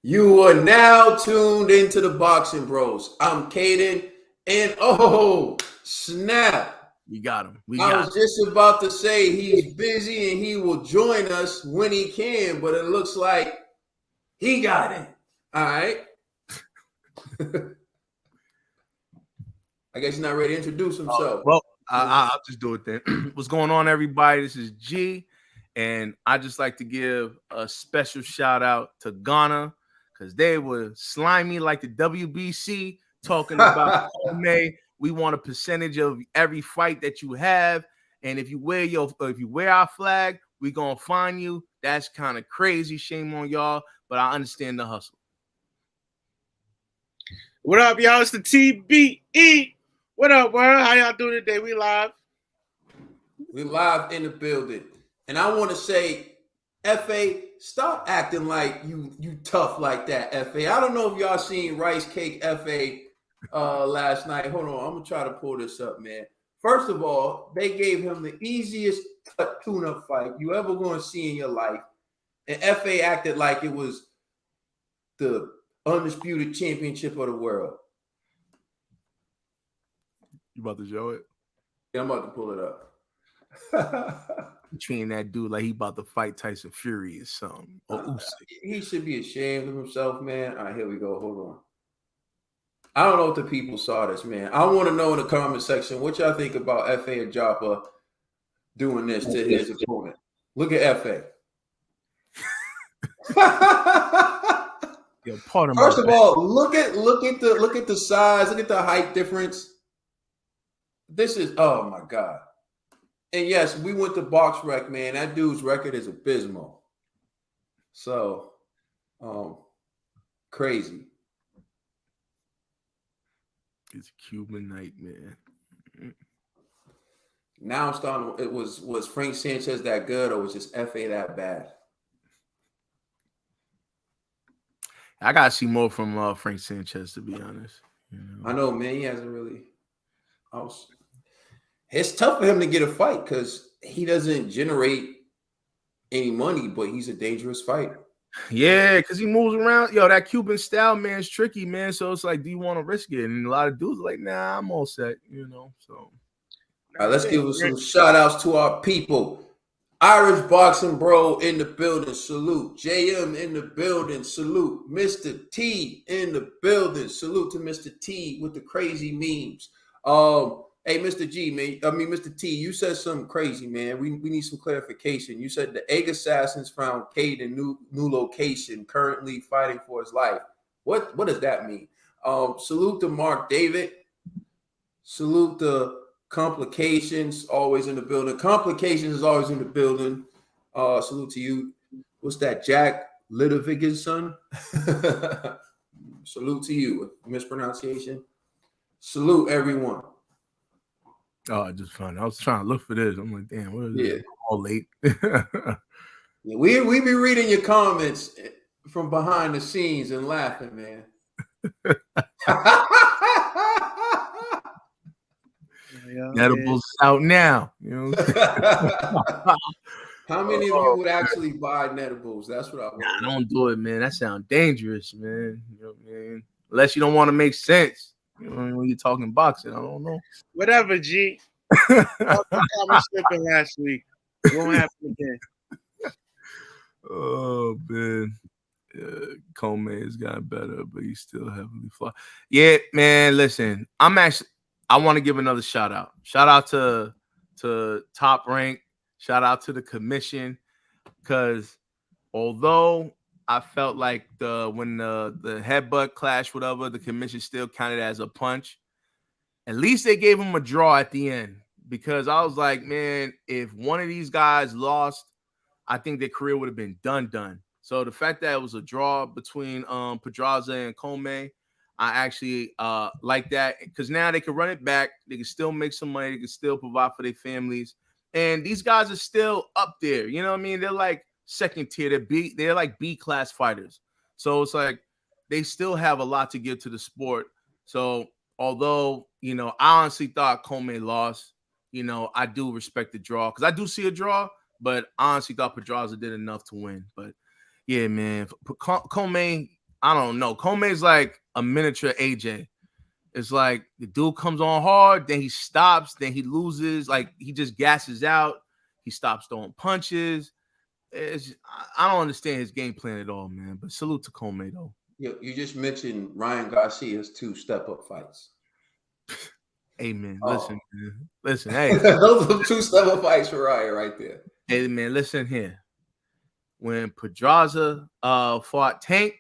You are now tuned into the Boxing Bros. I'm Caden, and oh, snap. We got him. I was just about to say he's busy and he will join us when he can, but it looks like he got it. All right. I guess he's not ready to introduce himself. I'll just do it then. What's going on, everybody? This is G, and I just like to give a special shout out to Ghana because they were slimy like the WBC talking about May. We want a percentage of every fight that you have, and if you wear our flag, we're gonna find you. That's kind of crazy. Shame on y'all, but I understand the hustle. What up, y'all? It's the TBE. What up, world? How y'all doing today? We live. We live in the building. And I want to say, FA, stop acting like you tough like that, FA. I don't know if y'all seen Rice Cake FA last night. Hold on, I'm going to try to pull this up, man. First of all, they gave him the easiest tune-up fight you ever going to see in your life. And FA acted like it was the undisputed championship of the world. You about to show it? Yeah, I'm about to pull it up. Between that dude like he about to fight Tyson Fury or something. Or Usyk. He should be ashamed of himself, man. All right, here we go. Hold on. I don't know if the people saw this, man. I want to know in the comment section what y'all think about F.A. and Joppa doing this to his opponent. Look at F.A. Yo, pardon First of all, look at the size, look at the height difference. This is, oh my God. And yes, we went to Box Rec, man. That dude's record is abysmal. So, crazy. It's a Cuban nightmare. Now I'm starting. Was Frank Sanchez that good, or was just FA that bad? I gotta see more from Frank Sanchez, to be honest. You know? I know, man. He hasn't really. It's tough for him to get a fight because he doesn't generate any money, but he's a dangerous fighter. Yeah, because he moves around. Yo, that Cuban style, man, is tricky, man. So it's like, do you want to risk it? And a lot of dudes are like, nah, I'm all set, you know. So, all right, let's give us some shout outs to our people. Irish Boxing Bro in the building, salute. JM in the building, salute. Mr. T in the building, salute to Mr. T with the crazy memes. Hey, Mr. G, man. Mr. T, you said something crazy, man. We need some clarification. You said the Egg Assassins found Cade in new location, currently fighting for his life. What does that mean? Salute to Mark David. Salute to Complications, always in the building. Complications is always in the building. Salute to you. What's that, Jack Lidovigan's son? Salute to you. Mispronunciation. Salute everyone. Oh, I just found it. I was trying to look for this. I'm like, damn, what is this? All late. Yeah, we be reading your comments from behind the scenes and laughing, man. Edibles out now. You know. How many of you would actually buy Netables? That's what I want. Nah, don't do it, man. That sounds dangerous, man. You know what I mean? Unless you don't want to make sense. You know, when you're talking boxing, I don't know. Whatever, G. I was slipping last week. It won't happen again. Oh, man. Comey has gotten better, but he's still heavily flawed. Yeah, man, listen. I want to give another shout out. Shout out to Top Rank. Shout out to the commission. Because although I felt like when the headbutt clash, whatever, the commission still counted as a punch. At least they gave him a draw at the end, because I was like, man, if one of these guys lost, I think their career would have been done. So the fact that it was a draw between Pedraza and Comey, I actually like that, because now they can run it back. They can still make some money. They can still provide for their families. And these guys are still up there. You know what I mean? They're like second tier. They're like B-class fighters. So it's like they still have a lot to give to the sport. So although, you know, I honestly thought Comey lost, you know, I do respect the draw, because I do see a draw, but I honestly thought Pedraza did enough to win. But yeah, man, Comey, I don't know. Coleman's like a miniature AJ. It's like the dude comes on hard, then he stops, then he loses. Like he just gasses out. He stops throwing punches. I don't understand his game plan at all, man. But salute to Coleman though. You just mentioned Ryan Garcia's 2 step-up fights. Hey man, listen, man. Listen, hey. Those are 2 step-up fights for Ryan right there. Hey man, listen here. When Pedraza fought Tank,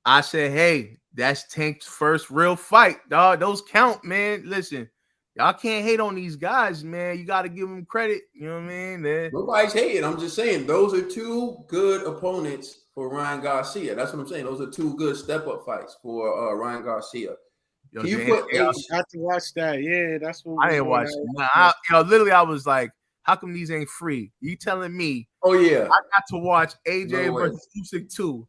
I said, hey, that's Tank's first real fight, dog. Those count, man. Listen, y'all can't hate on these guys, man. You got to give them credit. You know what I mean? Nobody's hating. I'm just saying those are 2 good opponents for Ryan Garcia. That's what I'm saying. Those are 2 good step-up fights for Ryan Garcia. Yo, Can you put I got to watch that. Yeah, that's what I didn't watch it. Literally, I was like, how come these ain't free? You telling me? Oh, yeah. I got to watch AJ versus Usyk 2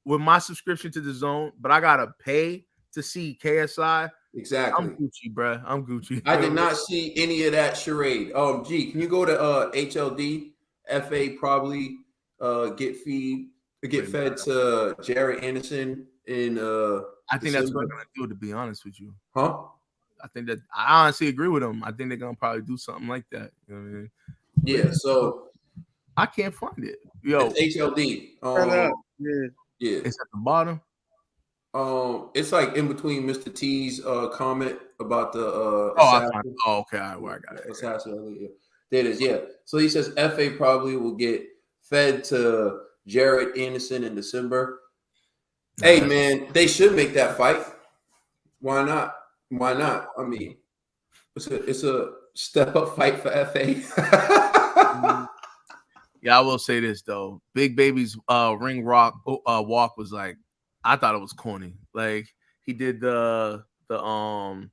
with my subscription to the Zone, but I got to pay to see KSI. Exactly. I'm Gucci, bro. I'm Gucci. I did not see any of that charade. G, can you go to HLD? FA probably get fed to Jared Anderson in I think December. that's what they're gonna do, to be honest with you. Huh? I think that I honestly agree with them. I think they're gonna probably do something like that. You know what I mean? Yeah, so I can't find it. Yo, it's HLD. Yeah. It's at the bottom. It's like in between Mr. T's comment about the okay. All right, well, I got it. Assassin. Yeah. There it is. Yeah. So he says FA probably will get fed to Jared Anderson in December. Hey man, they should make that fight. Why not? Why not? I mean, it's a step up fight for FA. Yeah, I will say this though. Big Baby's ring walk was like, I thought it was corny. Like he did the Akon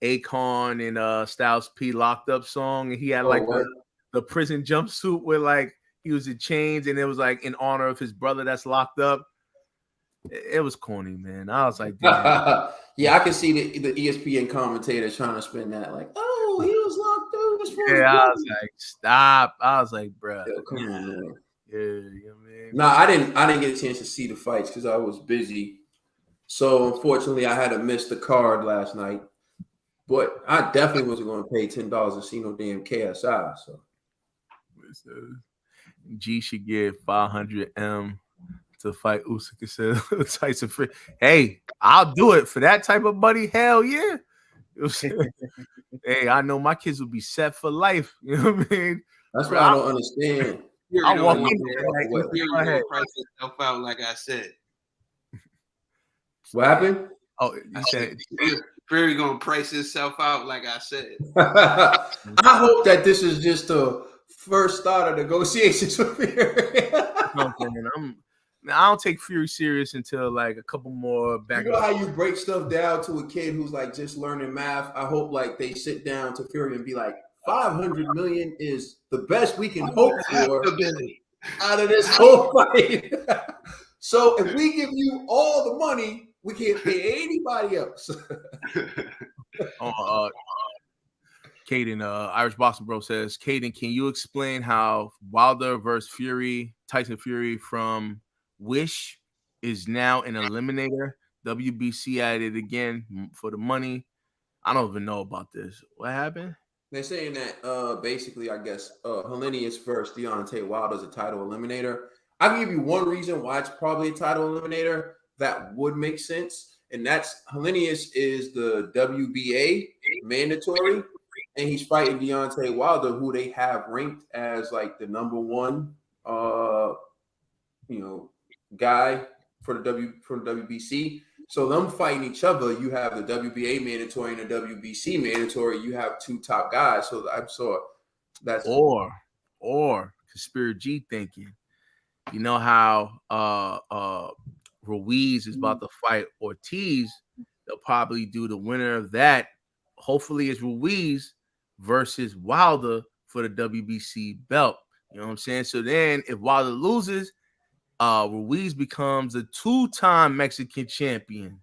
and Styles P Locked Up song, and he had like the prison jumpsuit where like he was in chains, and it was like in honor of his brother that's locked up. It was corny, man. I was like, damn. Yeah, I can see the ESPN commentator trying to spin that like, oh, he was locked up. Yeah, I was like, stop. I was like, bro. Yo, come on, man. Yeah, you know what I mean? No, I didn't get a chance to see the fights because I was busy. So unfortunately, I had to miss the card last night. But I definitely wasn't going to pay $10 to see no damn KSI. So G should give 500 M to fight Usyk instead of Tyson Fury. Hey, I'll do it for that type of money. Hell yeah. Hey, I know my kids will be set for life. You know what I mean? That's what I don't understand. I walk in there like, price itself out, like I said. What happened? Oh, you said Fury gonna price itself out, like I said. I hope that this is just the first start of negotiations with Fury. I don't take Fury serious until like a couple more back. You know how you break stuff down to a kid who's like just learning math? I hope like they sit down to Fury and be like, 500 million is the best we can hope for out of this whole fight. So if we give you all the money, we can't pay anybody else. Caden, Irish Boxing Bro says, Caden, can you explain how Wilder versus Fury, Tyson Fury from Wish is now an eliminator? WBC at it again for the money. I don't even know about this. What happened? They're saying that basically, I guess, Helenius versus Deontay Wilder is a title eliminator. I can give you one reason why it's probably a title eliminator that would make sense, and that's Helenius is the WBA mandatory, and he's fighting Deontay Wilder, who they have ranked as like the number one, guy for the WBC. So them fighting each other, you have the WBA mandatory and the WBC mandatory. You have 2 top guys. So I saw that's or Conspiracy G thinking. You know how Ruiz is about to fight Ortiz. They'll probably do the winner of that. Hopefully, it's Ruiz versus Wilder for the WBC belt. You know what I'm saying? So then, if Wilder loses, Ruiz becomes a 2-time Mexican champion.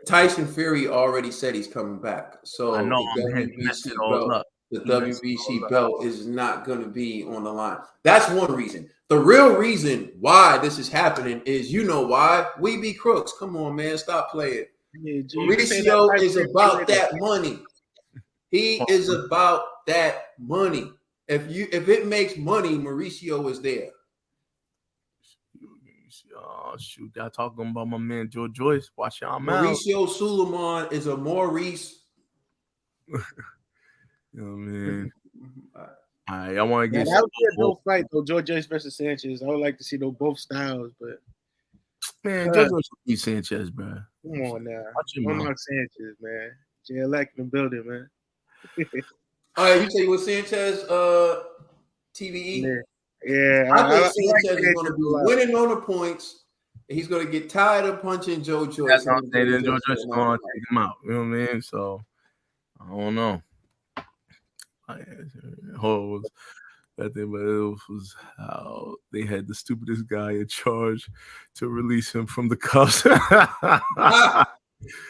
Tyson Fury already said he's coming back. So I know the WBC belt the WBC belt is not going to be on the line. That's one reason. The real reason why this is happening is, you know why? We be crooks. Come on, man. Stop playing. Yeah, G, Mauricio is about that money. He is about that money. If it makes money, Mauricio is there. Oh shoot, y'all talking about my man Joe Joyce. Watch y'all mouth. Mauricio Suleiman is a Maurice. You know what I mean? All right, I want to get. That would be a dope fight though. Joe Joyce versus Sanchez. I would like to see both styles, but man, Joe Joyce beat Sanchez, bro. Come on now. Don't knock Sanchez, man. JLX in the building, man. All right, you tell you what Sanchez TVE? Yeah. I think Sanchez is going to be winning on the points. And he's going to get tired of punching Joe Joyce. That's what I'm saying. Then Joe Joyce is going to take him out. You know what I mean? So, I don't know. That thing, but it was how they had the stupidest guy in charge to release him from the cuffs.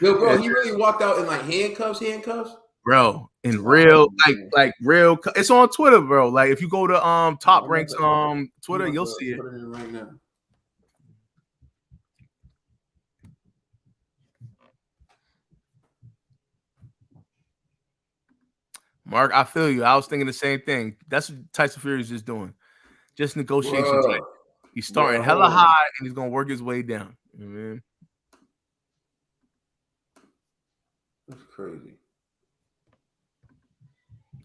Yo, bro, he really walked out in like handcuffs. Bro, in real, like real. It's on Twitter, bro. Like if you go to Top Ranks Twitter, you'll see it. Put it in right now. Mark, I feel you. I was thinking the same thing. That's what Tyson Fury is just doing. Just negotiation type. He's starting hella high and he's gonna work his way down. You know what I mean? That's crazy.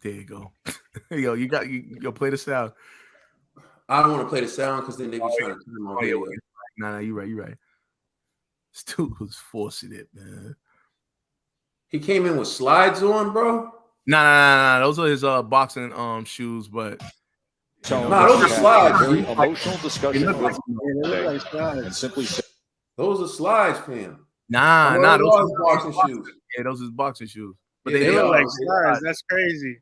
There you go. Yo, you play the sound. I don't want to play the sound because then they be trying to turn my video. Nah, you're right. Stu was forcing it, man. He came in with slides on, bro. Nah. Those are his boxing shoes, but those are slides, bro. Emotional discussion and simply those are slides, fam. Nah, those are boxing shoes. Yeah, those are boxing shoes. But they look like slides. That's crazy.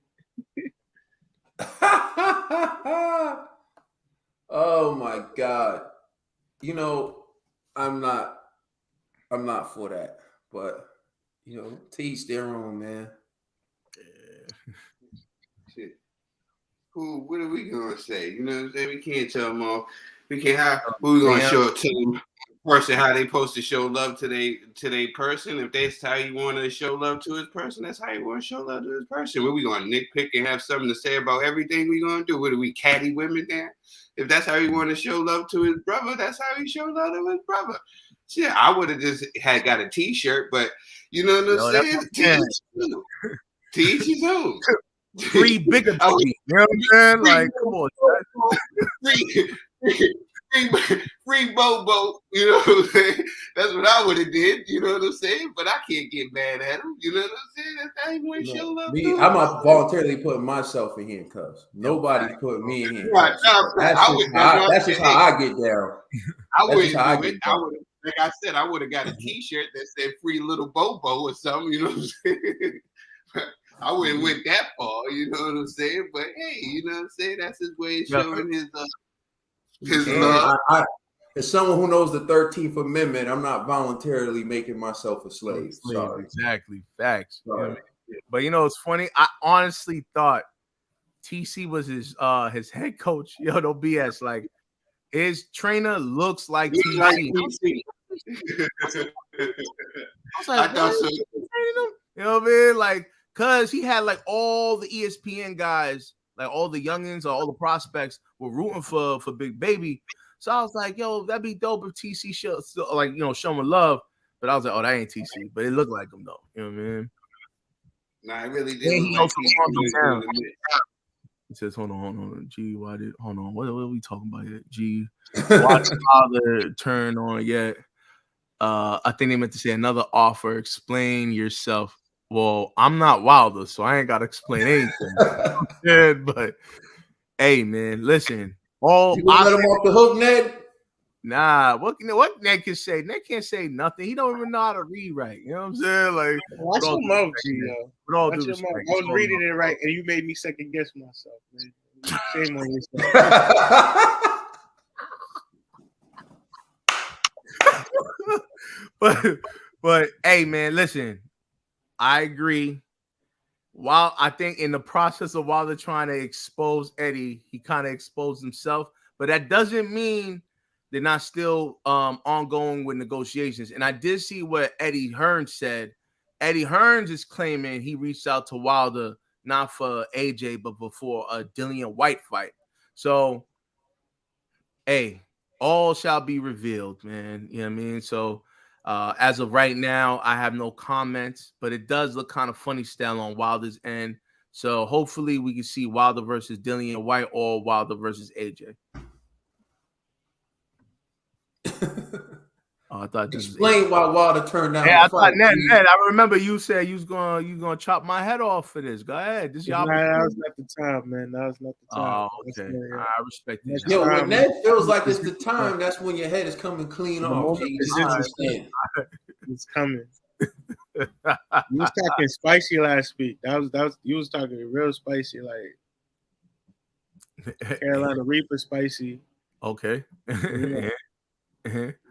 Oh my God. You know, I'm not for that, but you know, to each their own, man. Shit. Who? What are we gonna say? You know what I'm saying? We can't tell them off. We can't have. We're gonna show it to them person how they supposed to show love to their person. If that's how you want to show love to his person, that's how you want to show love to his person. What we gonna nitpick and have something to say about everything we gonna do? What are we catty women there? If that's how you want to show love to his brother, that's how he show love to his brother. Shit, I would have just got a T-shirt, but you know what I'm saying? Teach his own. Free bigger, you know what I'm saying? Like, come on, free Bobo, you know what I'm saying? That's what I would have did, you know what I'm saying? But I can't get mad at him, you know what I'm saying? That's how he want to show love. I'm not voluntarily putting myself in handcuffs. Nobody's putting me in handcuffs. That's just how I get down. I wouldn't do it. Like I said, I would have got a T-shirt that said "Free Little Bobo" or something. You know what I'm saying? I wouldn't went that far. You know what I'm saying? But hey, you know what I'm saying? That's his way of showing his love. As someone who knows the 13th Amendment, I'm not voluntarily making myself a slave. Sorry. Exactly. Facts. You know what I mean? But you know, it's funny. I honestly thought TC was his head coach. Yo, no BS. Like his trainer looks like TC. I was like, I thought so. You know what I mean? Like, cause he had like all the ESPN guys, like all the youngins or all the prospects were rooting for Big Baby. So I was like, yo, that'd be dope if TC show him love. But I was like, oh, that ain't TC. But it looked like him though. You know what I mean? Nah, it really did. He says, hold on. G, what are we talking about here? G, watch father turn on yet. I think they meant to say another offer. Explain yourself. Well, I'm not Wilder, so I ain't got to explain anything. But hey, man, listen. You let him off the hook, Ned? Nah, what Ned can say? Ned can't say nothing. He don't even know how to read right. You know what I'm saying? Like, watch your mouth, G. I was reading it right, and you made me second guess myself, man. Shame on yourself. But hey, man, listen. I agree while I think in the process of while they're trying to expose Eddie, he kind of exposed himself. But that doesn't mean they're not still ongoing with negotiations. And I did see what Eddie Hearns said. Eddie Hearns is claiming he reached out to Wilder not for AJ, but before a Dillian White fight. So, hey, all shall be revealed, man. You know what I mean? So, as of right now, I have no comments, but it does look kind of funny still on Wilder's end. So, hopefully, we can see Wilder versus Dillian White or Wilder versus AJ. I thought this explain why Wilder turned down. Yeah, I thought Ned, I remember you said you was gonna chop my head off for this. Go ahead. This y'all. That was not the time, man. That was not the time. Oh, okay. I respect it. Yo, when Ned feels like it's the time, that's when your head is coming clean off. It's coming. You was talking spicy last week. That was you was talking real spicy, like Carolina Reaper spicy. Okay.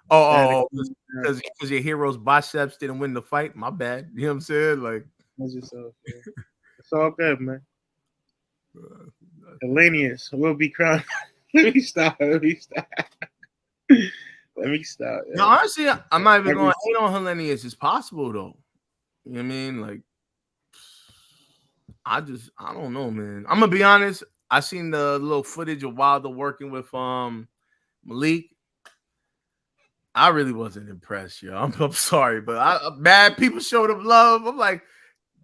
Oh, because your hero's biceps didn't win the fight. My bad. You know what I'm saying? Like, it's all good, man. Helenius will be crowned. Let me stop. Yeah. No, honestly, I'm not even going to hate on Helenius. It's possible though. You know what I mean? Like, I don't know, man. I'm gonna be honest. I seen the little footage of Wilder working with Malik. I really wasn't impressed, yo. I'm sorry, but bad people showed him love. I'm like,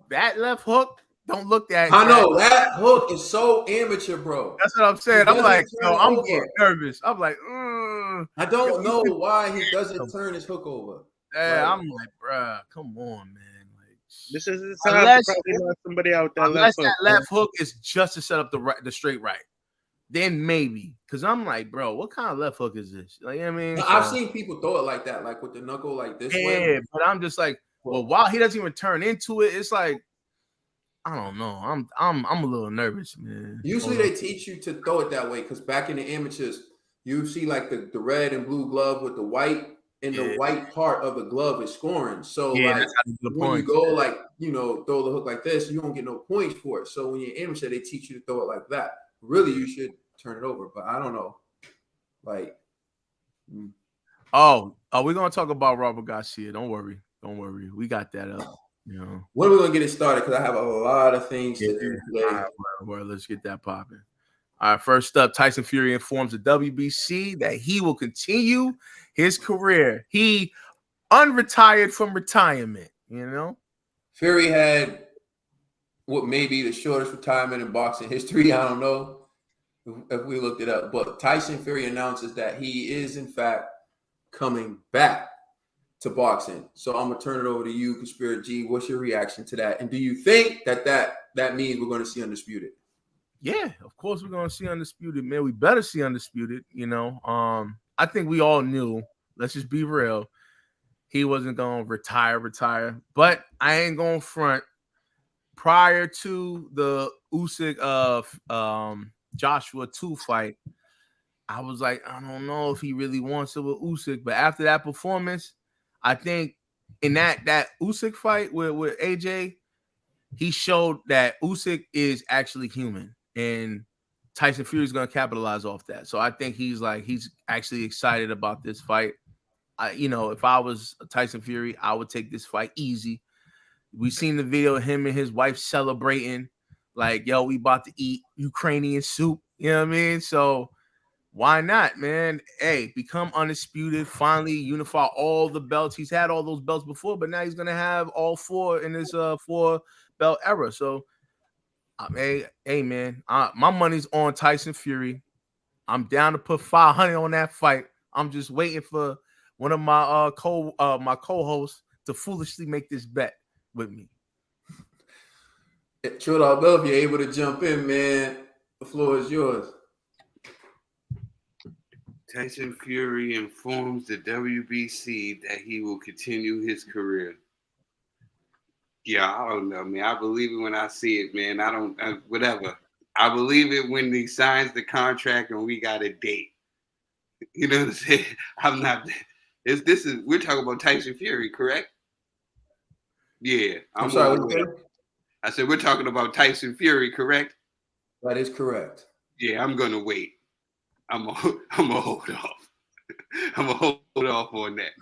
that left hook, don't look that. I know that hook is so amateur, bro. That's what I'm saying. I'm like, no, I'm getting nervous. I'm like, I don't know why he doesn't turn his hook over. Yeah, I'm like, bruh, come on, man. Like, this is the time to probably have somebody out there. Unless that left hook is just to set up the straight right. Then maybe, because I'm like, bro, what kind of left hook is this? Like, you know what I mean, I've seen people throw it like that, like with the knuckle, like this way. Yeah, but I'm just like, well, while he doesn't even turn into it, it's like, I don't know. I'm a little nervous, man. Usually they teach you to throw it that way because back in the amateurs, you see like the red and blue glove with the white, and the white part of the glove is scoring. So like when you go like, throw the hook like this, you don't get no points for it. So when you're amateur, they teach you to throw it like that. Really, you should turn it over, but I don't know. Like, we're gonna talk about Robert Garcia. Don't worry, we got that up. When are we gonna get it started? Because I have a lot of things to do today. All right, let's get that popping. All right, first up, Tyson Fury informs the WBC that he will continue his career. He unretired from retirement. Fury had what may be the shortest retirement in boxing history. I don't know if we looked it up, but Tyson Fury announces that he is in fact coming back to boxing. So I'm gonna turn it over to you, Conspiracy G. What's your reaction to that? And do you think that means we're going to see Undisputed? Yeah, of course we're going to see Undisputed, man. We better see Undisputed. I think we all knew. Let's just be real. He wasn't going to retire, but I ain't going to front. Prior to the Usyk Joshua 2 fight, I was like, I don't know if he really wants it with Usyk. But after that performance, I think in that Usyk fight with AJ, he showed that Usyk is actually human, and Tyson Fury is going to capitalize off that. So I think he's actually excited about this fight. If I was Tyson Fury, I would take this fight easy. We seen the video of him and his wife celebrating, like, yo, we about to eat Ukrainian soup. You know what I mean? So why not, man? Hey, become undisputed. Finally unify all the belts. He's had all those belts before, but now he's gonna have all 4 in his 4-belt era. So, hey, man, my money's on Tyson Fury. I'm down to put 500 on that fight. I'm just waiting for one of my co-hosts to foolishly make this bet with me. True, I love you able to jump in, man. The floor is yours. Tyson Fury informs the WBC that he will continue his career. Yeah, I don't know, man. I believe it when I see it, man. Whatever. I believe it when he signs the contract and we got a date. You know what I'm saying? We're talking about Tyson Fury, correct? Yeah. I'm sorry. I said we're talking about Tyson Fury, correct? That is correct. Yeah, I'm gonna wait. I'm gonna hold off. I'm gonna hold off on that.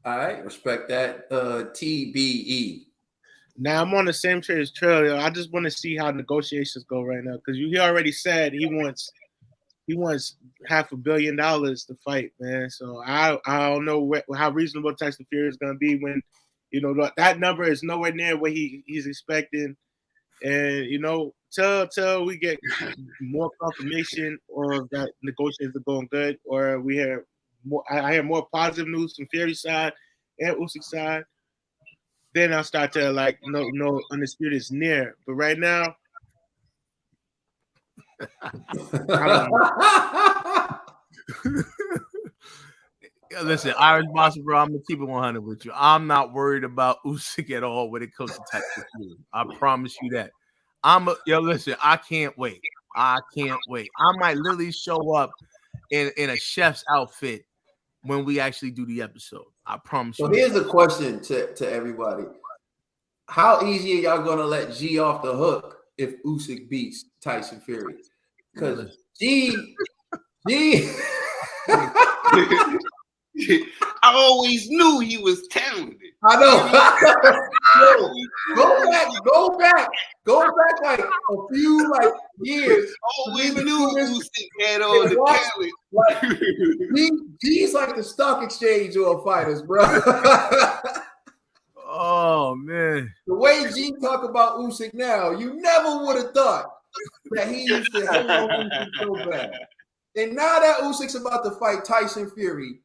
All right, respect that. TBE. Now I'm on the same trade as Trail. I just want to see how negotiations go right now because he already said he wants $500 million to fight, man. So I don't know how reasonable Tyson Fury is going to be when, that number is nowhere near what he's expecting, and till we get more confirmation or that negotiations are going good, or we hear more. I hear more positive news from Fury's side and Usyk's side. Then I'll start to no undisputed is near. But right now, I don't know. Listen, Irish Boss, bro, I'm gonna keep it 100 with you. I'm not worried about Usyk at all when it comes to Tyson Fury. I promise you that. Listen, I can't wait. I might literally show up in a chef's outfit when we actually do the episode. I promise you. So here's the question to everybody. How easy are y'all gonna let G off the hook if Usyk beats Tyson Fury? Because G I always knew he was talented. I know. Go back like a few years. Always knew Usyk had all the talent. G's like the stock exchange of fighters, bro. Oh man. The way G talk about Usyk now, you never would have thought that he used to hate on Usyk so bad. And now that Usyk's about to fight Tyson Fury,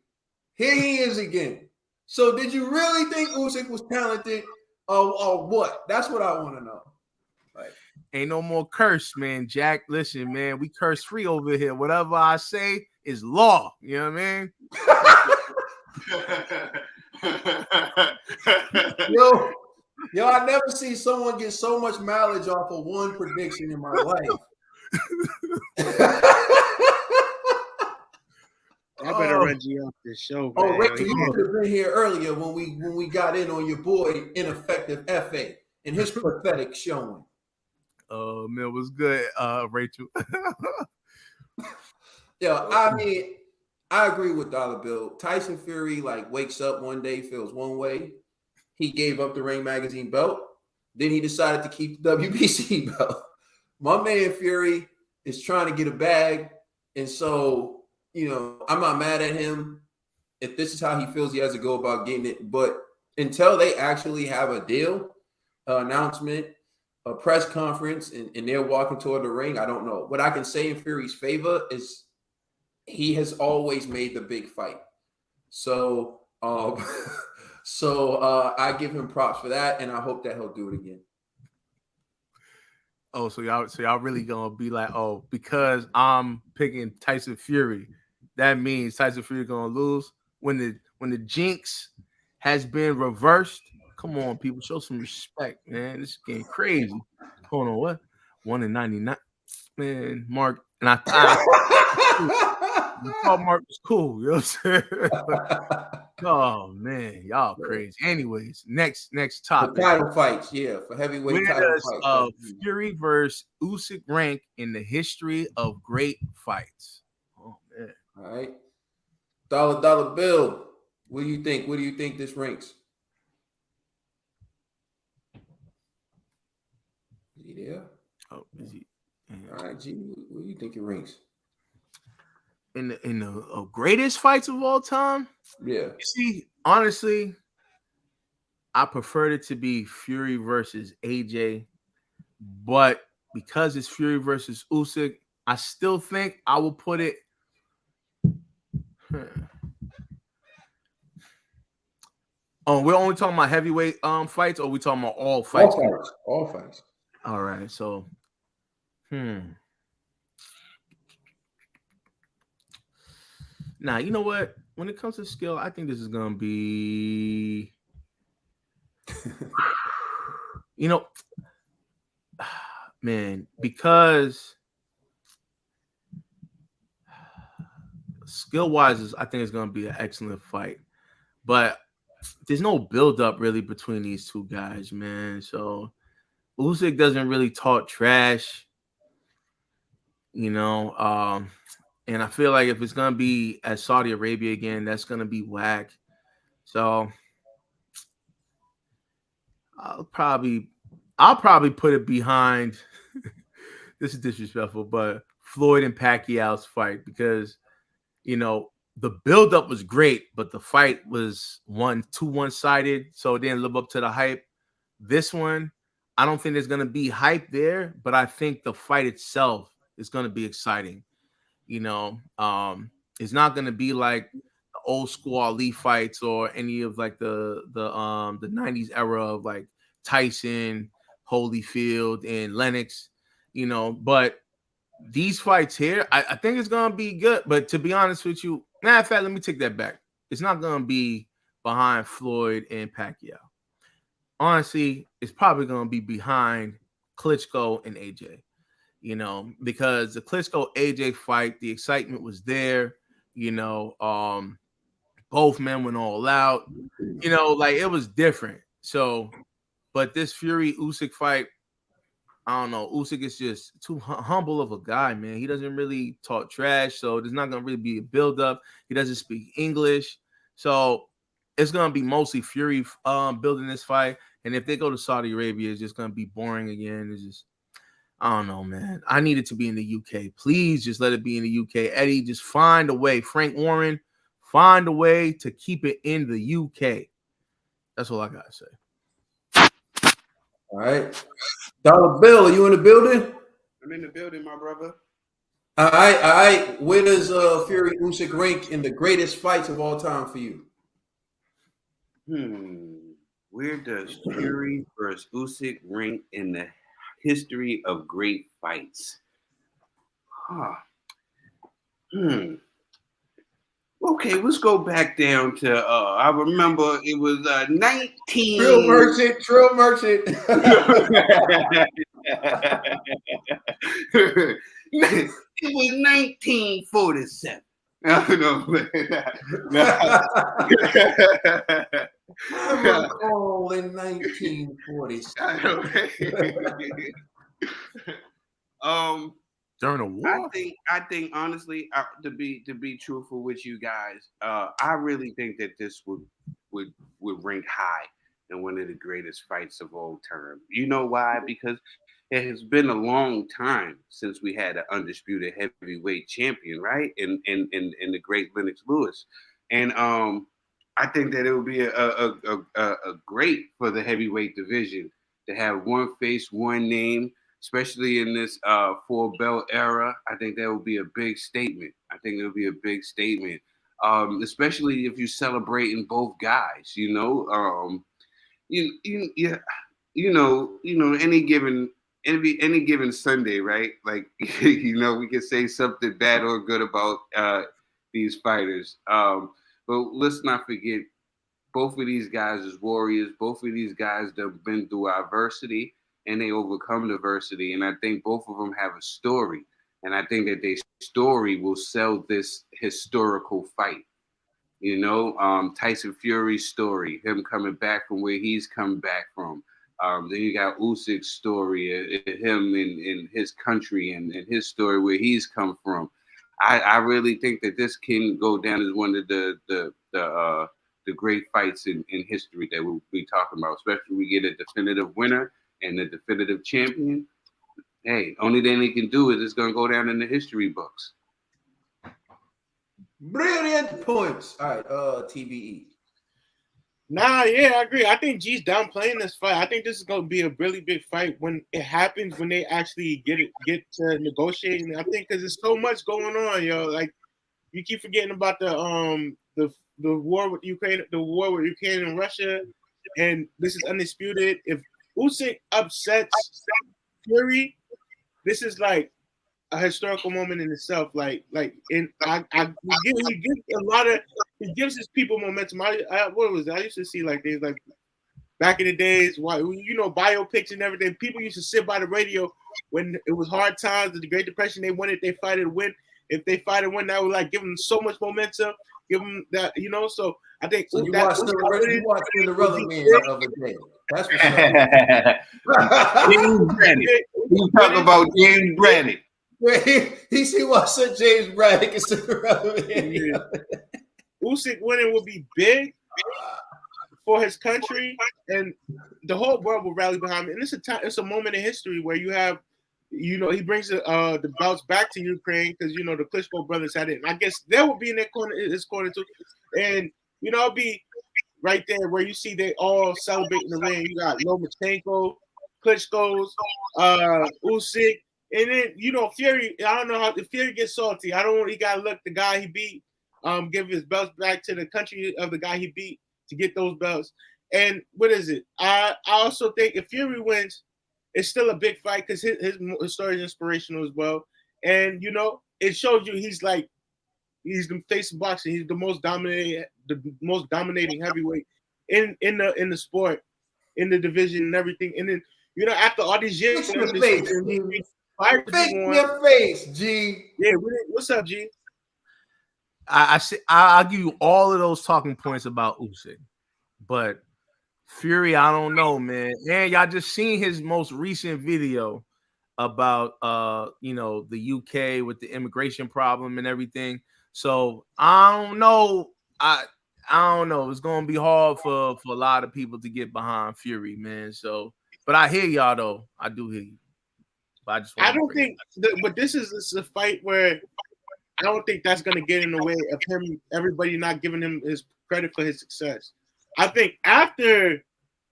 here he is again. So did you really think Usyk was talented or what? That's what I want to know. Ain't no more curse, man. Jack, listen, man, we curse free over here. Whatever I say is law. You know what I mean? Yo, I never see someone get so much mileage off of one prediction in my life. I better run G off this show, man. Oh, Rachel, you could have been here earlier when we got in on your boy Ineffective FA and his pathetic showing. Oh man, it was good, Rachel. Yeah, I mean, I agree with Dollar Bill. Tyson Fury wakes up one day, feels one way. He gave up the Ring Magazine belt. Then he decided to keep the WBC belt. My man Fury is trying to get a bag, and so I'm not mad at him if this is how he feels he has to go about getting it. But until they actually have a deal, announcement, a press conference, and they're walking toward the ring, I don't know. What I can say in Fury's favor is he has always made the big fight. So I give him props for that, and I hope that he'll do it again. Oh, so y'all really gonna be like, oh, because I'm picking Tyson Fury, that means Tyson Fury gonna lose when the jinx has been reversed. Come on, people, show some respect, man. This is getting crazy. Hold on, what? 1-99, man. Mark and I thought Mark was cool. You know what I'm saying? Oh man, y'all crazy. Anyways, next topic. The title fights, yeah, for heavyweight title fights. Fury versus Usyk rank in the history of great fights. Oh man. All right. Dollar Bill. What do you think? What do you think this ranks? Is he there? Oh, is he? Yeah. All right, G. What do you think it ranks? In the greatest fights of all time? Yeah. You see, honestly, I preferred it to be Fury versus AJ, but because it's Fury versus Usyk, I still think I will put it. Oh, we're only talking about heavyweight fights, or we talking about all fights? All fights. All right, so Now, you know what? When it comes to skill, I think this is gonna be man, because skill-wise, I think it's gonna be an excellent fight. But there's no build up really between these two guys, man. So Usyk doesn't really talk trash, you know. And I feel like if it's gonna be at Saudi Arabia again, that's gonna be whack. So I'll probably put it behind. This is disrespectful, but Floyd and Pacquiao's fight, because you know the buildup was great, but the fight was too one-sided, so it didn't live up to the hype. This one, I don't think there's gonna be hype there, but I think the fight itself is gonna be exciting. You know, it's not gonna be like the old school Ali fights or any of like the 90s era of like Tyson, Holyfield, and Lennox. You know, but these fights here, I think it's gonna be good. But to be honest with you, matter of fact, let me take that back. It's not gonna be behind Floyd and Pacquiao. Honestly, it's probably gonna be behind Klitschko and AJ. You know, because the Klitschko AJ fight, the excitement was there. You know, both men went all out. You know, like it was different. So, but this Fury Usyk fight, I don't know. Usyk is just too humble of a guy, man. He doesn't really talk trash, so there's not gonna really be a build-up. He doesn't speak English, so it's gonna be mostly Fury building this fight. And if they go to Saudi Arabia, it's just gonna be boring again. It's just, I don't know, man. I need it to be in the UK. Please just let it be in the UK. Eddie, just find a way. Frank Warren, find a way to keep it in the UK. That's all I gotta say. All right. Dollar Bill, are you in the building? I'm in the building, my brother. All right. Where does Fury Usyk rank in the greatest fights of all time for you? Where does Fury versus Usyk rank in the history of great fights? Okay, let's go back down to I remember it was 19. Trill Merchant. It was 1947. No. I recall in 1947. During a war, I think honestly, to be truthful with you guys, I really think that this would rank high in one of the greatest fights of all time. You know why? Because it has been a long time since we had an undisputed heavyweight champion, right? In the great Lennox Lewis, and I think that it would be a great for the heavyweight division to have one face, one name. Especially in this 4-belt era, I think that would be a big statement. Especially if you're celebrating both guys. You know, any given Sunday, right? Like, you know, we can say something bad or good about these fighters. But let's not forget, both of these guys is warriors. Both of these guys that have been through adversity, and they overcome adversity. And I think both of them have a story. And I think that their story will sell this historical fight. You know, Tyson Fury's story, him coming back from where he's come back from. Then you got Usyk's story, him in his country and his story where he's come from. I really think that this can go down as one of the great fights in history that we'll be talking about, especially when we get a definitive winner and the definitive champion. Hey, only thing they can do is it's going to go down in the history books. Brilliant points. All right, TBE. Nah, yeah, I agree. I think G's downplaying this fight. I think this is going to be a really big fight when it happens, when they actually get to negotiating. I think because there's so much going on, yo. Like, you keep forgetting about the war with Ukraine, and Russia, and this is undisputed. If Usyk upsets Fury, this is like a historical moment in itself. He gives a lot of, he gives his people momentum. I used to see like things like back in the days, biopics and everything. People used to sit by the radio when it was hard times, the Great Depression. They wanted their fighter to win. If they fight and win, that would like give them so much momentum. give him that, you know. So I think So you that watched Cinderella Man the other day. That's what's up. James Braddock. You talk about James Braddock. He see what Sir James Braddock and Cinderella Man. Yeah. Usyk winning will be big for his country, and the whole world will rally behind him. And it's a moment in history where you have, you know, he brings the belts back to Ukraine because, you know, the Klitschko brothers had it. And I guess they will be in their corner, his corner too. And, you know, it'll be right there where you see they all celebrating the ring. You got Lomachenko, Klitschko's, Usyk, and then, you know, Fury. I don't know how the Fury gets salty. He got to look the guy he beat, give his belts back to the country of the guy he beat to get those belts. And what is it? I also think if Fury wins, it's still a big fight because his story is inspirational as well. And, you know, it shows you he's the face of boxing. He's the most dominating heavyweight in the sport, in the division and everything. And then, you know, after all these years, Fix your face, G. Yeah, what's up, G? I'll give you all of those talking points about Usyk, but Fury, I don't know, man. And y'all just seen his most recent video about you know, the UK with the immigration problem and everything. So I don't know. I don't know. It's gonna be hard for a lot of people to get behind Fury, man. So, but I hear y'all though. I do hear you. But I don't think. But this is a fight where I don't think that's gonna get in the way of him. Everybody not giving him his credit for his success. I think after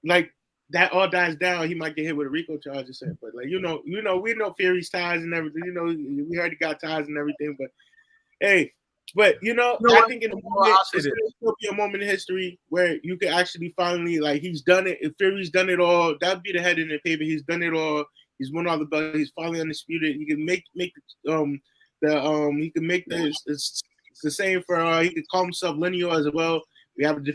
like that all dies down, he might get hit with a RICO charge or something. But like, you know, we know Fury's ties and everything. You know, we already got ties and everything. But hey, you know, I think in the moment, it's gonna be a moment in history where you can actually finally, like, he's done it. If Fury's done it all, that'd be the head in the paper. He's done it all. He's won all the belts. He's finally undisputed. He can make he can make it's the same for he could call himself lineal as well. We have the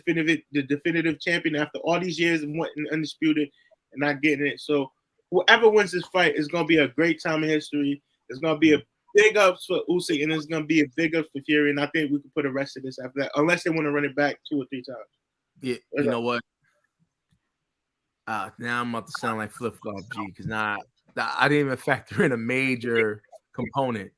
definitive champion after all these years and wanting undisputed and not getting it. So whoever wins this fight is gonna be a great time in history. It's gonna be a big ups for Usyk, and it's gonna be a big ups for Fury. And I think we can put a rest of this after that, unless they want to run it back 2 or 3 times. Yeah, you know what? Now I'm about to sound like flip flop G, because now I didn't even factor in a major component.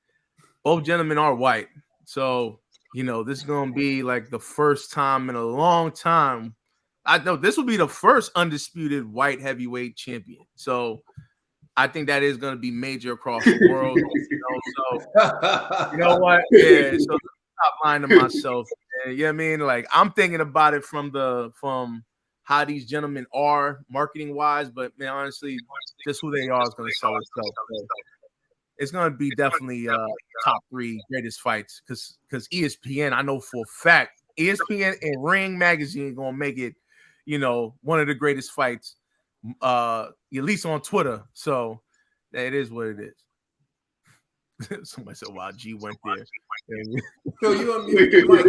Both gentlemen are white, so you know this is gonna be like the first time in a long time. I know this will be the first undisputed white heavyweight champion. So I think that is going to be major across the world. So you know what? Yeah. So stop lying to myself. Man. You know what I mean? Like, I'm thinking about it from how these gentlemen are marketing wise, but man, honestly, just who they are is going to sell itself. So it's going to be definitely top 3 greatest fights because ESPN, I know for a fact, ESPN and Ring Magazine going to make it, you know, one of the greatest fights, at least on Twitter. So that is what it is. Somebody said, "Wow, G went there." So you unmuted your mic.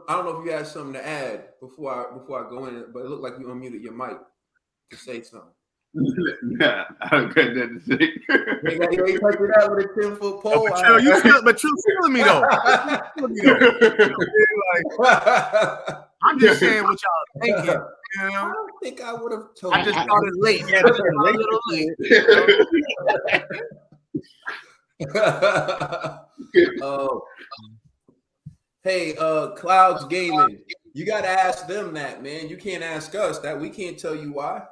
I don't know if you had something to add before I go in, but it looked like you unmuted your mic to say something. Nah, I don't got nothing to say. You typed it out with a 10-foot pole. But you feeling me though? I'm just saying what y'all thinking. You know? I don't think I would have told. I just started late. Yeah, a little late. Hey, Clouds Gaming, you got to ask them that, man. You can't ask us that. We can't tell you why.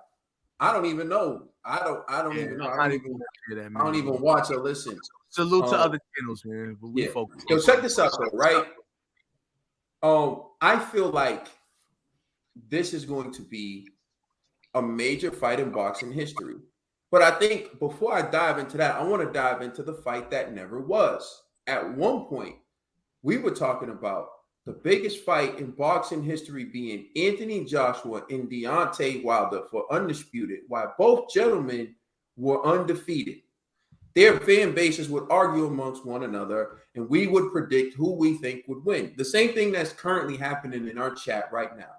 I don't even know. I don't even know. I don't even watch or listen. Salute to other channels, man. But we focus. So check this out, though, right? I feel like this is going to be a major fight in boxing history. But I think before I dive into that, I want to dive into the fight that never was. At one point, we were talking about the biggest fight in boxing history being Anthony Joshua and Deontay Wilder for undisputed, while both gentlemen were undefeated. Their fan bases would argue amongst one another, and we would predict who we think would win. The same thing that's currently happening in our chat right now.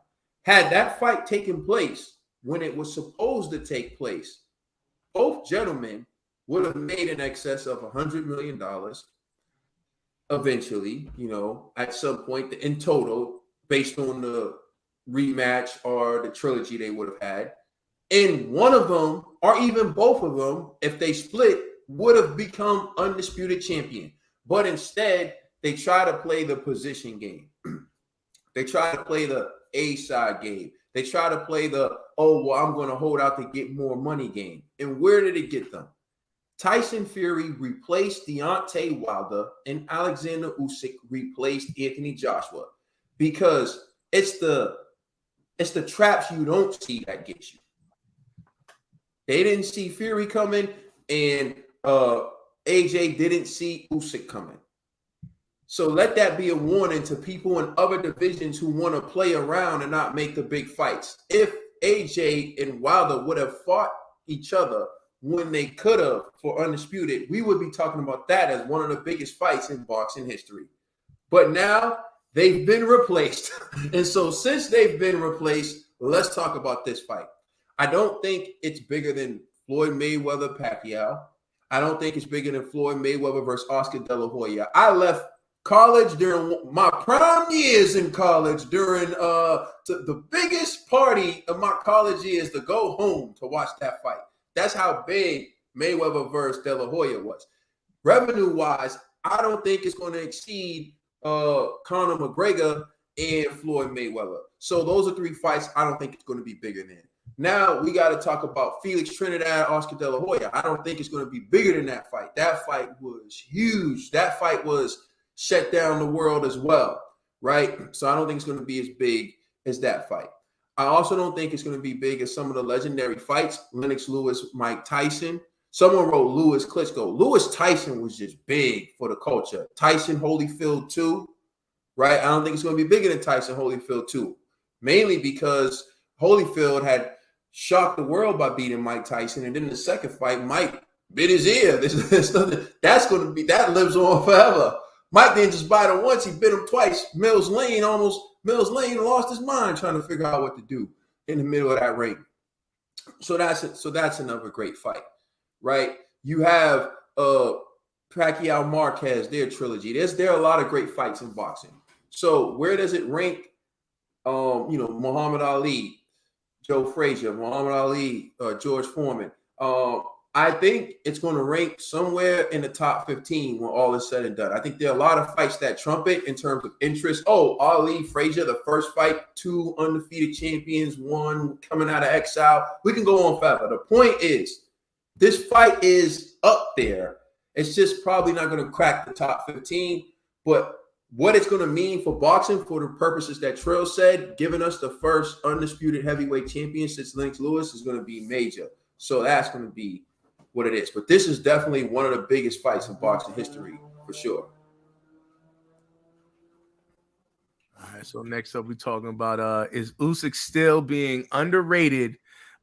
Had that fight taken place when it was supposed to take place, both gentlemen would have made in excess of $100 million. eventually, at some point, in total, based on the rematch or the trilogy they would have had. And one of them, or even both of them, if they split, would have become undisputed champion. But instead, they try to play the position game. They try to play the A-side game. They try to play the, I'm going to hold out to get more money game. And where did it get them? Tyson Fury replaced Deontay Wilder, and Alexander Usyk replaced Anthony Joshua, because it's the traps you don't see that get you. They didn't see Fury coming, and AJ didn't see Usyk coming. So let that be a warning to people in other divisions who want to play around and not make the big fights. If AJ and Wilder would have fought each other when they could have for undisputed, we would be talking about that as one of the biggest fights in boxing history. But now they've been replaced. And so since they've been replaced, let's talk about this fight. I don't think it's bigger than Floyd Mayweather Pacquiao. I don't think it's bigger than Floyd Mayweather versus Oscar De La Hoya. I left college during my prime years in college, during the biggest party of my college years, to go home to watch that fight. That's how big Mayweather versus De La Hoya was. Revenue-wise, I don't think it's going to exceed Conor McGregor and Floyd Mayweather. So those are three fights I don't think it's going to be bigger than. Now we got to talk about Felix Trinidad, Oscar De La Hoya. I don't think it's going to be bigger than that fight. That fight was huge. That fight was shut down the world as well, right? So I don't think it's going to be as big as that fight. I also don't think it's going to be big as some of the legendary fights, Lennox Lewis, Mike Tyson. Someone wrote Lewis Klitschko. Lewis Tyson was just big for the culture. Tyson Holyfield 2, right? I don't think it's going to be bigger than Tyson Holyfield 2, mainly because Holyfield had shocked the world by beating Mike Tyson, and then the second fight, Mike bit his ear. That lives on forever. Mike didn't just bite him once; he bit him twice. Mills Lane lost his mind trying to figure out what to do in the middle of that ring. So that's another great fight, right? You have Pacquiao Marquez, their trilogy. There are a lot of great fights in boxing. So where does it rank? Muhammad Ali, Joe Frazier, Muhammad Ali, George Foreman. I think it's going to rank somewhere in the top 15 when all is said and done. I think there are a lot of fights that trump it in terms of interest. Ali, Frazier, the first fight, 2 undefeated champions, 1 coming out of exile. We can go on forever. The point is, this fight is up there. It's just probably not going to crack the top 15, but what it's going to mean for boxing, for the purposes that Trill said, giving us the first undisputed heavyweight champion since Lennox Lewis, is going to be major. So that's going to be what it is. But this is definitely one of the biggest fights in boxing history, for sure. All right, so next up, we're talking about is Usyk still being underrated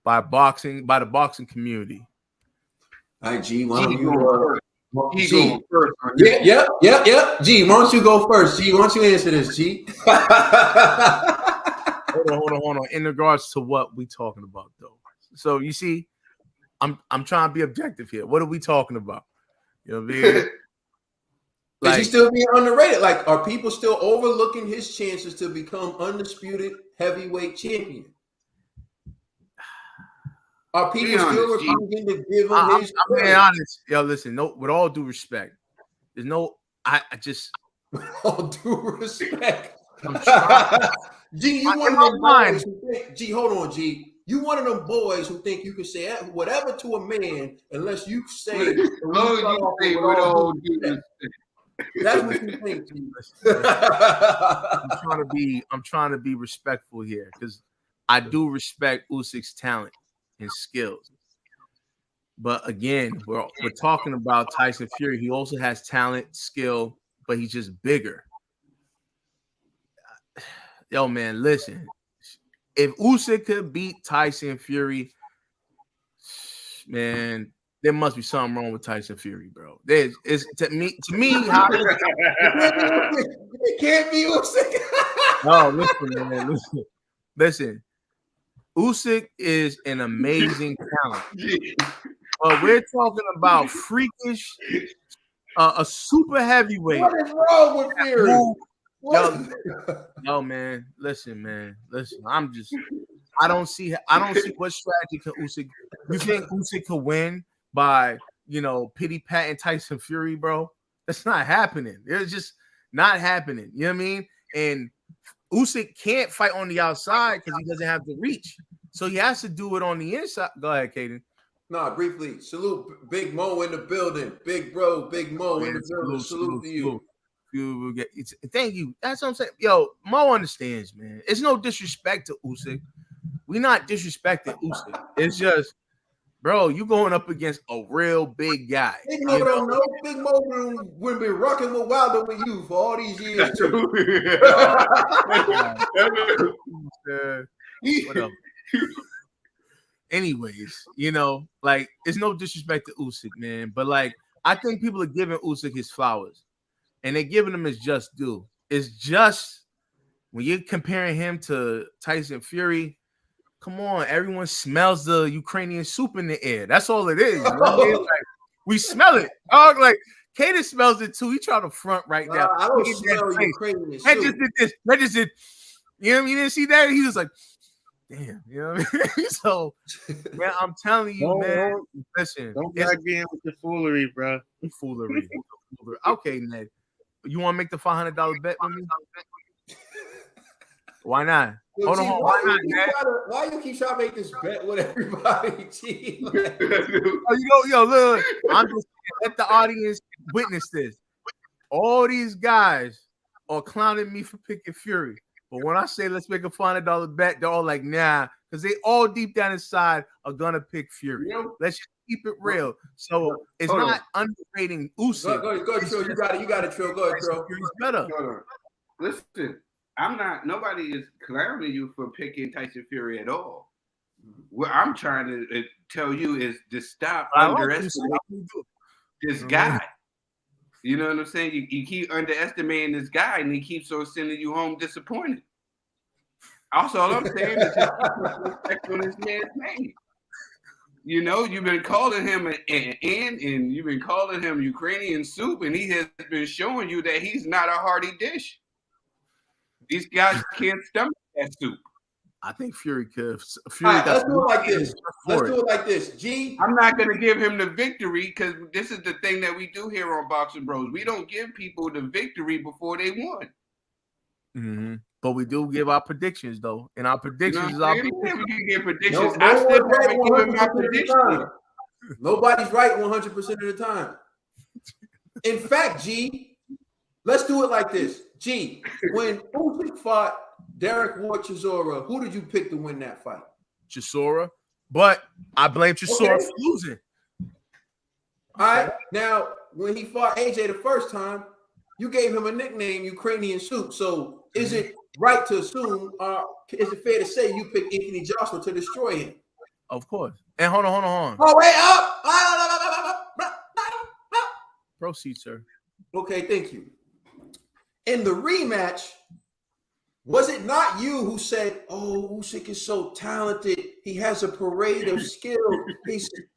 by the boxing community? All right, G, why don't you G, first. Yeah. G, why don't you go first? G, why don't you answer this, G? Hold on. In regards to what we talking about, though. So you see, I'm trying to be objective here. What are we talking about? You know what I mean? Is he still being underrated? Like, are people still overlooking his chances to become undisputed heavyweight champion? Are people still refusing to give him his? I'm being honest. Yo, listen. No, with all due respect, there's no. I just. With all due respect. I'm trying. G, you one of them boys who think. G, hold on, G. You one of them boys who think you can say whatever to a man unless you say. That's what you think. G. I'm trying to be respectful here because I do respect Usyk's talent and skills. But again, we're talking about Tyson Fury. He also has talent, skill, but he's just bigger. Yo, man, listen. If Usyk could beat Tyson Fury, man, there must be something wrong with Tyson Fury, bro. It's to me how it can't be Usyk. No, listen, man, listen. Usyk is an amazing talent. But we're talking about freakish a super heavyweight. What is wrong with Fury? Yo, man, listen. I don't see what strategy can Usyk. You think Usyk could win by pity patting Tyson Fury, bro? That's not happening. It's just not happening. You know what I mean? And Usyk can't fight on the outside because he doesn't have the reach, so he has to do it on the inside. Go ahead, Kaden. Nah, briefly, salute Big Mo in the building. Big bro, Big Mo in the building. Salute to you. Thank you. That's what I'm saying. Yo, Mo understands, man. It's no disrespect to Usyk. We're not disrespecting Usyk. It's just, bro, you going up against a real big guy. Big Mo don't know. Big Mo would been rocking with Wilder with you for all these years too. Whatever. Anyways, like, it's no disrespect to Usyk, man. But like, I think people are giving Usyk his flowers. And they're giving him his just due. It's just when you're comparing him to Tyson Fury, come on, everyone smells the Ukrainian soup in the air. That's all it is. You know what I mean? Like, we smell it. Oh, like Kaden smells it too. He trying to front right now. I don't smell Ukrainian soup. I just did this. I just did. You know what I mean? You didn't see that? He was like, damn. You know what I mean? So, man, I'm telling you, man. Listen, don't get in with the foolery, bro. Foolery. Okay, Ned. You want to make the $500 bet with me? Why not? Hold on. Why you keep trying to make this bet with everybody? Gee, like, look. I'm just let the audience witness this. All these guys are clowning me for picking Fury, but when I say let's make a $500 bet, they're all like, nah, because they all deep down inside are gonna pick Fury. Let's just keep it real. So it's not underrating Usyk. Go, Trill. You got it, Trill. Go ahead, Trill. Fury's better. Listen, nobody is clowning you for picking Tyson Fury at all. What I'm trying to tell you is to stop underestimating this guy. You know what I'm saying? You keep underestimating this guy, and he keeps on sending you home disappointed. Also, all I'm saying is just respect on this man's name. You've been calling him and you've been calling him Ukrainian soup, and he has been showing you that he's not a hearty dish. These guys can't stomach that soup. I think Fury could. Let's do it like this. G. I'm not going to give him the victory because this is the thing that we do here on Boxing Bros. We don't give people the victory before they won. Mm-hmm. But we do give our predictions, though. And our predictions is our predictions. We can give predictions. I still haven't given my prediction. Nobody's right 100% of the time. In fact, G, let's do it like this. G, when Usyk fought Derek Ward Chisora, who did you pick to win that fight? Chisora. But I blame Chisora for losing. All right. Now, when he fought AJ the first time, you gave him a nickname, Ukrainian soup. So is it right to assume, is it fair to say you picked Anthony Joshua to destroy him? Of course. And hold on. Oh, wait, up. Proceed, sir. Okay, thank you. In the rematch, was it not you who said, oh, Usyk is so talented. He has a parade of skill.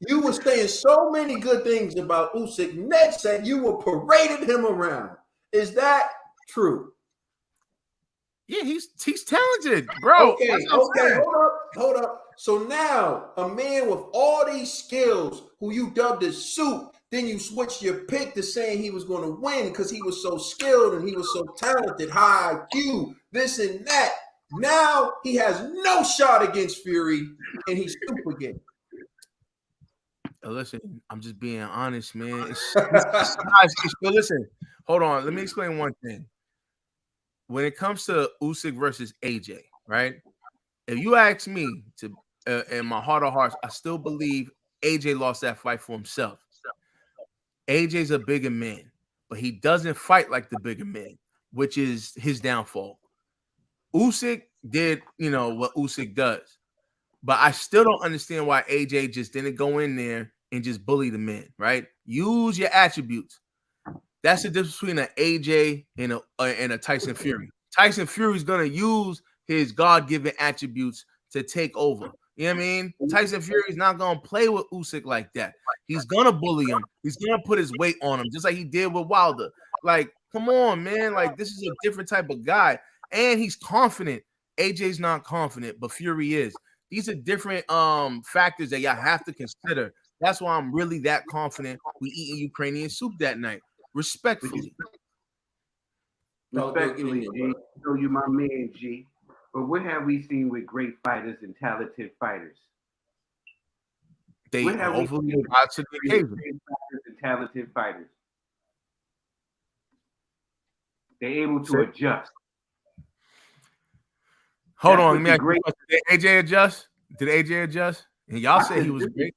You were saying so many good things about Usyk. Ned said you were parading him around. Is that true? Yeah, he's talented, bro. Okay, hold up. So now a man with all these skills who you dubbed as soup, then you switched your pick to saying he was going to win because he was so skilled and he was so talented, high IQ, this and that. Now he has no shot against Fury and he's soup again. Listen, I'm just being honest, man. Listen, hold on. Let me explain one thing. When it comes to Usyk versus AJ, right? If you ask me to, in my heart of hearts, I still believe AJ lost that fight for himself. AJ's a bigger man, but he doesn't fight like the bigger man, which is his downfall. Usyk did, what Usyk does, but I still don't understand why AJ just didn't go in there and just bully the man, right? Use your attributes. That's the difference between an AJ and a Tyson Fury. Tyson Fury is going to use his God-given attributes to take over. You know what I mean? Tyson Fury's not gonna play with Usyk like that. He's gonna bully him. He's gonna put his weight on him, just like he did with Wilder. Like, come on, man. Like, this is a different type of guy, and he's confident. AJ's not confident, but Fury is. These are different factors that y'all have to consider. That's why I'm really that confident we eating Ukrainian soup that night. Respectfully. Respectfully, G. You know you my man, G. But what have we seen with great fighters and talented fighters? They hopefully rise to the occasion. Great fighters and talented fighters. They're able to adjust. Hold on, let me ask you a question. Did AJ adjust? Did AJ adjust? And y'all said he was great.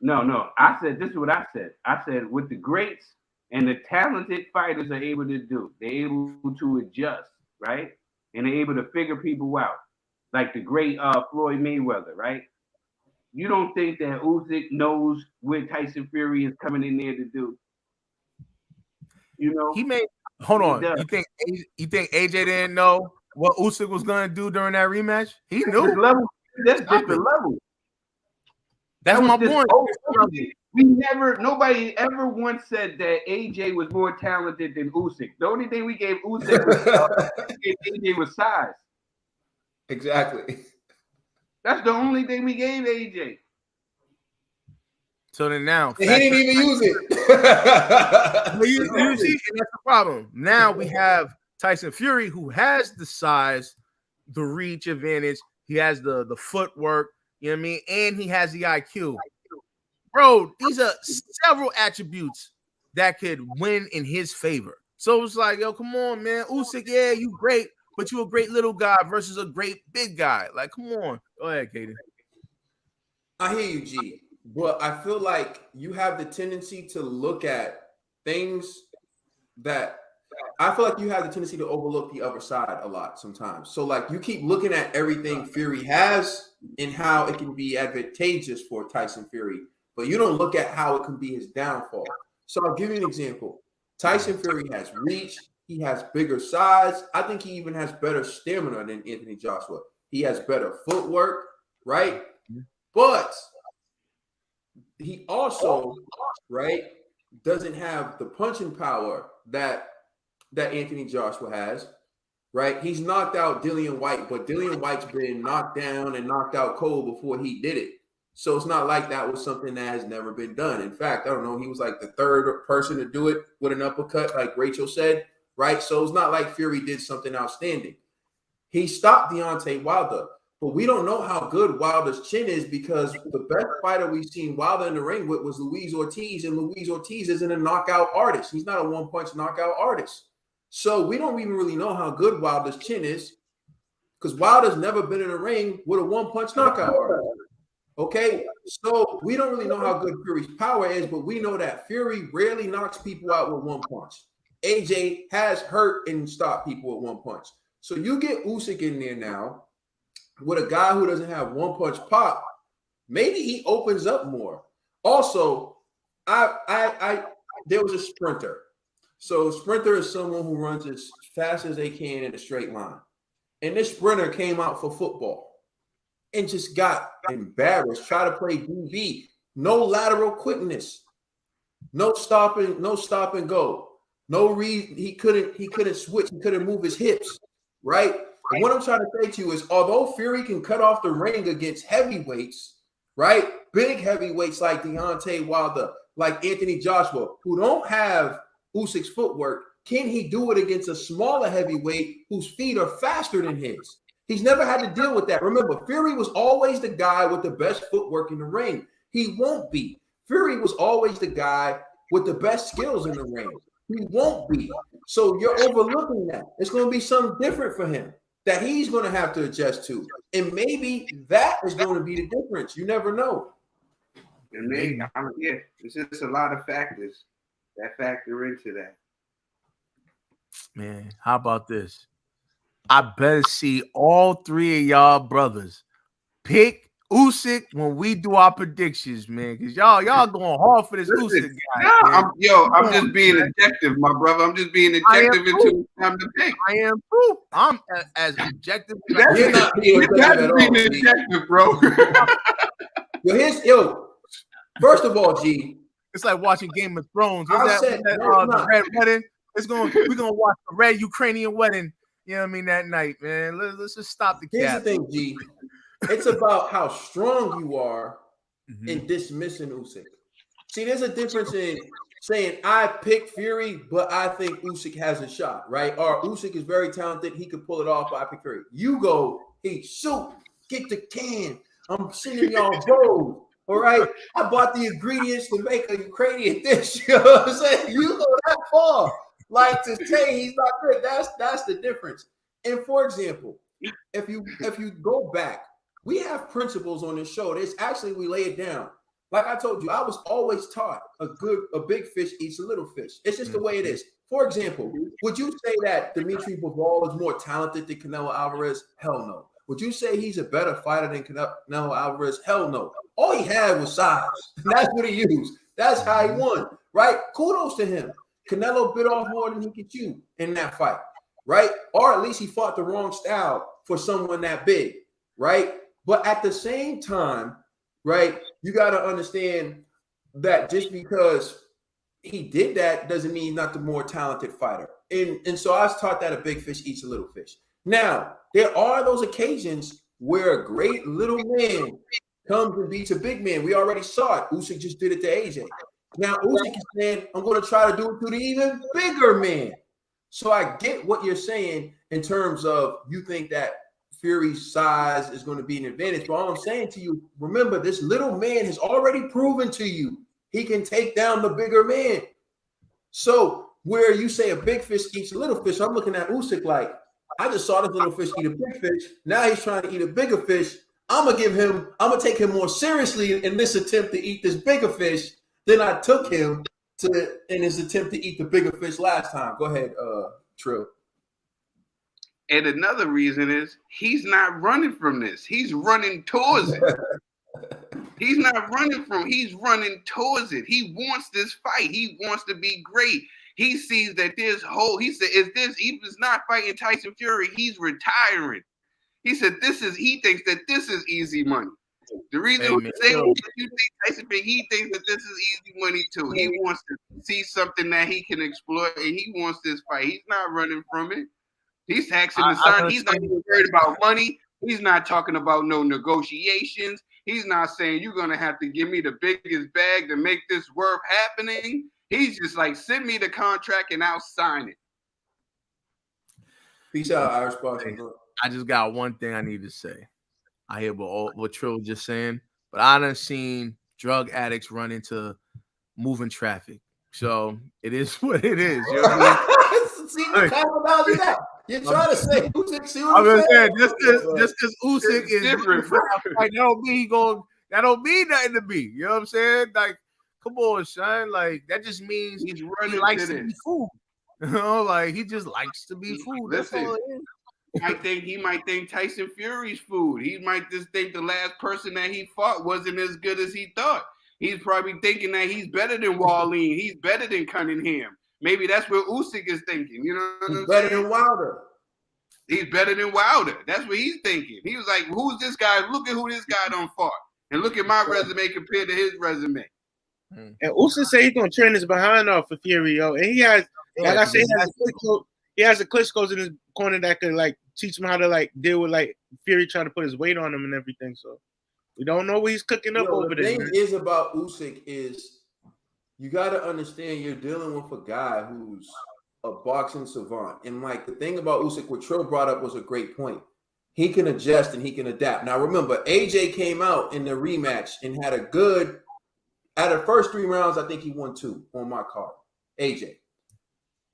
No. I said, this is what I said. I said, what the greats and the talented fighters are able to do, they're able to adjust, right? And they're able to figure people out. Like the great Floyd Mayweather, right? You don't think that Usyk knows what Tyson Fury is coming in there to do? You know? He may hold on. You think AJ didn't know what Usyk was gonna do during that rematch? He knew. That's different level. That's my point. Nobody ever once said that AJ was more talented than Usyk. The only thing we gave Usyk was AJ was size. Exactly. That's the only thing we gave AJ. So then now he didn't even use it. you see, and that's the problem. Now we have Tyson Fury, who has the size, the reach advantage. He has the footwork. You know what I mean? And he has the IQ. Bro, these are several attributes that could win in his favor. So it's like, yo, come on, man. Usyk, yeah, you great, but you a great little guy versus a great big guy. Like, come on. Go ahead, Katie. I hear you, G. But I feel like you have the tendency to look at things that I feel like you have the tendency to overlook the other side a lot sometimes. So like you keep looking at everything Fury has and how it can be advantageous for Tyson Fury, but you don't look at how it can be his downfall. So I'll give you an example. Tyson Fury has reach. He has bigger size. I think he even has better stamina than Anthony Joshua. He has better footwork, right? But he also, right, doesn't have the punching power that Anthony Joshua has, right? He's knocked out Dillian White, but Dillian White's been knocked down and knocked out cold before he did it. So it's not like that was something that has never been done. In fact, I don't know, he was like the third person to do it with an uppercut, like Rachel said, right? So it's not like Fury did something outstanding. He stopped Deontay Wilder, but we don't know how good Wilder's chin is because the best fighter we've seen Wilder in the ring with was Luis Ortiz, and Luis Ortiz isn't a knockout artist. He's not a one-punch knockout artist. So we don't even really know how good Wilder's chin is because Wilder's never been in a ring with a one-punch knockout artist. Okay, so we don't really know how good Fury's power is, but we know that Fury rarely knocks people out with one punch. AJ has hurt and stopped people with one punch. So you get Usyk in there now with a guy who doesn't have one punch pop. Maybe he opens up more. Also, there was a sprinter. So a sprinter is someone who runs as fast as they can in a straight line. And this sprinter came out for football and just got embarrassed, try to play DB. No lateral quickness. No stop and go. No reason he couldn't switch, he couldn't move his hips, right? And what I'm trying to say to you is, although Fury can cut off the ring against heavyweights, right? Big heavyweights like Deontay Wilder, like Anthony Joshua, who don't have Usyk's footwork, can he do it against a smaller heavyweight whose feet are faster than his? He's never had to deal with that. Remember, Fury was always the guy with the best footwork in the ring. He won't be. Fury was always the guy with the best skills in the ring. He won't be. So you're overlooking that. It's going to be something different for him that he's going to have to adjust to. And maybe that is going to be the difference. You never know. And maybe, it's just a lot of factors that factor into that. Man, how about this? I better see all three of y'all brothers pick Usyk when we do our predictions, man. Because y'all going hard for this Usyk guy. I'm just being objective, my brother. I'm just being objective into time to pick. I am too. I'm as objective. You're not being objective at all, G. Objective, bro. First of all, G. It's like watching Game of Thrones. The red wedding? We're gonna watch the red Ukrainian wedding. You know what I mean? That night, man. Let's just stop the Here's cap. the thing, G. It's about how strong you are in dismissing Usyk. See, there's a difference in saying I pick Fury, but I think Usyk has a shot, right? Or Usyk is very talented, he could pull it off, but I pick Fury. You go, hey, shoot, get the can. I'm sending y'all gold. All right. I bought the ingredients to make a Ukrainian dish. You know what I'm saying? You go that far. Like to say he's not good. That's the difference. And for example, if you go back, we have principles on this show. There's actually we lay it down. Like I told you, I was always taught a big fish eats a little fish. It's just the way it is. For example, would you say that Dimitri Bivol is more talented than Canelo Alvarez? Hell no. Would you say he's a better fighter than Canelo Alvarez? Hell no. All he had was size. That's what he used. That's how he won, right? Kudos to him. Canelo bit off more than he could chew in that fight, right? Or at least he fought the wrong style for someone that big, right? But at the same time, right, you got to understand that just because he did that doesn't mean he's not the more talented fighter. And so I was taught that a big fish eats a little fish. Now, there are those occasions where a great little man comes and beats a big man. We already saw it. Usyk just did it to AJ. Now, Usyk is saying, I'm going to try to do it to the even bigger man. So I get what you're saying in terms of you think that Fury's size is going to be an advantage. But all I'm saying to you, remember, this little man has already proven to you he can take down the bigger man. So where you say a big fish eats a little fish, I'm looking at Usyk like, I just saw this little fish eat a big fish. Now he's trying to eat a bigger fish. I'm going to take him more seriously in this attempt to eat this bigger fish than I took him to in his attempt to eat the bigger fish last time. Go ahead, Trill. And another reason is he's not running from this. He's running towards it. He's running towards it. He wants this fight. He wants to be great. He sees that he said, if he's not fighting Tyson Fury, he's retiring. He said, he thinks that this is easy money. The reason you think Tyson Fury, he thinks that this is easy money too. He wants to see something that he can exploit, and he wants this fight. He's not running from it. He's taxing the sun. He's not even worried about money. He's not talking about no negotiations. He's not saying you're going to have to give me the biggest bag to make this worth happening. He's just like, send me the contract and I'll sign it. Peace out, Irish Box. I just got one thing I need to say. I hear what Trill was just saying, but I done seen drug addicts run into moving traffic. So it is what it is. You know what I mean? See the commonality that you're trying to say. Usyk, see what I'm saying? just because Usyk is different. Like, that don't mean nothing to me. You know what I'm saying? Like, come on, son. Like, that just means He's running he likes to to be this. food. You know, like he just likes to be food. That's Listen. all it is. He might think Tyson Fury's food. He might just think the last person that he fought wasn't as good as he thought. He's probably thinking that he's better than Wallin. He's better than Cunningham. Maybe that's what Usyk is thinking. You know what I'm better saying? than Wilder. He's better than Wilder. That's what he's thinking. He was like, who's this guy? Look at who this guy done fought. And look at my resume compared to his resume. And Usyk say he's gonna turn his behind off for Fury, yo. And he has, like I said, he has a Klitschko's in his corner that could like teach him how to like deal with like Fury trying to put his weight on him and everything. So we don't know what he's cooking up over there. The thing is about Usyk is you got to understand you're dealing with a guy who's a boxing savant. And like the thing about Usyk, what Trill brought up was a great point. He can adjust and he can adapt. Now remember, AJ came out in the rematch and had a good, out of the first 3 rounds, I think he won 2 on my card. AJ.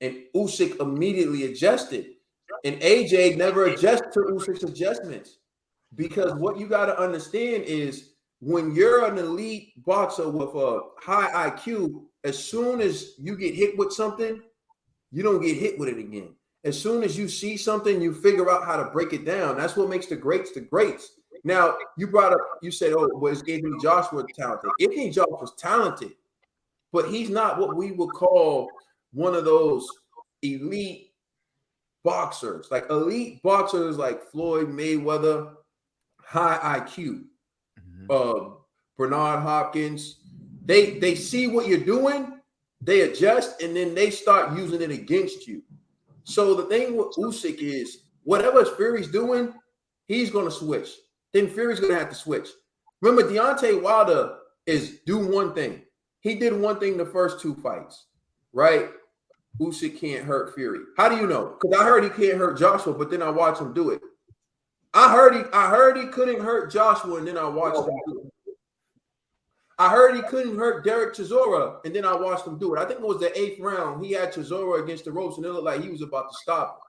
And Usyk immediately adjusted. And AJ never adjusted to Usyk's adjustments. Because what you got to understand is when you're an elite boxer with a high IQ, as soon as you get hit with something, you don't get hit with it again. As soon as you see something, you figure out how to break it down. That's what makes the greats the greats. Now, you said, is Anthony Joshua talented? Anthony Joshua was talented, but he's not what we would call one of those elite boxers, like elite boxers, like Floyd Mayweather, high IQ, Bernard Hopkins, they see what you're doing, they adjust, and then they start using it against you. So the thing with Usyk is, whatever Fury's doing, he's going to switch. Then Fury's going to have to switch. Remember, Deontay Wilder is do one thing. He did one thing the first 2 fights, right? Usyk can't hurt Fury. How do you know? Because I heard he can't hurt Joshua, but then I watched him do it. I heard he couldn't hurt Joshua, and then I watched him do it. I heard he couldn't hurt Derek Chisora, and then I watched him do it. I think it was the 8th round. He had Chisora against the ropes, and it looked like he was about to stop him.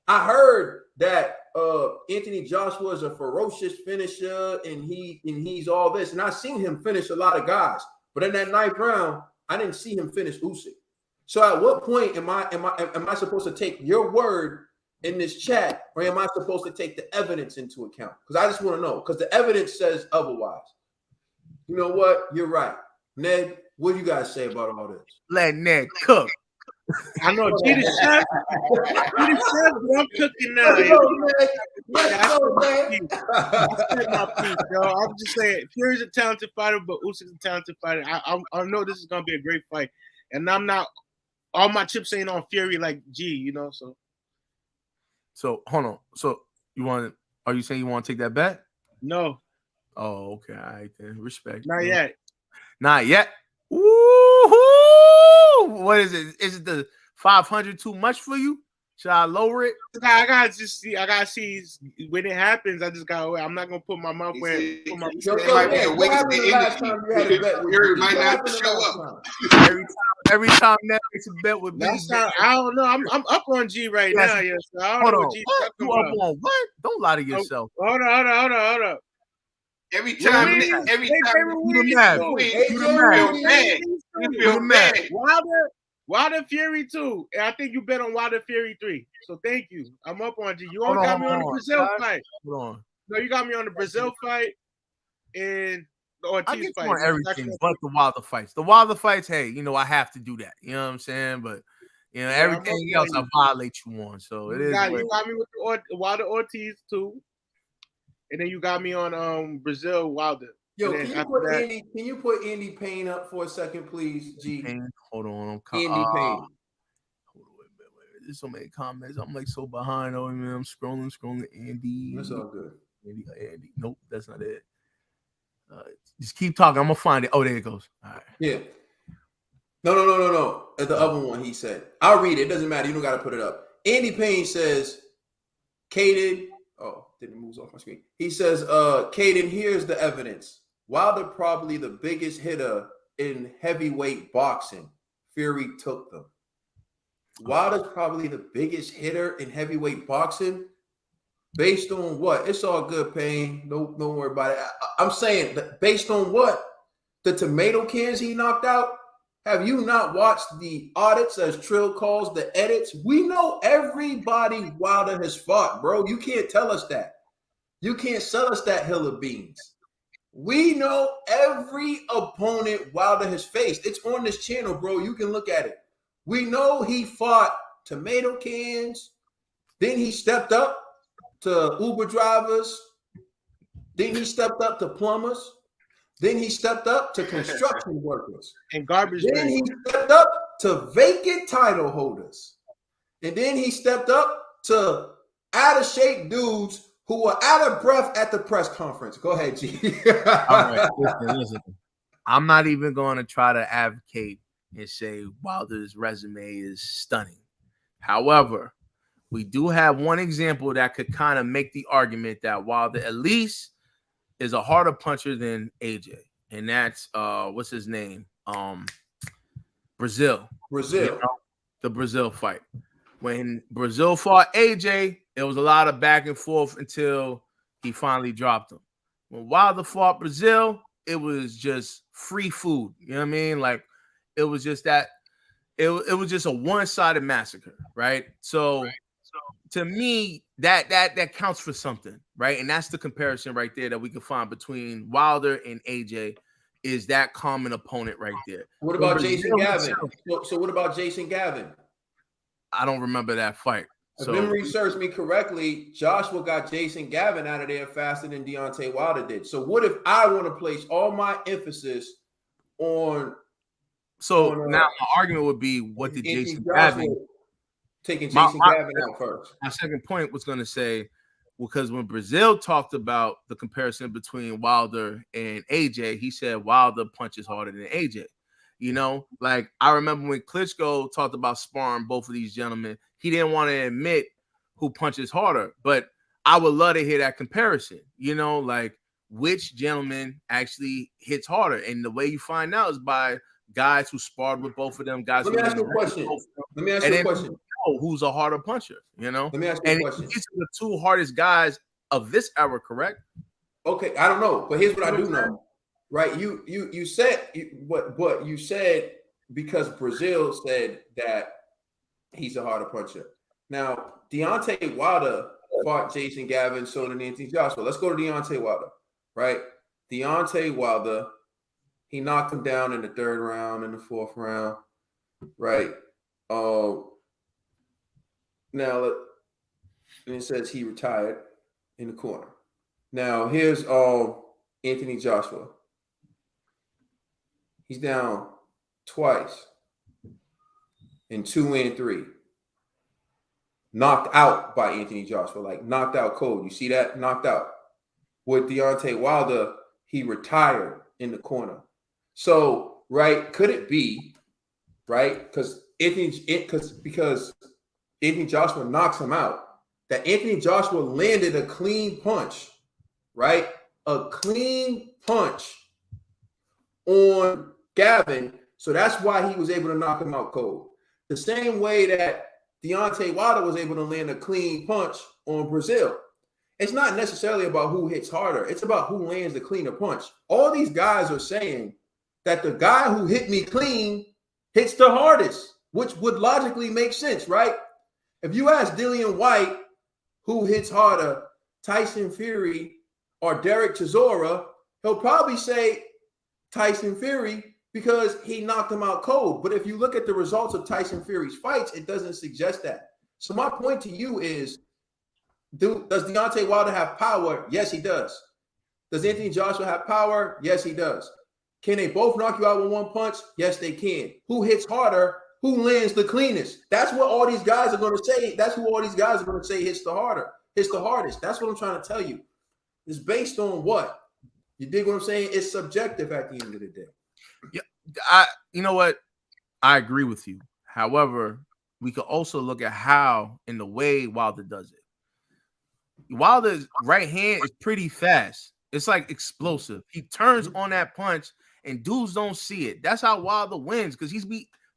I heard that Anthony Joshua is a ferocious finisher, and he's all this. And I've seen him finish a lot of guys, but in that 9th round, I didn't see him finish Usyk. So at what point am I supposed to take your word in this chat, or am I supposed to take the evidence into account? Because I just want to know, because the evidence says otherwise. You know what? You're right. Ned, what do you guys say about all this? Let Ned cook. I know G the chef. G the chef, but I'm cooking now. I'm just saying, Fury's a talented fighter, but Usyk's a talented fighter. I know this is gonna be a great fight, and I'm not. All my chips ain't on Fury like G, you know. So hold on. So are you saying you want to take that bet? No. Oh, okay. All right then. Respect. Not yet. Not yet. Woo-hoo! What is it? Is it the 500 too much for you? Should I lower it? I gotta see when it happens. I just gotta wait. I'm not gonna put my mouth where. It might be a waste of energy. Fury might not show up. Every time that makes a bet with me. I don't know. I'm up on G right now. Yes. So I don't know what G you up on what? Don't lie to yourself. Hold on. Every time you feel bad. Wilder Fury 2. And I think you bet on Wilder Fury 3. So thank you. I'm up on G. You only got me on the Brazil fight. Hold on. No, you got me on the Brazil fight and the Ortiz fight. On everything but the Wilder fights. The Wilder fights, hey, you know, I have to do that. You know what I'm saying? But you know, everything else I violate you on. So it is. You got me with the Wilder Ortiz too. And then you got me on Brazil Wilder. Yo, can you put Andy Payne up for a second, please? G. Hold on. Andy Payne. Hold on, wait. There's so many comments. I'm like so behind. Oh man, I'm scrolling. Andy. That's all good. Andy. Nope, that's not it. Just keep talking. I'm gonna find it. Oh, there it goes. All right. Yeah. No. The other one he said. I'll read it. It doesn't matter. You don't got to put it up. Andy Payne says, Caden. Oh, didn't move off my screen. He says, Caden, here's the evidence. Wilder probably the biggest hitter in heavyweight boxing. Fury took them. Wilder's probably the biggest hitter in heavyweight boxing. Based on what? It's all good, Payne. Don't worry about it. I'm saying that based on what? The tomato cans he knocked out? Have you not watched the audits, as Trill calls the edits? We know everybody Wilder has fought, bro. You can't tell us that. You can't sell us that hill of beans. We know every opponent Wilder has faced. It's on this channel, bro. You can look at it. We know he fought tomato cans. Then he stepped up to Uber drivers. Then he stepped up to plumbers. Then he stepped up to construction workers. And garbage. Then he stepped up to vacant title holders. And then he stepped up to out-of-shape dudes who were out of breath at the press conference. Go ahead, G. All right, listen. I'm not even going to try to advocate and say Wilder's resume is stunning. However, we do have one example that could kind of make the argument that Wilder at least is a harder puncher than AJ. And that's what's his name? Brazil. You know, the Brazil fight. When Brazil fought AJ, there was a lot of back and forth until he finally dropped him. When Wilder fought Brazil, it was just free food. You know what I mean? Like it was just that it was just a one-sided massacre, right? So to me, that counts for something, right? And that's the comparison right there that we can find between Wilder and AJ is that common opponent right there. What about Jason Gavin? So what about Jason Gavin? I don't remember that fight. If memory serves me correctly, Joshua got Jason Gavin out of there faster than Deontay Wilder did. So what if I want to place all my emphasis on? So now my argument would be, what did Jason Gavin taking Jason Gavin out first? My second point was going to say, because when Brazil talked about the comparison between Wilder and AJ, he said Wilder punches harder than AJ. You know, like I remember when Klitschko talked about sparring both of these gentlemen, he didn't want to admit who punches harder, but I would love to hear that comparison, you know, like which gentleman actually hits harder. And the way you find out is by guys who sparred with both of them, guys. Let me ask you a question. Know who's a harder puncher, you know? Let me ask you a question. These are the two hardest guys of this era, correct? Okay, I don't know, but here's what I do know. Right, you said what you said, because Brazil said that he's a harder puncher. Now, Deontay Wilder fought Jason Gavin, so did Anthony Joshua. Let's go to Deontay Wilder, right? Deontay Wilder, he knocked him down in the 3rd round, in the 4th round, right? Now, and it says he retired in the corner. Now, here's Anthony Joshua. He's down twice in 2 and 3. Knocked out by Anthony Joshua, like knocked out cold. You see that? Knocked out. With Deontay Wilder, he retired in the corner. So, right, could it be, right, because Anthony Joshua knocks him out, that Anthony Joshua landed a clean punch, right? A clean punch on Gavin, so that's why he was able to knock him out cold. The same way that Deontay Wilder was able to land a clean punch on Brazil. It's not necessarily about who hits harder. It's about who lands the cleaner punch. All these guys are saying that the guy who hit me clean hits the hardest, which would logically make sense, right? If you ask Dillian White who hits harder, Tyson Fury or Derek Chisora, he'll probably say Tyson Fury, because he knocked him out cold. But if you look at the results of Tyson Fury's fights, it doesn't suggest that. So my point to you is, does Deontay Wilder have power? Yes, he does. Does Anthony Joshua have power? Yes, he does. Can they both knock you out with one punch? Yes, they can. Who hits harder? Who lands the cleanest? That's what all these guys are going to say. That's who all these guys are going to say hits the hardest. That's what I'm trying to tell you. It's based on what? You dig what I'm saying? It's subjective at the end of the day. Yeah, you know what? I agree with you. However, we could also look at how and the way Wilder does it. Wilder's right hand is pretty fast. It's like explosive. He turns on that punch and dudes don't see it. That's how Wilder wins, because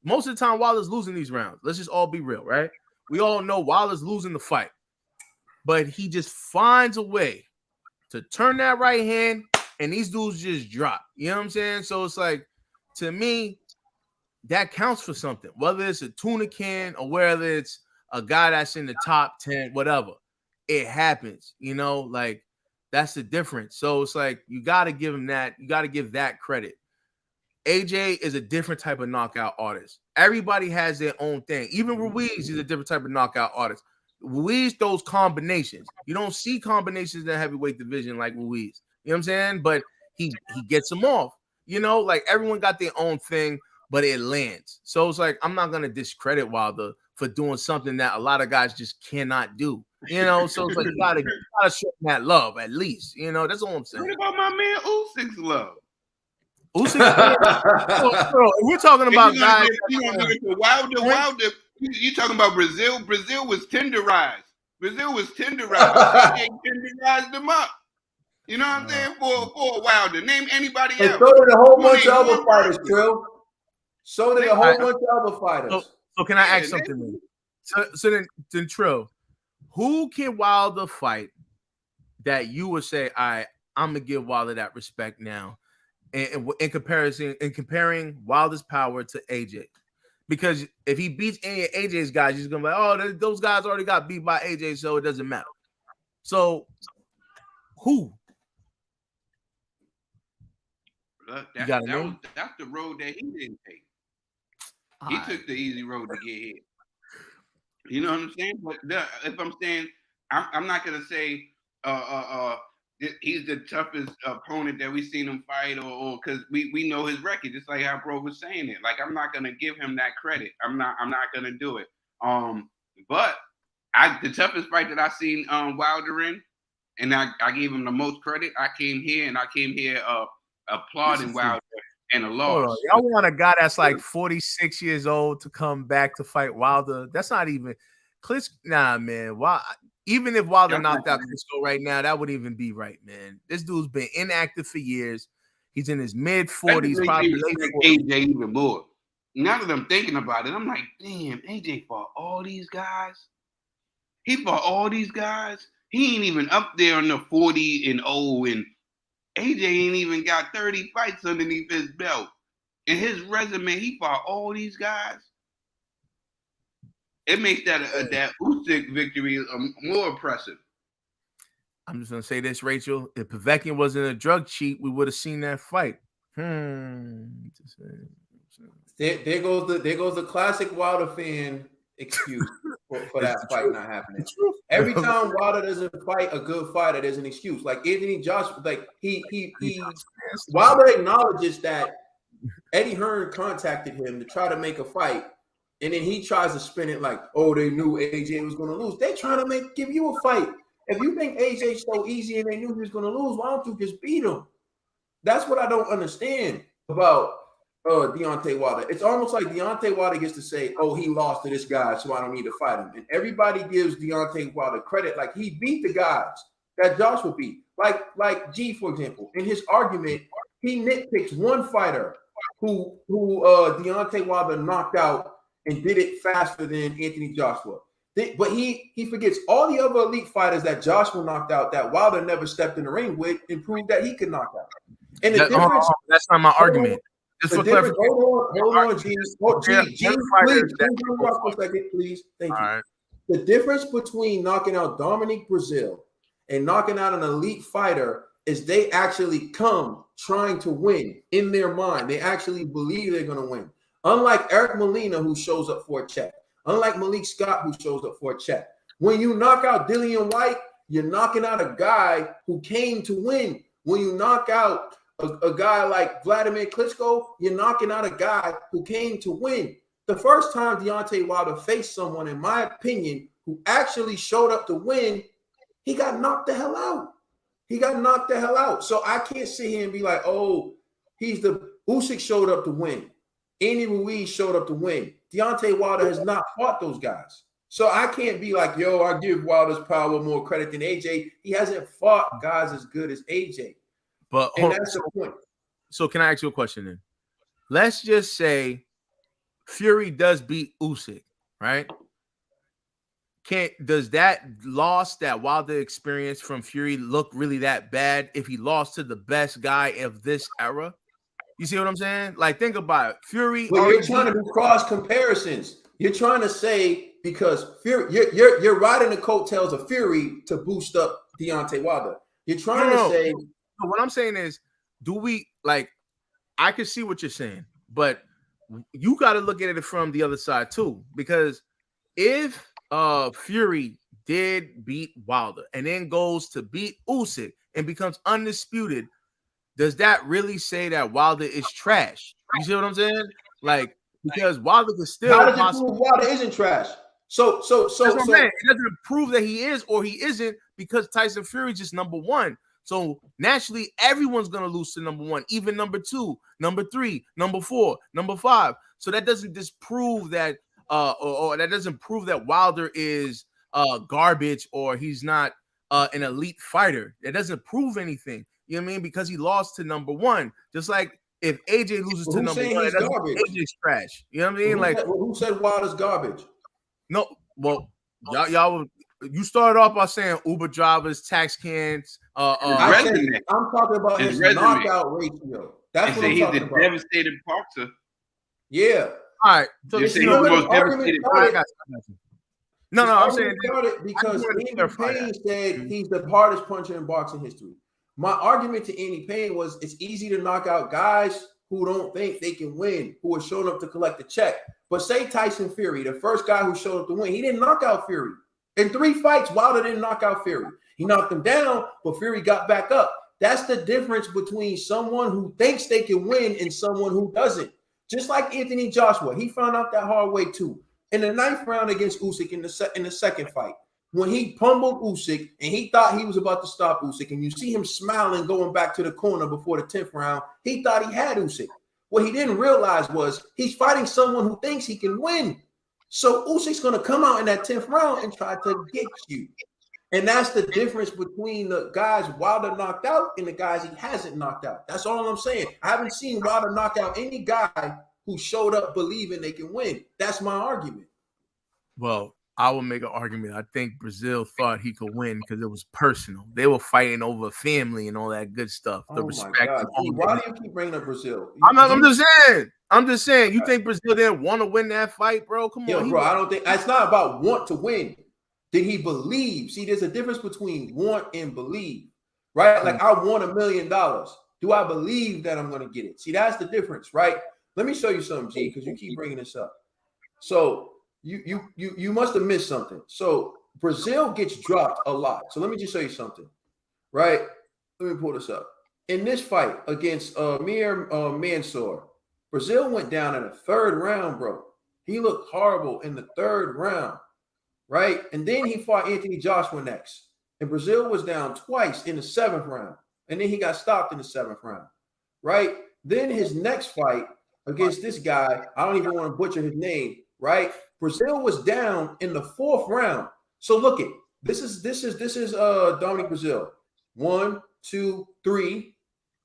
most of the time Wilder's losing these rounds. Let's just all be real, right? We all know Wilder's losing the fight, but he just finds a way to turn that right hand and these dudes just drop. You know what I'm saying? So it's like, to me, that counts for something, whether it's a tuna can or whether it's a guy that's in the top 10, whatever. It happens, you know, like that's the difference. So it's like, you got to give him that. You got to give that credit. AJ is a different type of knockout artist. Everybody has their own thing. Even Ruiz is a different type of knockout artist. Ruiz throws combinations. You don't see combinations in the heavyweight division like Ruiz. You know what I'm saying? But he gets them off. You know, like everyone got their own thing, but it lands. So it's like, I'm not going to discredit Wilder for doing something that a lot of guys just cannot do. You know, so it's like, you gotta show that love at least. You know, that's all I'm saying. What about my man Usyk's love? Usyk, we're talking about guys. You gonna look at the Wilder. You talking about Brazil? Brazil was tenderized. They tenderized them up. You know what I'm saying? For Wilder. Name anybody else. And so did a whole bunch of other fighters, Trill. So did a whole bunch of other fighters. So can I ask something then? So then Trill, who can Wilder fight that you would say, all right, I'm gonna give Wilder that respect now, in comparing Wilder's power to AJ? Because if he beats any of AJ's guys, he's gonna be like, oh, those guys already got beat by AJ, so it doesn't matter. So who? That's the road that he didn't take. He took the easy road to get here. You know what I'm saying? But if I'm saying, I'm not gonna say he's the toughest opponent that we've seen him fight, or because we know his record, just like how bro was saying it. Like I'm not gonna give him that credit. I'm not gonna do it. But the toughest fight that I seen Wilder in, and I gave him the most credit. I came here applauding Wilder and a loss. Hold on. Y'all want a guy that's like 46 years old to come back to fight Wilder? That's not even Klitschko. Nah, man. Even if Wilder knocked out Klitschko right now, that wouldn't even be right, man. This dude's been inactive for years. He's in his mid-40s, probably late 40s. AJ even more. Now that I'm thinking about it, I'm like, damn, AJ fought all these guys. He fought all these guys. He ain't even up there on the 40-0, and AJ ain't even got 30 fights underneath his belt. In his resume, he fought all these guys. It makes that Usyk victory more impressive. I'm just gonna say this, Rachel. If Povetkin wasn't a drug cheat, we would have seen that fight. There goes the classic Wilder fan excuse for that fight not happening. Every time Wilder doesn't fight a good fighter, there's an excuse. Like Anthony Joshua, like he Wilder acknowledges that Eddie Hearn contacted him to try to make a fight, and then he tries to spin it like, oh, they knew AJ was going to lose. They trying to give you a fight. If you think AJ's so easy and they knew he was going to lose, why don't you just beat him? That's what I don't understand about Deontay Wilder. It's almost like Deontay Wilder gets to say, oh, he lost to this guy, so I don't need to fight him. And everybody gives Deontay Wilder credit like he beat the guys that Joshua beat. Like G, for example, in his argument, he nitpicks one fighter who Deontay Wilder knocked out and did it faster than Anthony Joshua. But he forgets all the other elite fighters that Joshua knocked out that Wilder never stepped in the ring with and proved that he could knock out. And the difference, that's not my argument. Just for clarification. Hold on, G. Please. Thank you. Right. The difference between knocking out Dominique Breazeale and knocking out an elite fighter is they actually come trying to win in their mind. They actually believe they're going to win. Unlike Eric Molina, who shows up for a check. Unlike Malik Scott, who shows up for a check. When you knock out Dillian White, you're knocking out a guy who came to win. When you knock out a guy like Vladimir Klitschko, you're knocking out a guy who came to win. The first time Deontay Wilder faced someone, in my opinion, who actually showed up to win, he got knocked the hell out. So I can't sit here and be like, oh, Usyk showed up to win. Andy Ruiz showed up to win. Deontay Wilder has not fought those guys. So I can't be like, yo, I give Wilder's power more credit than AJ. He hasn't fought guys as good as AJ. And that's the point. So can I ask you a question then? Let's just say Fury does beat Usyk, right? Does that loss that Wilder experienced from Fury look really that bad if he lost to the best guy of this era? You see what I'm saying? Like, think about it. Fury. Well, you're trying to do cross comparisons. You're trying to say because Fury, you're riding the coattails of Fury to boost up Deontay Wilder. You're trying to say. What I'm saying is, I can see what you're saying, but you got to look at it from the other side too. Because if Fury did beat Wilder and then goes to beat Usyk and becomes undisputed, does that really say that Wilder is trash? You see what I'm saying? Like, because Wilder could still. How does it prove Wilder isn't trash? So it doesn't prove that he is or he isn't because Tyson Fury is just number one. So naturally, everyone's gonna lose to number one, even number 2, number 3, number 4, number 5. So that doesn't disprove that, or that doesn't prove that Wilder is garbage or he's not an elite fighter. That doesn't prove anything. You know what I mean? Because he lost to number 1. Just like if AJ loses to number 1, AJ's trash. You know what I mean? Who said Wilder's garbage? No, well, y'all you started off by saying Uber drivers, tax cans. I'm talking about his knockout ratio. That's what I'm talking about. He's a devastated boxer. Yeah. All right. So you're saying the most devastated boxer. No, I'm saying because Andy Payne said he's the hardest puncher in boxing history. My argument to Andy Payne was it's easy to knock out guys who don't think they can win, who are showing up to collect the check. But say Tyson Fury, the first guy who showed up to win, he didn't knock out Fury. In 3 fights, Wilder didn't knock out Fury. He knocked him down, but Fury got back up. That's the difference between someone who thinks they can win and someone who doesn't. Just like Anthony Joshua, he found out that hard way too. In the 9th round against Usyk in the second fight, when he pummeled Usyk and he thought he was about to stop Usyk, and you see him smiling going back to the corner before the 10th round, he thought he had Usyk. What he didn't realize was he's fighting someone who thinks he can win. So Usyk's going to come out in that 10th round and try to get you. And that's the difference between the guys Wilder knocked out and the guys he hasn't knocked out. That's all I'm saying. I haven't seen Wilder knock out any guy who showed up believing they can win. That's my argument. Well, I will make an argument. I think Brazil thought he could win because it was personal. They were fighting over family and all that good stuff. The respect. My God. Why do you keep bringing up Brazil? I'm just saying. You think Brazil didn't want to win that fight, bro? Come on, bro. I don't think it's not about want to win. Did he believe? See, there's a difference between want and believe, right? Like I want $1 million. Do I believe that I'm going to get it? See, that's the difference, right? Let me show you something, G, because you keep bringing this up. So you must have missed something. So Brazil gets dropped a lot. So let me just show you something, right? Let me pull this up. In this fight against Mir Mansour, Brazil went down in the 3rd round, bro. He looked horrible in the 3rd round. Right? And then he fought Anthony Joshua next. And Brazil was down twice in the 7th round. And then he got stopped in the 7th round. Right? Then his next fight against this guy, I don't even want to butcher his name, right? Brazil was down in the 4th round. So look it. This is Dominic Brazil. 1, 2, 3.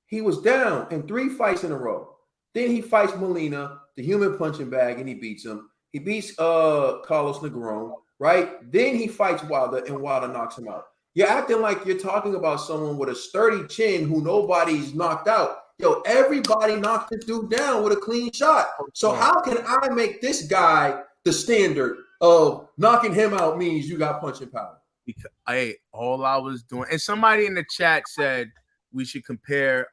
He was down in 3 fights in a row. Then he fights Molina, the human punching bag, and he beats him. He beats Carlos Negron. Right? Then he fights Wilder, and Wilder knocks him out. You're acting like you're talking about someone with a sturdy chin who nobody's knocked out. Yo, everybody knocked this dude down with a clean shot. So how can I make this guy the standard of knocking him out means you got punching power? Because all I was doing, and somebody in the chat said we should compare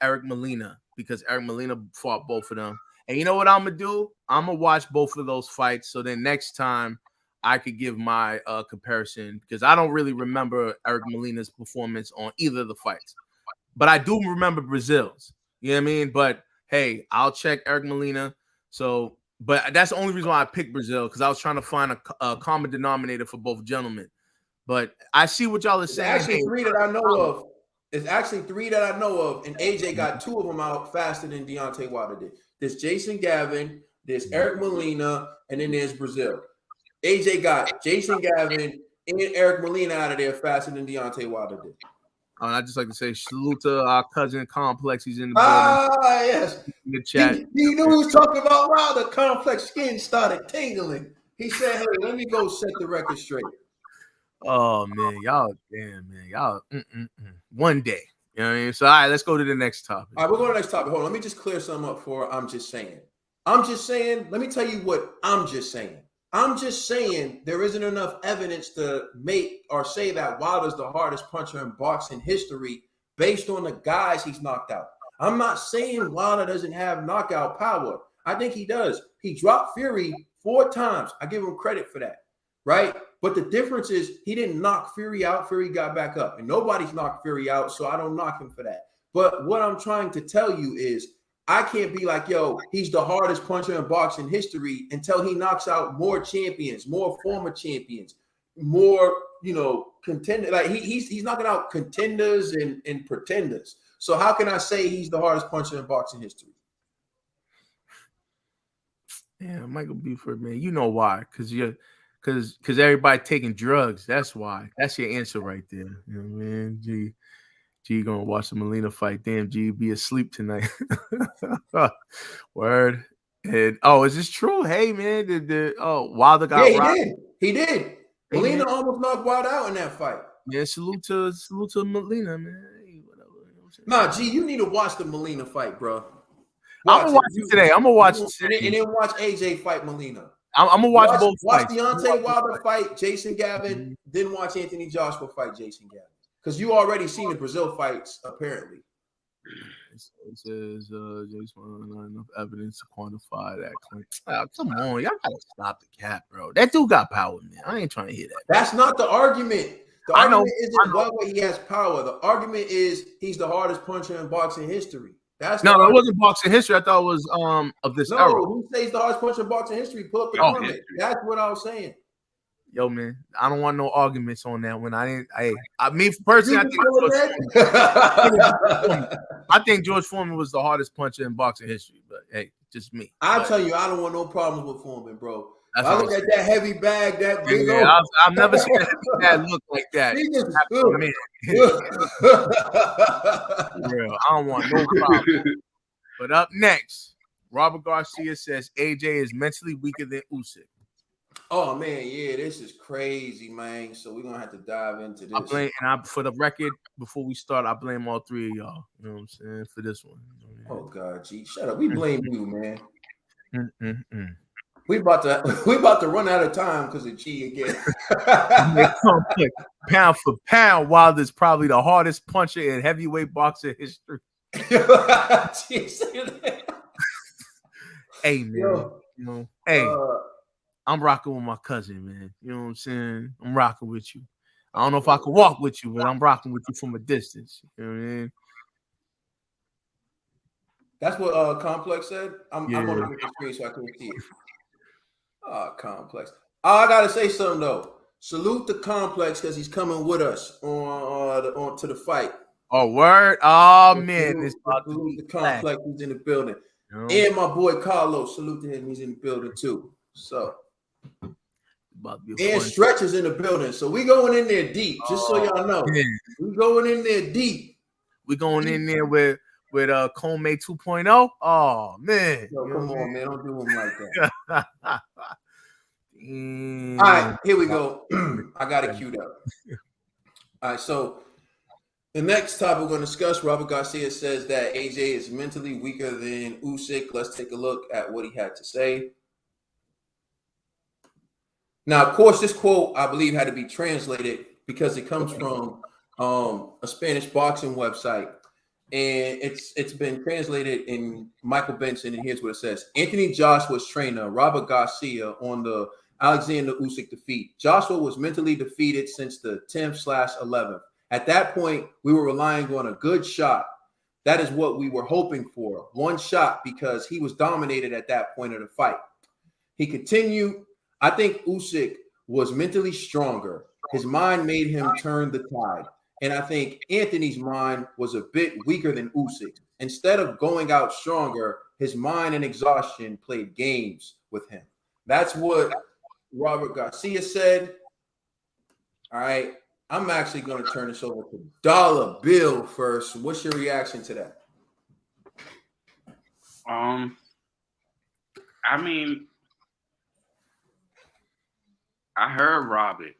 Eric Molina because Eric Molina fought both of them. And you know what I'm going to do? I'm going to watch both of those fights. So then next time, I could give my comparison because I don't really remember Eric Molina's performance on either of the fights. But I do remember Brazil's. You know what I mean? But, hey, I'll check Eric Molina. So, but that's the only reason why I picked Brazil because I was trying to find a common denominator for both gentlemen. But I see what y'all are saying. There's actually 3 that I know of. There's actually 3 that I know of, and AJ got 2 of them out faster than Deontay Wilder did. There's Jason Gavin, there's Eric Molina, and then there's Brazil. AJ got Jason Gavin and Eric Molina out of there faster than Deontay Wilder did. I just like to say salute to our cousin Complex. He's in the building. Yes. In the chat. He knew he was talking about Wilder. Complex skin started tingling. He said, hey, let me go set the record straight. Oh, man. Y'all, damn, man. Y'all, one day. You know what I mean? So, all right, let's go to the next topic. All right, we're going to the next topic. Hold on. Let me just clear something up for I'm just saying. Let me tell you what I'm just saying. I'm just saying there isn't enough evidence to make or say that Wilder's the hardest puncher in boxing history based on the guys he's knocked out. I'm not saying Wilder doesn't have knockout power. I think he does. He dropped Fury 4 times. I give him credit for that, right? But the difference is he didn't knock Fury out. Fury got back up. And nobody's knocked Fury out, so I don't knock him for that. But what I'm trying to tell you is I can't be like, yo, he's the hardest puncher in boxing history until he knocks out more champions, more former champions, more, contenders. Like he's knocking out contenders and pretenders. So how can I say he's the hardest puncher in boxing history? Yeah, Michael Buford, man. You know why? Because everybody taking drugs. That's why. That's your answer right there. You know what I mean? G gonna watch the Molina fight. Damn, G be asleep tonight. Word. And is this true? Hey man, Wilder got rocked. He did. Molina almost knocked Wilder out in that fight. Yeah, salute to Molina, man. Hey, whatever. Nah, G, you need to watch the Molina fight, bro. I'm gonna watch it today. I'm gonna watch it today. And then watch AJ fight Molina. I'm gonna watch both fights. Watch Deontay Wilder fight Jason Gavin, then watch Anthony Joshua fight Jason Gavin. Because you already seen the Brazil fights, apparently. It says Jason not enough evidence to quantify that claim. Oh, come on, y'all gotta stop the cap, bro. That dude got power, man. I ain't trying to hear that. That's not the argument. The I know, argument isn't whether he has power. The argument is he's the hardest puncher in boxing history. That's no, it wasn't boxing history. I thought it was of this era. No, who says the hardest puncher in boxing history? Pull up the comment. That's what I was saying. Yo, man, I don't want no arguments on that one. I mean, personally, I think George Foreman was the hardest puncher in boxing history. But hey, just me. I'll tell you, I don't want no problems with Foreman, bro. I look at that heavy bag, that big old. I've never seen a heavy bag look like that. Real, I don't want no problem. But up next, Robert Garcia says AJ is mentally weaker than Usyk. Oh man, yeah, this is crazy, man. So we're gonna have to dive into this. For the record, before we start, I blame all three of y'all. You know what I'm saying for this one. Oh God, G, shut up. We blame you, man. We about to run out of time because of G again. Pound for pound, Wilder's probably the hardest puncher in heavyweight boxing history. Hey man, I'm rocking with my cousin, man. You know what I'm saying? I'm rocking with you. I don't know if I can walk with you, but I'm rocking with you from a distance. You know what I mean? That's what Complex said. I'm on the screen so I can see it. Complex. I gotta say something though. Salute the Complex because he's coming with us on to the fight. Oh, word! Oh man, salute the Complex. He's in the building, and my boy Carlos. Salute to him. He's in the building too. So, and Stretch is in the building. So we going in there deep. Just so y'all know, we going in there deep. We going in there with Comey 2.0. Oh man, yo, come on, man! Don't do him like that. All right, here we go. I got it queued up. All right, so the next topic we're going to discuss, Robert Garcia says that AJ is mentally weaker than Usyk. Let's take a look at what he had to say. Now, of course, this quote, I believe, had to be translated because it comes from a Spanish boxing website. And it's been translated in Michael Benson, and here's what it says. Anthony Joshua's trainer, Robert Garcia, on the Alexander Usyk defeat. Joshua was mentally defeated since the 10th/11th. At that point, we were relying on a good shot. That is what we were hoping for. One shot, because he was dominated at that point of the fight. He continued, I think Usyk was mentally stronger. His mind made him turn the tide. And I think Anthony's mind was a bit weaker than Usyk. Instead of going out stronger, his mind and exhaustion played games with him. That's what Robert Garcia said. All right. I'm actually going to turn this over to Dollar Bill first. What's your reaction to that? I mean, I heard Robert,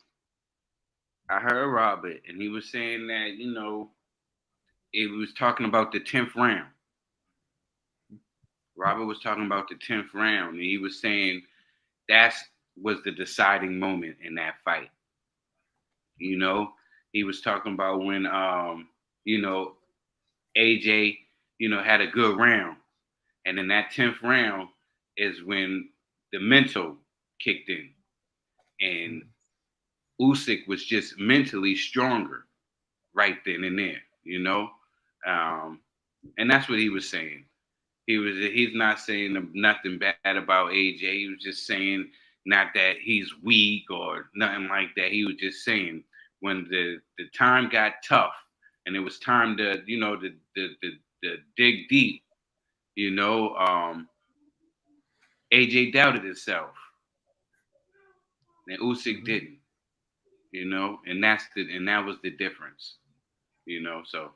and he was saying that, you know, it was talking about the 10th round. Robert was talking about the 10th round, and he was saying that was the deciding moment in that fight. You know, he was talking about when, you know, AJ, you know, had a good round. And in that 10th round is when the mental kicked in. And Usyk was just mentally stronger right then and there, you know? And that's what he was saying. He's not saying nothing bad about AJ. He was just saying not that he's weak or nothing like that. He was just saying when the time got tough and it was time to, you know, to dig deep, you know, AJ doubted himself. And Usyk didn't, you know, and that was the difference, you know. So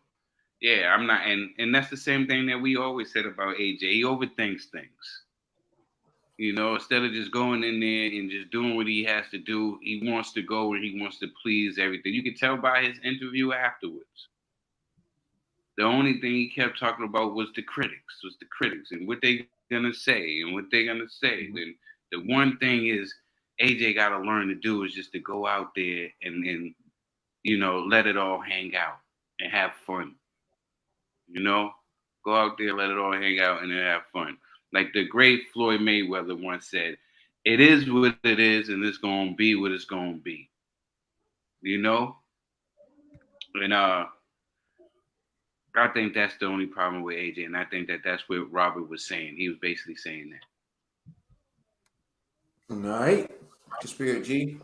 yeah, I'm not, and that's the same thing that we always said about AJ. He overthinks things. You know, instead of just going in there and just doing what he has to do, he wants to go where he wants to please everything. You can tell by his interview afterwards. The only thing he kept talking about was the critics, and what they're gonna say and what they're gonna say. And the one thing is AJ got to learn to do is just to go out there and you know, let it all hang out and have fun. You know, Go out there, let it all hang out, and then have fun. Like the great Floyd Mayweather once said, "It is what it is, and it's gonna be what it's gonna be." You know, and I think that's the only problem with AJ, and I think that's what Robert was saying. He was basically saying that. All right, the Spirit G.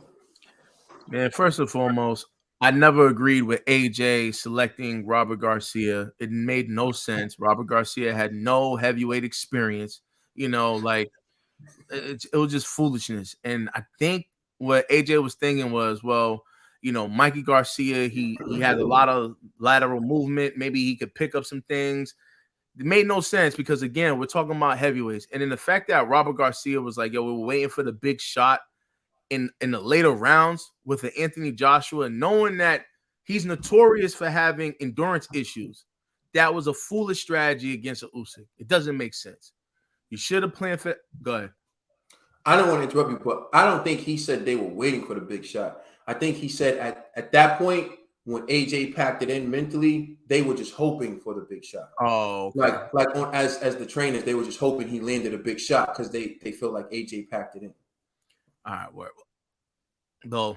Man, first and foremost, I never agreed with AJ selecting Robert Garcia. It made no sense. Robert Garcia had no heavyweight experience. You know, like it was just foolishness. And I think what AJ was thinking was, well, you know, Mikey Garcia, he had a lot of lateral movement. Maybe he could pick up some things. It made no sense because, again, we're talking about heavyweights. And then the fact that Robert Garcia was like, yo, we were waiting for the big shot in the later rounds with an Anthony Joshua, knowing that he's notorious for having endurance issues. That was a foolish strategy against Usyk. It doesn't make sense. You should have planned for. Go ahead. I don't want to interrupt you, but I don't think he said they were waiting for the big shot. I think he said at that point when AJ packed it in mentally, they were just hoping for the big shot. Oh, okay. like on as the trainers, they were just hoping he landed a big shot because they feel like AJ packed it in. All right, well, though,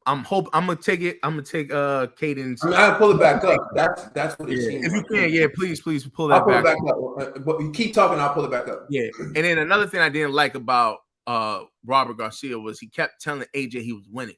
I'm gonna take Caden's. I mean, I'll pull it back up. That's what it seems. If you like. can, yeah, please pull that I'll pull back. it back up. But you keep talking, I'll pull it back up. Yeah, and then another thing I didn't like about Robert Garcia was he kept telling AJ he was winning.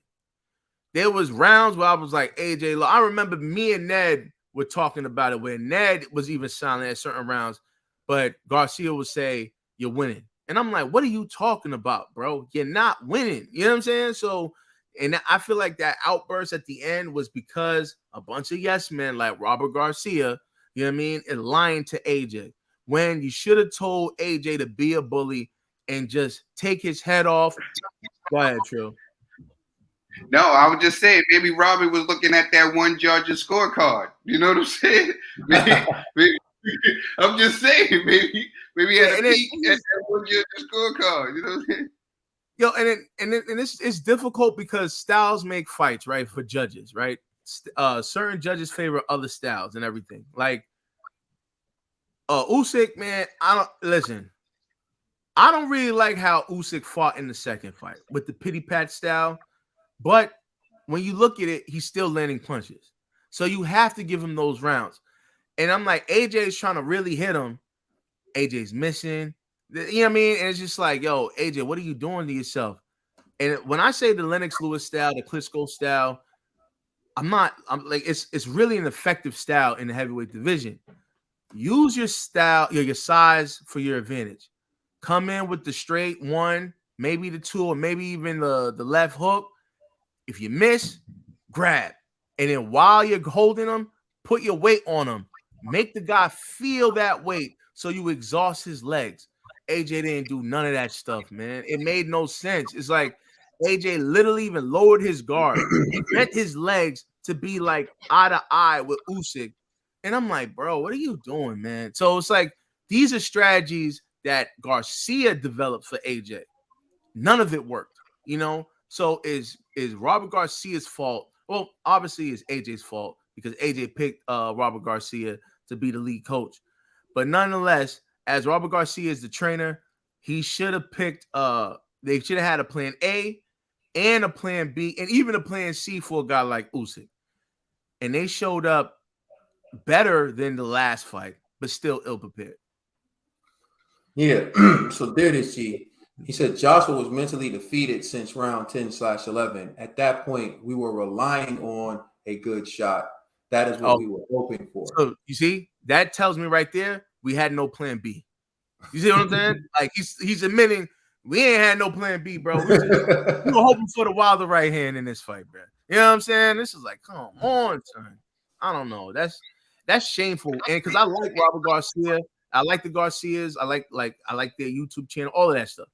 There was rounds where I was like, AJ, look, I remember me and Ned were talking about it where Ned was even silent at certain rounds, but Garcia would say, "You're winning." And I'm like, what are you talking about, bro? You're not winning. You know what I'm saying? So, and I feel like that outburst at the end was because a bunch of yes men like Robert Garcia, you know what I mean, and lying to AJ. When you should have told AJ to be a bully and just take his head off. Go ahead, Trill. No, I was just saying, maybe Robert was looking at that one judge's scorecard. You know what I'm saying? Maybe I'm just saying, maybe he had a peek at that one judge's scorecard. You know what I'm saying? Yo, and it's difficult because styles make fights, right? For judges, right? Certain judges favor other styles and everything. Like Usyk, man, I don't really like how Usyk fought in the second fight with the pity pat style. But when you look at it, he's still landing punches. So you have to give him those rounds. And I'm like, AJ's trying to really hit him. AJ's missing. You know what I mean? And it's just like, yo, AJ, what are you doing to yourself? And when I say the Lennox Lewis style, the Klitschko style, I'm like, it's really an effective style in the heavyweight division. Use your style, your size for your advantage. Come in with the straight one, maybe the two, or maybe even the left hook. If you miss, grab. And then while you're holding them, put your weight on them. Make the guy feel that weight so you exhaust his legs. AJ didn't do none of that stuff, man. It made no sense. It's like AJ literally even lowered his guard. He bent his legs to be like eye to eye with Usyk. And I'm like, bro, what are you doing, man? So it's like these are strategies that Garcia developed for AJ. None of it worked, you know? So is Robert Garcia's fault? Well, obviously it's AJ's fault because AJ picked Robert Garcia to be the lead coach. But nonetheless, as Robert Garcia is the trainer, he should have picked they should have had a plan A and a plan B and even a plan C for a guy like Usyk. And they showed up better than the last fight, but still ill-prepared. Yeah. So there it is, G. He said Joshua was mentally defeated since round 10/11. At that point, we were relying on a good shot. That is what we were hoping for. So you see, that tells me right there, we had no plan B. You see what I'm saying? Like he's admitting we ain't had no plan B, bro. We were hoping for the Wilder right hand in this fight, bro. You know what I'm saying? This is like, come on, son. I don't know. That's shameful. And because I like Robert Garcia, I like the Garcias, I like their YouTube channel, all of that stuff.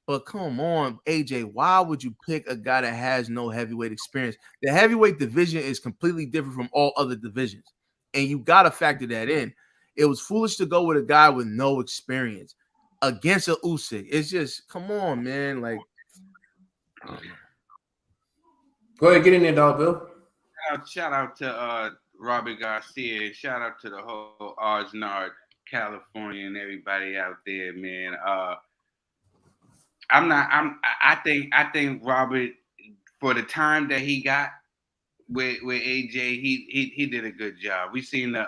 But come on, AJ, why would you pick a guy that has no heavyweight experience? The heavyweight division is completely different from all other divisions. And you got to factor that in. It was foolish to go with a guy with no experience against a Usyk. It's just, come on, man. Like, I don't know. Go ahead, get in there, dog, Bill. Shout out to Robert Garcia. Shout out to the whole Oxnard, California, and everybody out there, man. I think Robert, for the time that he got with AJ, he did a good job. We seen the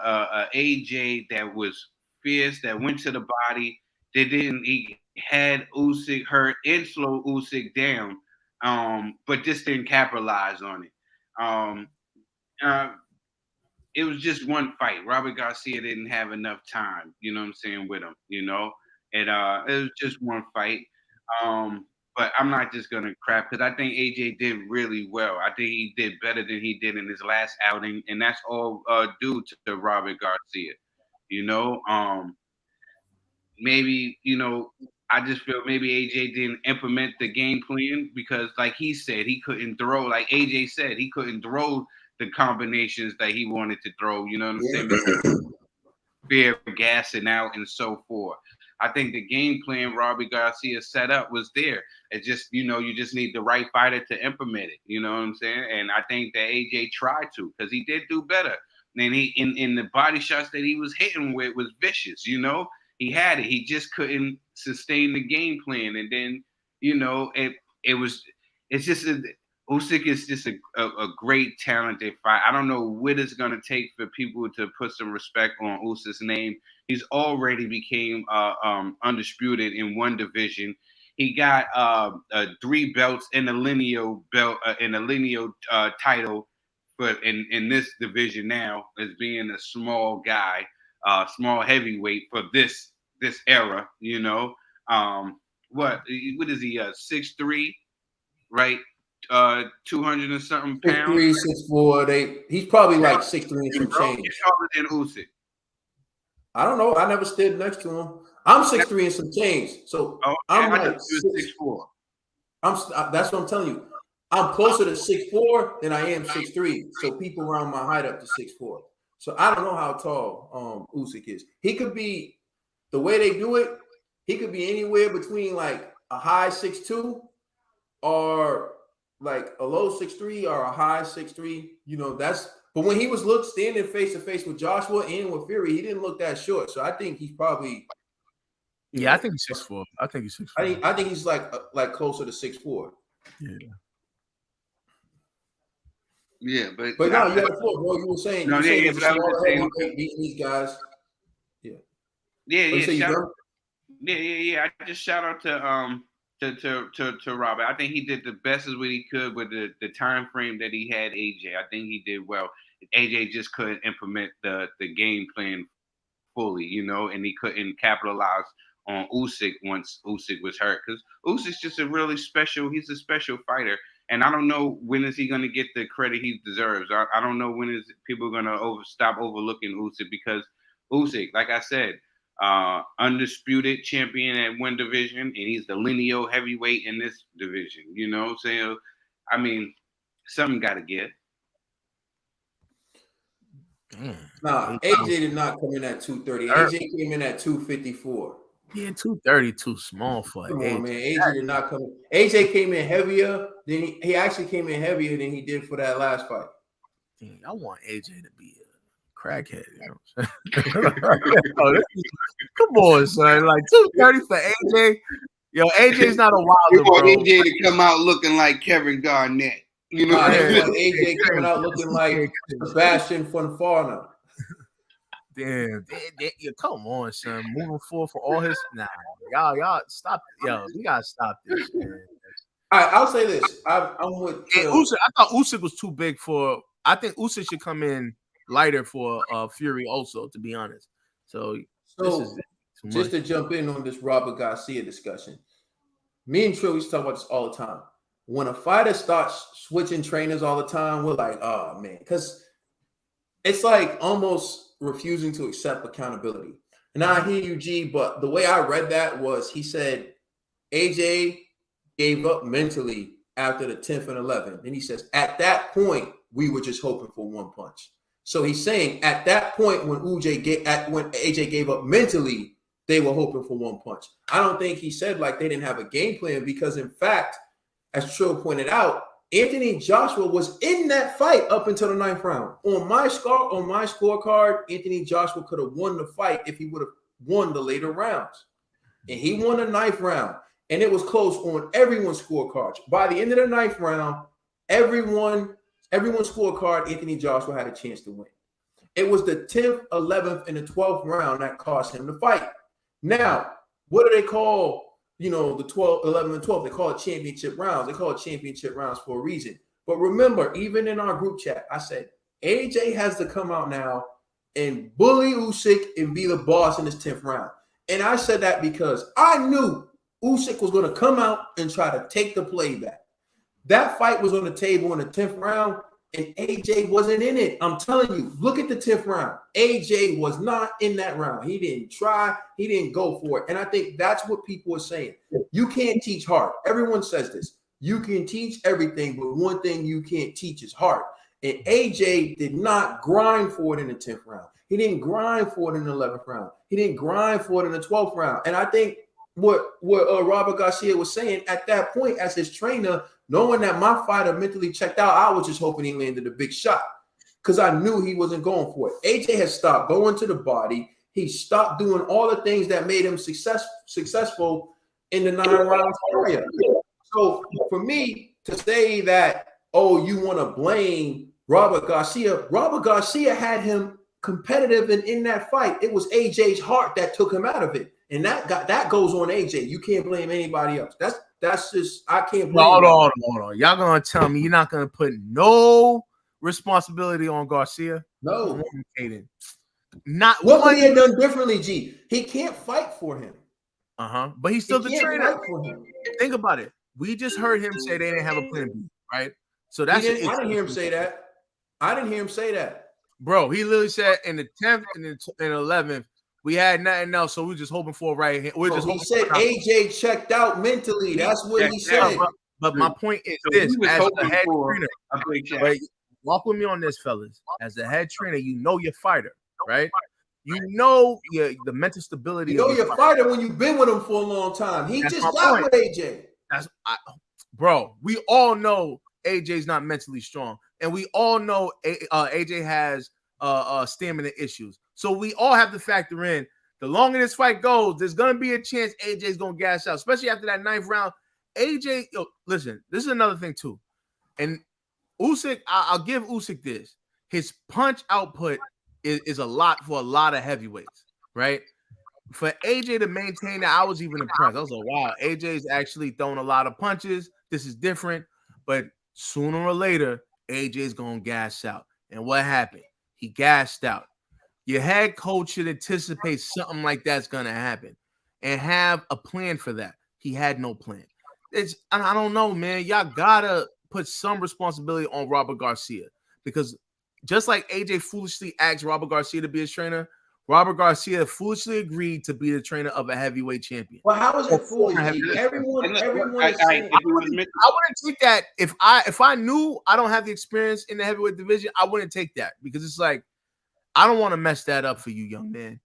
AJ that was fierce, that went to the body. He had Usyk hurt and slowed Usyk down, but just didn't capitalize on it. It was just one fight. Robert Garcia didn't have enough time, you know what I'm saying, with him, and it was just one fight. But I'm not just gonna crap because I think AJ did really well. I think he did better than he did in his last outing, and that's all due to Robert Garcia. Maybe I just feel maybe AJ didn't implement the game plan because, like he said, he couldn't throw. Like AJ said, he couldn't throw the combinations that he wanted to throw. You know what I'm saying? Fear of gassing out and so forth. I think the game plan Robbie Garcia set up was there. It's just, you just need the right fighter to implement it. You know what I'm saying? And I think that AJ tried to because he did do better. And he in the body shots that he was hitting with was vicious. He had it. He just couldn't sustain the game plan. And then, Usyk is just a great, talented fight. I don't know what it's going to take for people to put some respect on Usyk's name. He's already became undisputed in one division. He got 3 belts in the lineal belt in the lineal title, but in this division now as being a small guy, small heavyweight for this era. What is he? 6'3", right? 200 and something pounds. 6'3", 6'4". He's probably like 6'3" and some change. He's taller than Usyk. I don't know. I never stood next to him. I'm 6'3" and some change. So I'm like 6'4". That's what I'm telling you. I'm closer to 6'4" than I am 6'3". So people round my height up to 6'4". So I don't know how tall Usyk is. He could be, the way they do it, he could be anywhere between like a high 6'2" or like a low 6'3" or a high 6'3". But when he was standing face to face with Joshua and with Fury, he didn't look that short. So I think he's probably. I think he's 6'4". I think he's 6'4". I think he's like closer to 6'4". Yeah. Yeah, but no, you got a point, bro. You were saying, but I was saying beating these guys. Yeah. I just shout out to Robert. I think he did the best as what he could with the time frame that he had AJ. I think he did well. AJ just couldn't implement the game plan fully, and he couldn't capitalize on Usyk once Usyk was hurt. Because Usyk's just he's a special fighter. And I don't know when is he going to get the credit he deserves. I don't know when is people going to stop overlooking Usyk because Usyk, like I said, undisputed champion at one division, and he's the lineal heavyweight in this division. So I mean, something got to get. Nah, AJ did not come in at 230. AJ came in at 254. Yeah, 230 too small for Come on, man. AJ did not come in. AJ came in heavier than he actually came in heavier than he did for that last fight. Dang, I want AJ to be a crackhead. Come on, son. Like 230 for AJ. Yo, AJ's not a wilder, you want bro. AJ to come out looking like Kevin Garnett. AJ coming out looking like Sebastian Fonfana. Damn, come on, son. Moving forward for all his y'all stop. Yo, we gotta stop this, man. All right, I'll say this. I'm with Usyk. I thought Usyk was too big for. I think Usyk should come in lighter for Fury also, to be honest. So just to jump in on this Robert Garcia discussion, me and Trill used to talk about this all the time. When a fighter starts switching trainers all the time, we're like, oh man, because it's like almost refusing to accept accountability. And I hear you, G, but the way I read that was he said AJ gave up mentally after the 10th and 11th. And he says, at that point, we were just hoping for one punch. So he's saying at that point when AJ gave up mentally, they were hoping for one punch. I don't think he said like they didn't have a game plan because, in fact, as Trill pointed out, Anthony Joshua was in that fight up until the 9th round. On my scorecard, Anthony Joshua could have won the fight if he would have won the later rounds. And he won the 9th round. And it was close on everyone's scorecards. By the end of the 9th round, everyone's scorecard, Anthony Joshua had a chance to win. It was the 10th, 11th, and the 12th round that cost him the fight. Now, what do they call, the 12, 11, and 12? They call it championship rounds. They call it championship rounds for a reason. But remember, even in our group chat, I said, AJ has to come out now and bully Usyk and be the boss in this 10th round. And I said that because I knew Usyk was going to come out and try to take the play back. That fight was on the table in the 10th round, and AJ wasn't in it. I'm telling you, look at the 10th round. AJ was not in that round. He didn't try. He didn't go for it. And I think that's what people are saying. You can't teach heart. Everyone says this. You can teach everything, but one thing you can't teach is heart. And AJ did not grind for it in the 10th round. He didn't grind for it in the 11th round. He didn't grind for it in the 12th round. And I think what Robert Garcia was saying at that point as his trainer, knowing that my fighter mentally checked out, I was just hoping he landed a big shot because I knew he wasn't going for it. AJ has stopped going to the body. He stopped doing all the things that made him successful in the 9 rounds area. So for me to say that, oh, you want to blame Robert Garcia had him competitive and in that fight. It was AJ's heart that took him out of it. And that goes on AJ. You can't blame anybody else. That's just, I can't blame. Hold on. Y'all gonna tell me you're not gonna put no responsibility on Garcia? No. Not what would he have done differently, G? He can't fight for him. But he's still the trainer. For him. Think about it. We just heard him say they didn't have a plan B, right? So I didn't hear him say that. I didn't hear him say that. Bro, he literally said in the 10th and the 11th, we had nothing else, so we were just hoping for right here. He said AJ checked out mentally. That's what he said. But my point is this: as the head trainer, walk with me on this, fellas. As the head trainer, you know your fighter, right? You know the mental stability. You know your fighter when you've been with him for a long time. He just got with AJ. Bro, we all know AJ's not mentally strong, and we all know AJ has stamina issues. So we all have to factor in the longer this fight goes, there's gonna be a chance AJ's gonna gas out, especially after that 9th round. AJ, listen, this is another thing too. And Usyk, I'll give Usyk this. His punch output is a lot for a lot of heavyweights, right? For AJ to maintain that, I was even impressed. I was like, wow, AJ's actually throwing a lot of punches. This is different. But sooner or later, AJ's gonna gas out. And what happened? He gassed out. Your head coach should anticipate something like that's going to happen and have a plan for that. He had no plan. I don't know, man. Y'all got to put some responsibility on Robert Garcia because just like AJ foolishly asked Robert Garcia to be his trainer, Robert Garcia foolishly agreed to be the trainer of a heavyweight champion. Well, how is it foolish? Everyone is saying, I wouldn't take that. If I knew I don't have the experience in the heavyweight division, I wouldn't take that because it's like, I don't want to mess that up for you, young man.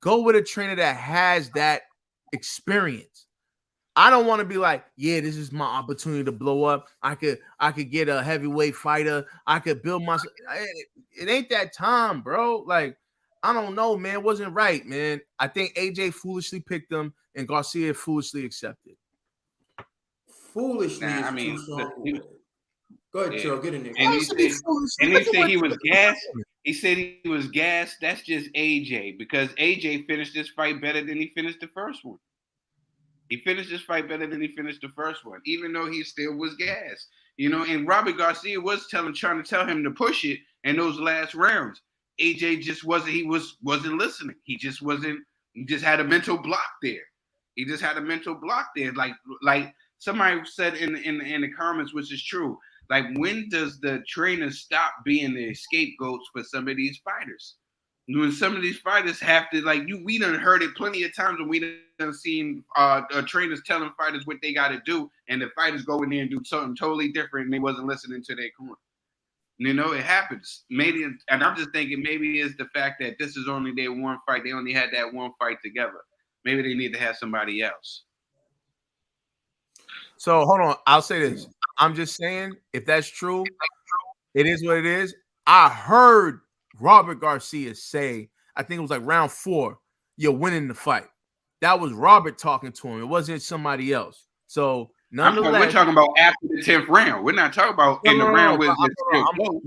Go with a trainer that has that experience. I don't want to be like, yeah, this is my opportunity to blow up. I could get a heavyweight fighter. I could build myself. It ain't that time, bro. Like, I don't know, man. It wasn't right, man. I think AJ foolishly picked them and Garcia foolishly accepted. Foolishly. Nah, I mean, go ahead, Joe. Get in there. And he said he was gassed. He said he was gassed. That's just AJ because AJ finished this fight better than he finished the first one. He finished this fight better than he finished the first one, even though he still was gassed. And Robert Garcia was trying to tell him to push it in those last rounds. AJ just wasn't. He wasn't listening. He just wasn't. He just had a mental block there. Like somebody said in the comments, which is true. Like, when does the trainer stop being the scapegoats for some of these fighters? When some of these fighters have to, we done heard it plenty of times when we done seen trainers telling fighters what they got to do, and the fighters go in there and do something totally different, and they wasn't listening to their corner. It happens. Maybe, and I'm just thinking maybe it's the fact that this is only their one fight. They only had that one fight together. Maybe they need to have somebody else. So hold on. I'll say this. I'm just saying, if that's true, it is what it is. I heard Robert Garcia say, I think it was like round 4, you're winning the fight. That was Robert talking to him. It wasn't somebody else. So nonetheless, we're talking about after the 10th round. We're not talking about in the round where it's still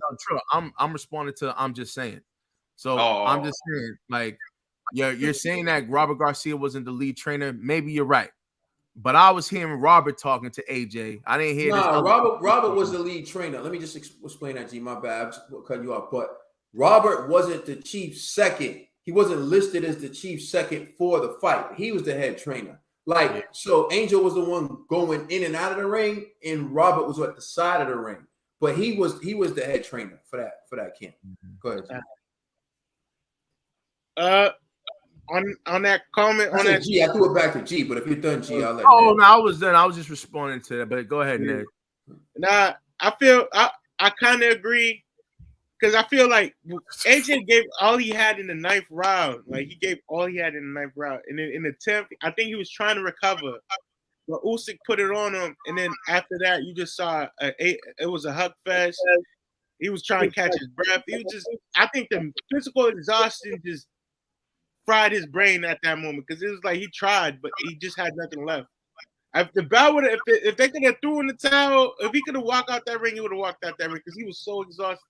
close. I'm responding to. I'm just saying. So I'm just saying, like, you're saying that Robert Garcia wasn't the lead trainer. Maybe you're right, but I was hearing Robert talking to AJ. I didn't hear this. Robert was the lead trainer. Let me just explain that, G. My bad. I'm cutting you off, but Robert wasn't the chief second. He wasn't listed as the chief second for the fight. He was the head trainer. Like, so Angel was the one going in and out of the ring, and Robert was at the side of the ring. But he was the head trainer for that camp. Go ahead, G. On that comment, on that G, I threw it back to G, but if you're done, G, I'll let you. No, I was done. I was just responding to that. But go ahead, Ned. Nah, I feel I kind of agree. Because I feel like AJ gave all he had in the 9th round. Like, he gave all he had in the 9th round. And then in the 10th, I think he was trying to recover. But Usyk put it on him. And then after that, you just saw it was a hug fest. He was trying to catch his breath. He was just, I think the physical exhaustion just fried his brain at that moment. Because it was like he tried, but he just had nothing left. If the bout would have, if they could have threw in the towel, if he could have walked out that ring, he would have walked out that ring because he was so exhausted.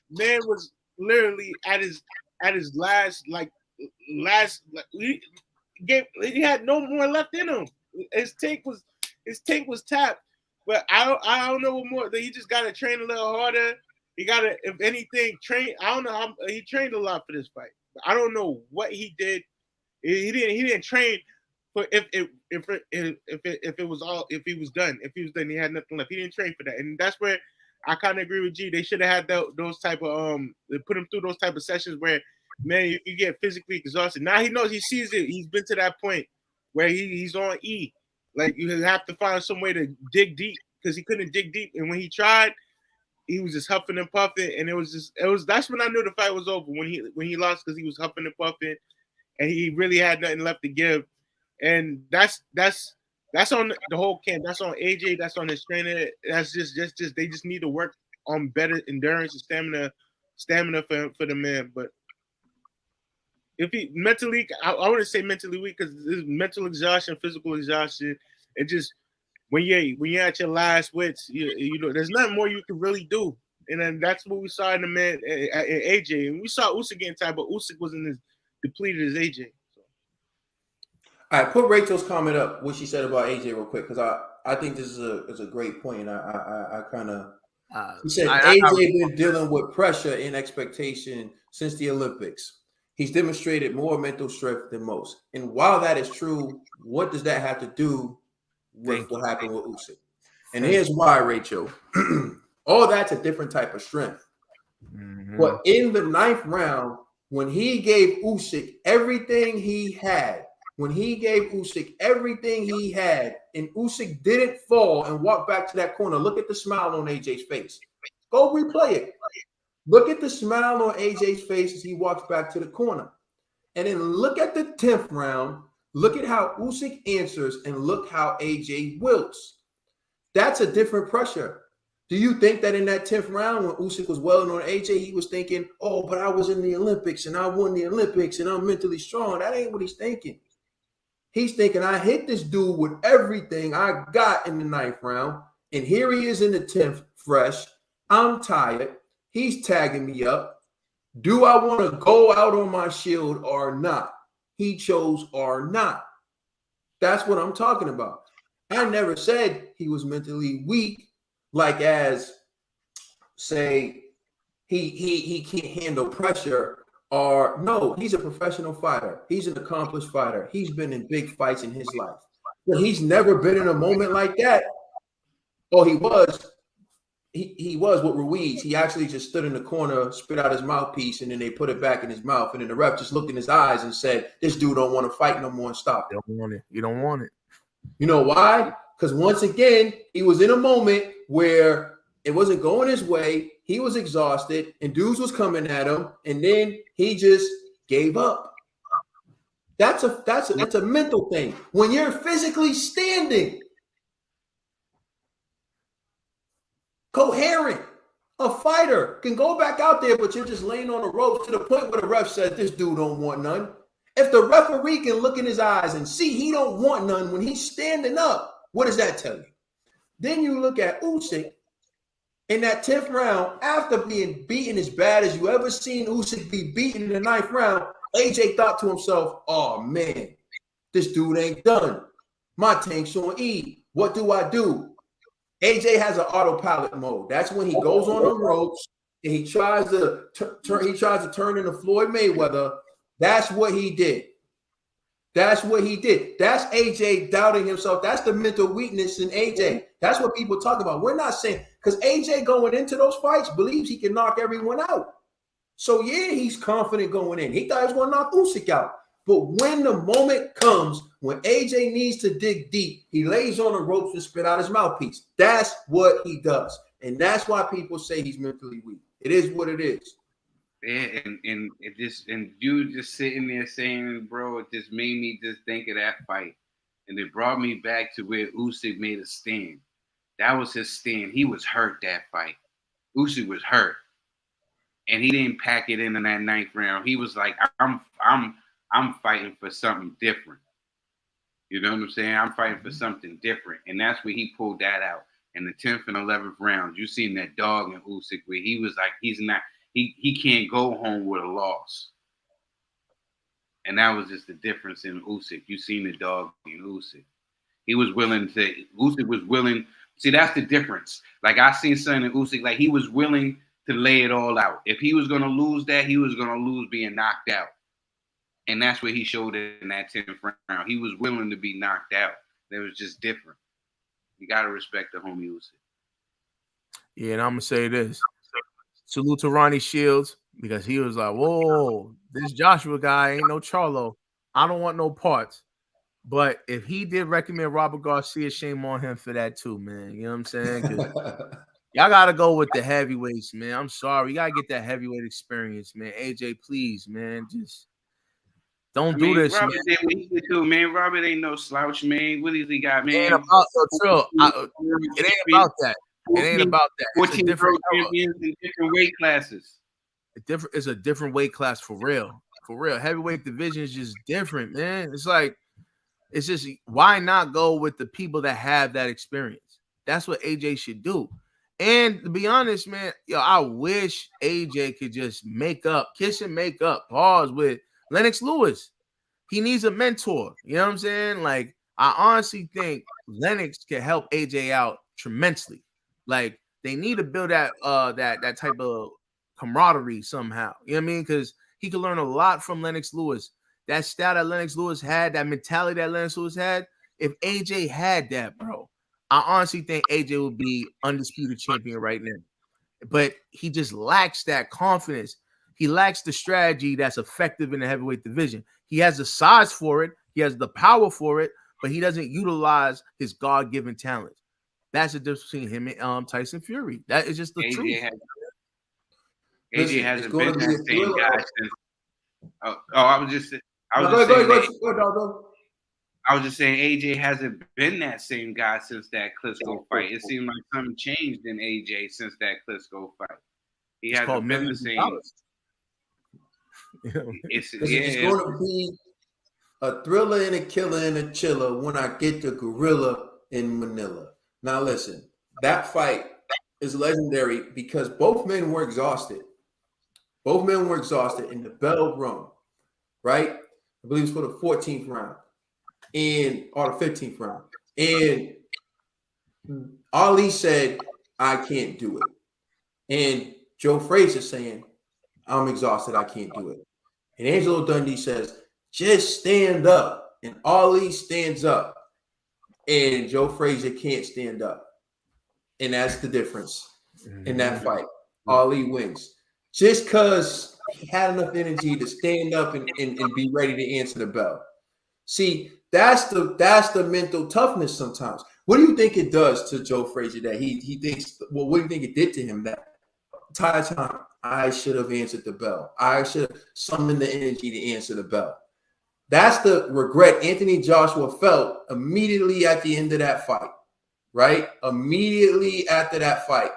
Man was literally at his last, he had no more left in him. His tank was tapped. But I don't know what more. He just got to train a little harder. He got to, if anything, train. I don't know how he trained a lot for this fight. I don't know what he did. He didn't train. But if he was done, he had nothing left. He didn't train for that, and that's where I kind of agree with G. They should have had those type of they put him through those type of sessions where, man, you get physically exhausted. Now he knows, he sees it. He's been to that point where he's on E. Like, you have to find some way to dig deep because he couldn't dig deep, and when he tried, he was just huffing and puffing, and that's when I knew the fight was over, when he lost, because he was huffing and puffing, and he really had nothing left to give. And that's on the whole camp. That's on AJ. That's on his trainer. That's just they just need to work on better endurance and stamina for the man. But if he mentally, I wouldn't say mentally weak, because there's mental exhaustion, physical exhaustion. It just when you're at your last wits, you know, there's nothing more you can really do. And then that's what we saw in the man in AJ. And we saw Usyk getting tired, but Usyk wasn't as depleted as AJ. All right, put Rachel's comment up, what she said about AJ real quick, because I think this is a great point. And I kind of, he said AJ been dealing with pressure and expectation since the Olympics. He's demonstrated more mental strength than most. And while that is true, what does that have to do with what happened with Usyk? And here's why, Rachel. All that's a different type of strength. Mm-hmm. But in the 9th round, when he gave Usyk everything he had, and Usyk didn't fall and walk back to that corner, look at the smile on AJ's face. Go replay it. Look at the smile on AJ's face as he walks back to the corner. And then look at the 10th round. Look at how Usyk answers and look how AJ wilts. That's a different pressure. Do you think that in that 10th round when Usyk was welling on AJ, he was thinking, oh, but I was in the Olympics and I won the Olympics and I'm mentally strong? That ain't what he's thinking. He's thinking, I hit this dude with everything I got in the 9th round, and here he is in the 10th fresh. I'm tired. He's tagging me up. Do I want to go out on my shield or not? He chose or not. That's what I'm talking about. I never said he was mentally weak, like as, say, he can't handle pressure. Or no, he's a professional fighter. He's an accomplished fighter. He's been in big fights in his life. But he's never been in a moment like that. Oh, he was. He was with Ruiz. He actually just stood in the corner, spit out his mouthpiece, and then they put it back in his mouth. And then the ref just looked in his eyes and said, this dude don't want to fight no more and stop it. You don't want it. You know why? Because once again, he was in a moment where it wasn't going his way. He was exhausted, and dudes was coming at him, and then he just gave up. That's a mental thing. When you're physically standing, coherent. A fighter can go back out there, but you're just laying on the ropes to the point where the ref says this dude don't want none. If the referee can look in his eyes and see he don't want none when he's standing up, what does that tell you? Then you look at Usyk in that 10th round, after being beaten as bad as you ever seen Usyk be beaten in the 9th round, AJ thought to himself, oh man, this dude ain't done. My tank's on E. What do I do? AJ has an autopilot mode. That's when he goes on the ropes and he tries to turn into Floyd Mayweather. That's what he did. That's what he did. That's AJ doubting himself. That's the mental weakness in AJ. That's what people talk about. We're not saying, because AJ going into those fights believes he can knock everyone out. So yeah, he's confident going in. He thought he was going to knock Usyk out. But when the moment comes, when AJ needs to dig deep, he lays on the ropes and spit out his mouthpiece. That's what he does. And that's why people say he's mentally weak. It is what it is. Yeah, and it just, and you just sitting there saying, bro, it just made me just think of that fight. And it brought me back to where Usyk made a stand. That was his stand. He was hurt that fight. Usyk was hurt. And he didn't pack it in that 9th round. He was like, I'm fighting for something different. You know what I'm saying? I'm fighting for something different. And that's where he pulled that out. In the 10th and 11th rounds, you seen that dog in Usyk where he was like, he can't go home with a loss. And that was just the difference in Usyk. You seen the dog in Usyk. Usyk was willing. See, that's the difference. Like I seen something in Usyk, like he was willing to lay it all out. If he was going to lose that, he was going to lose being knocked out. And that's what he showed in that 10th round. He was willing to be knocked out. It was just different. You got to respect the homie Usyk. Yeah, and I'm going to say this. Salute to Ronnie Shields, because he was like, whoa, this Joshua guy ain't no Charlo. I don't want no parts. But if he did recommend Robert Garcia, shame on him for that too, man. You know what I'm saying? Y'all got to go with the heavyweights, man. I'm sorry. You got to get that heavyweight experience, man. AJ, please, man. Just don't do this, Robert man. Man, Robert ain't no slouch, man. What does he got, man? It ain't about that. It ain't about that. It's a different champions in different weight classes. It's a different weight class for real. For real. Heavyweight division is just different, man. It's just why not go with the people that have that experience? That's what AJ should do. And to be honest, man, I wish AJ could just kiss and make up, pause with Lennox Lewis. He needs a mentor. You know what I'm saying? Like, I honestly think Lennox can help AJ out tremendously. Like, they need to build that type of camaraderie somehow. You know what I mean? Because he can learn a lot from Lennox Lewis. That style that Lennox Lewis had, that mentality that Lennox Lewis had, if AJ had that, bro, I honestly think AJ would be undisputed champion right now. But he just lacks that confidence. He lacks the strategy that's effective in the heavyweight division. He has the size for it. He has the power for it, but he doesn't utilize his God-given talent. That's the difference between him and Tyson Fury. That is just the truth. AJ hasn't been that same guy since. I was just saying AJ hasn't been that same guy since that Klitschko fight. It seemed like something changed in AJ since that Klitschko fight. He hasn't been the same. It's going to be a thriller and a killer and a chiller when I get the gorilla in Manila. Now listen, that fight is legendary because both men were exhausted. Both men were exhausted in the bell rung, right? I believe it's for the 14th round or the 15th round. And Ali said, I can't do it. And Joe Frazier saying, I'm exhausted, I can't do it. And Angelo Dundee says, just stand up. And Ali stands up. And Joe Frazier can't stand up. And that's the difference in that fight. Ali wins. Just because he had enough energy to stand up and be ready to answer the bell. See, that's the mental toughness sometimes. What do you think it does to Joe Frazier that he thinks, well, what do you think it did to him that entire time? I should have answered the bell. I should have summoned the energy to answer the bell. That's the regret Anthony Joshua felt immediately at the end of that fight, right? Immediately after that fight.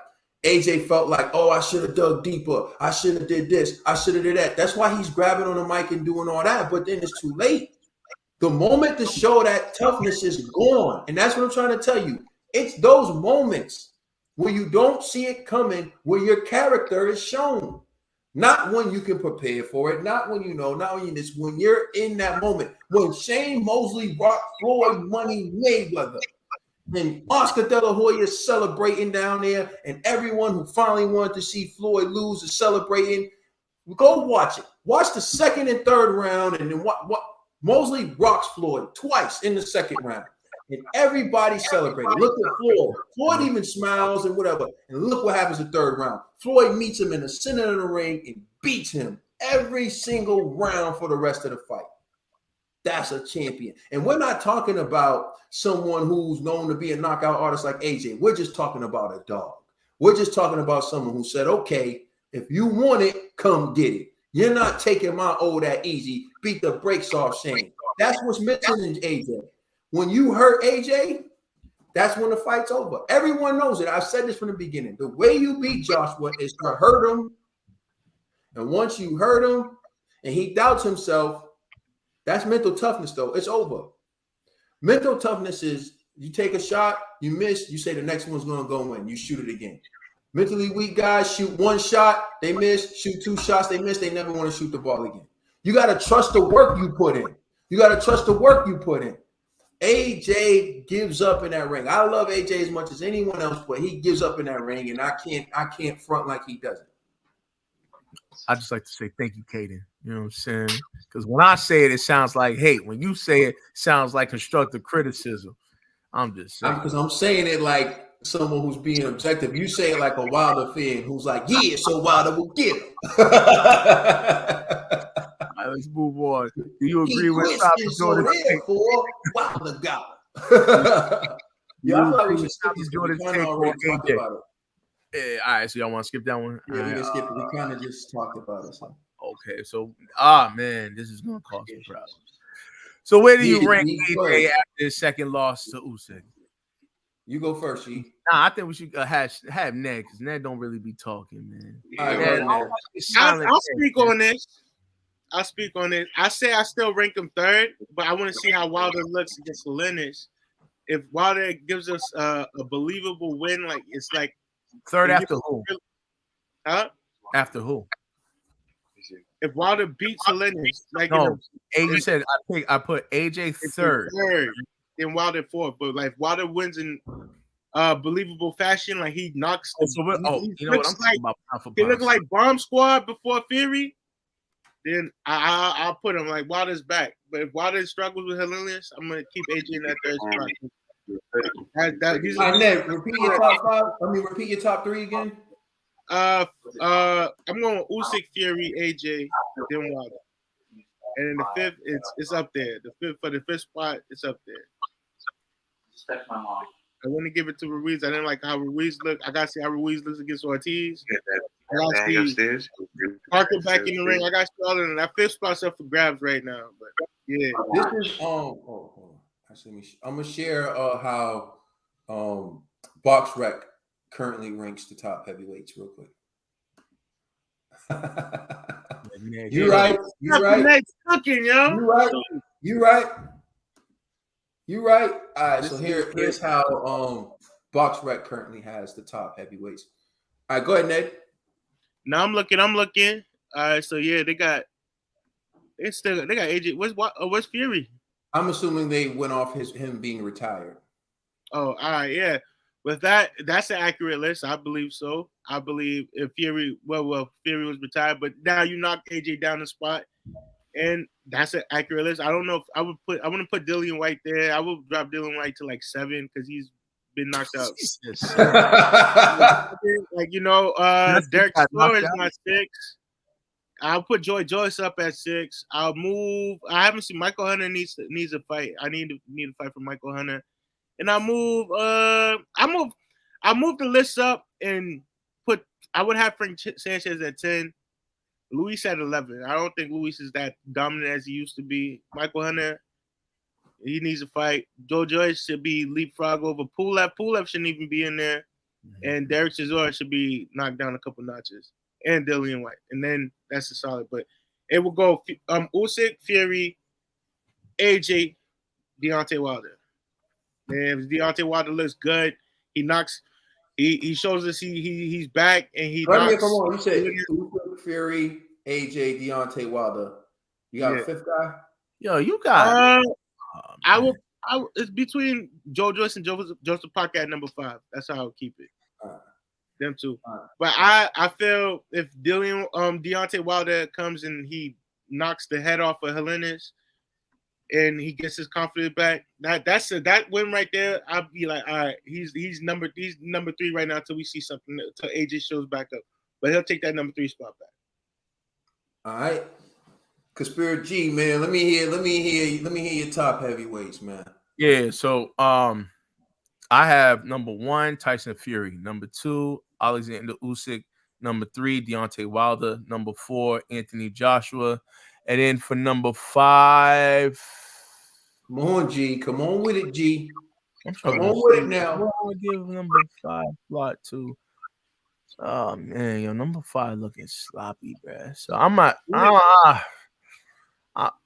AJ felt like, oh, I should have dug deeper. I should have did this. I should have did that. That's why he's grabbing on the mic and doing all that. But then it's too late. The moment to show that toughness is gone. And that's what I'm trying to tell you. It's those moments where you don't see it coming, where your character is shown. Not when you can prepare for it, not when you know, not when when you're in that moment. When Shane Mosley brought Floyd Money Mayweather, and Oscar De La Hoya celebrating down there, and everyone who finally wanted to see Floyd lose is celebrating. Go watch it. Watch the second and third round, and then what Mosley rocks Floyd twice in the second round. And everybody celebrated. Look at Floyd. Floyd even smiles and whatever. And look what happens in the third round. Floyd meets him in the center of the ring and beats him every single round for the rest of the fight. That's a champion. And we're not talking about someone who's known to be a knockout artist like AJ. We're just talking about a dog. We're just talking about someone who said, okay, if you want it, come get it. You're not taking my old that easy. Beat the brakes off Shane. That's what's missing in AJ. When you hurt AJ, that's when the fight's over. Everyone knows it. I've said this from the beginning. The way you beat Joshua is to hurt him. And once you hurt him and he doubts himself, that's mental toughness, though. It's over. Mental toughness is you take a shot, you miss, you say the next one's going to go in. You shoot it again. Mentally weak guys shoot one shot, they miss, shoot two shots, they miss, they never want to shoot the ball again. You got to trust the work you put in. You got to trust the work you put in. AJ gives up in that ring. I love AJ as much as anyone else, but he gives up in that ring, and I can't front like he doesn't. I just like to say thank you, Kaden. You know what I'm saying? Because when I say it, it sounds like hate. When you say it, it sounds like constructive criticism. I'm just saying. Because I'm saying it like someone who's being objective. You say it like a Wilder fan who's like, yeah, so Wilder will get him. All right, let's move on. Do you agree with Jordan? Wilder got him. Yeah, I thought we should skip this. We kind of already talked about it. All right, so y'all want to skip that one? Yeah, we can skip it. We kind of just talked about it. So. Okay, so man, this is gonna cause some problems. So where do you rank AJ after his second loss to Usyk? You go first, G. Nah, I think we should have Ned, because Ned don't really be talking, man. All right, Ned, I'll speak on this. I'll speak on it. I say I still rank him third, but I want to see how Wilder looks against Helenius. If Wilder gives us a believable win, like it's like third after who? Huh? After who? If Wilder beats Helenius, like no, you said I put AJ third, then Wilder fourth. But like Wilder wins in believable fashion, like he knocks. You know what I'm talking about? He look like Bomb Squad before Fury. Then I'll put him like Wilder's back. But if Wilder struggles with Helenius, I'm gonna keep AJ in that third spot. Ned, repeat your top five. Repeat your top three again. I'm going Usyk, Fury, AJ, then Wilder, and then the fifth, it's up there. The fifth spot, it's up there. Respect my mom. I want to give it to Ruiz. I didn't like how Ruiz looked. I gotta see how Ruiz looks against Ortiz. I gotta see Parker back in the ring. I got all in that fifth spot's up for grabs right now. But yeah, this is I'm gonna share how BoxRec currently ranks the top heavyweights real quick. You're right. Cooking, yo. You're right. All right, so here's how BoxRec currently has the top heavyweights. All right, go ahead, Ned. Now I'm looking. All right, so yeah, they got AJ. What's Fury? I'm assuming they went off him being retired. Oh, all right, yeah. With that's an accurate list. I believe so. I believe if Fury, Fury was retired, but now you knocked AJ down the spot, and that's an accurate list. I don't know if I want to put Dillian White there. I would drop Dillian White to like 7 because he's been knocked out. Derek Store is my 6. I'll put Joy Joyce up at 6. I'll move. I haven't seen Michael Hunter needs a fight. I need a fight for Michael Hunter. And I move the list up and I would have Frank Sanchez at 10, Luis at 11. I don't think Luis is that dominant as he used to be. Michael Hunter, he needs a fight. Joe Joyce should be leapfrog over Pulev. Pulev shouldn't even be in there. and Derek Chisora should be knocked down a couple notches, and Dillian White, and then that's a solid. But it will go Usyk, Fury, AJ, Deontay Wilder. And if Deontay Wilder looks good, he shows us he's back, and he Come knocks. on, you said Usyk, Fury, AJ, Deontay Wilder. You got a fifth guy? Yo, you got. It's between Joe Joyce and Joseph Parker at number 5. That's how I would keep it. Them two. But I feel if Deontay Wilder comes and he knocks the head off of Helenius and he gets his confidence back, that win right there. I'll be like, all right, he's number 3 right now until we see something, until AJ shows back up. But he'll take that number 3 spot back. All right. Conspiracy G, man. Let me hear your top heavyweights, man. Yeah, so I have number 1, Tyson Fury. Number 2, Alexander Usyk. Number 3, Deontay Wilder. Number 4, Anthony Joshua. And then for number 5, come on, G. Come on with it, G. Come on with it now. I'm gonna give number 5 slot to. Oh man, yo, number 5 looking sloppy, bruh. So I might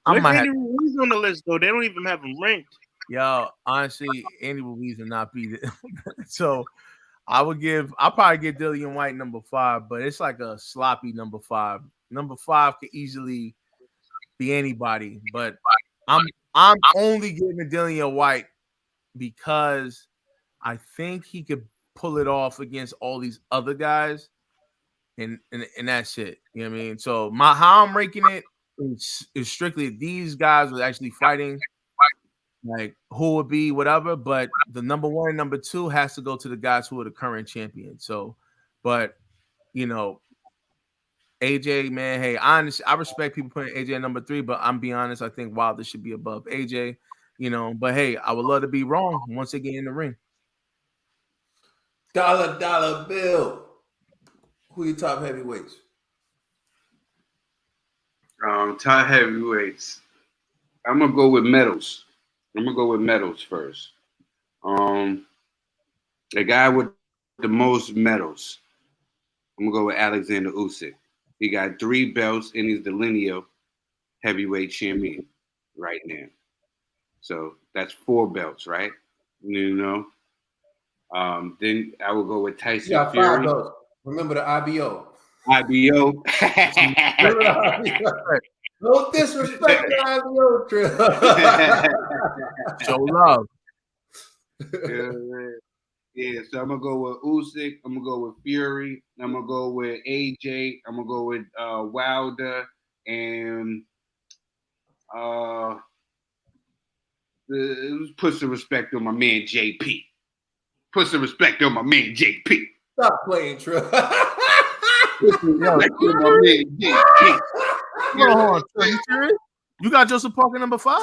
Andy Ruiz on the list though. They don't even have him ranked. Yo, honestly, Andy Ruiz will not be there. So I'll probably give Dillian White number 5, but it's like a sloppy number 5. Number 5 could easily be anybody, but I'm only giving Dillian White because I think he could pull it off against all these other guys, and that's it. You know what I mean? So how I'm ranking it is strictly these guys are actually fighting, like who would be whatever. But the number 1 and number 2 has to go to the guys who are the current champions. So, but you know, AJ, man, hey, I respect people putting AJ at number 3, but I'm being honest, I think Wilder should be above AJ. You know, but hey, I would love to be wrong once they get in the ring. Dollar bill. Who your top heavyweights? Top heavyweights. I'm gonna go with medals. First. The guy with the most medals. I'm gonna go with Alexander Usyk. He got 3 belts and he's the lineal heavyweight champion right now. So that's 4 belts, right? You know. Then I will go with Tyson Fury. 5 belts. Remember the IBO. IBO. No disrespect to IBO, Trill. Show love. Yeah, so I'm gonna go with Usyk. I'm gonna go with Fury. I'm gonna go with AJ. I'm gonna go with Wilder and put some respect on my man JP. Put some respect on my man JP. Stop playing, Trill. Put some respect on my man JP. Hold on, you got Joseph Parker number 5?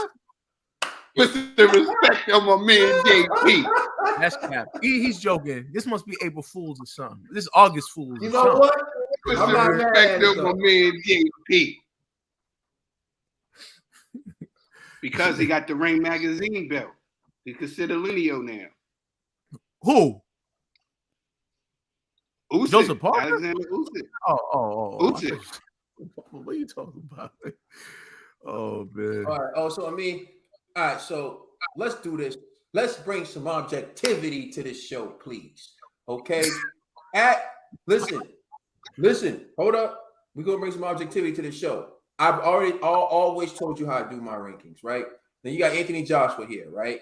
Put some respect on my man JP. That's cap. He's joking. This must be April Fool's or something. This is August Fool's. You know what? Put some respect on my man JP. Because he got the Ring Magazine belt. He's considered lineal now. Who? Usyk. Joseph Parker? Alexander Usyk. Oh. Usyk. What are you talking about? Oh, man. All right. Oh, so all right. So let's do this. Let's bring some objectivity to this show, please. Okay. Listen. Hold up. We're gonna bring some objectivity to this show. I've always told you how I do my rankings, right? Then you got Anthony Joshua here, right?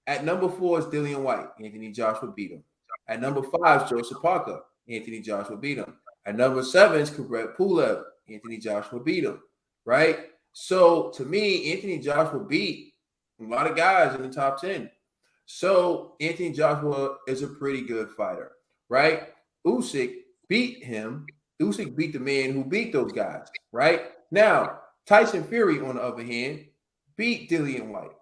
At number 4 is Dillian White. Anthony Joshua beat him. At number 5 is Joseph Parker. Anthony Joshua beat him. At number 7 is Kubrat Pulev. Anthony Joshua beat him, right? So to me, Anthony Joshua beat a lot of guys in the top 10. So Anthony Joshua is a pretty good fighter, right? Usyk beat him. Usyk beat the man who beat those guys, right? Now, Tyson Fury, on the other hand, beat Dillian White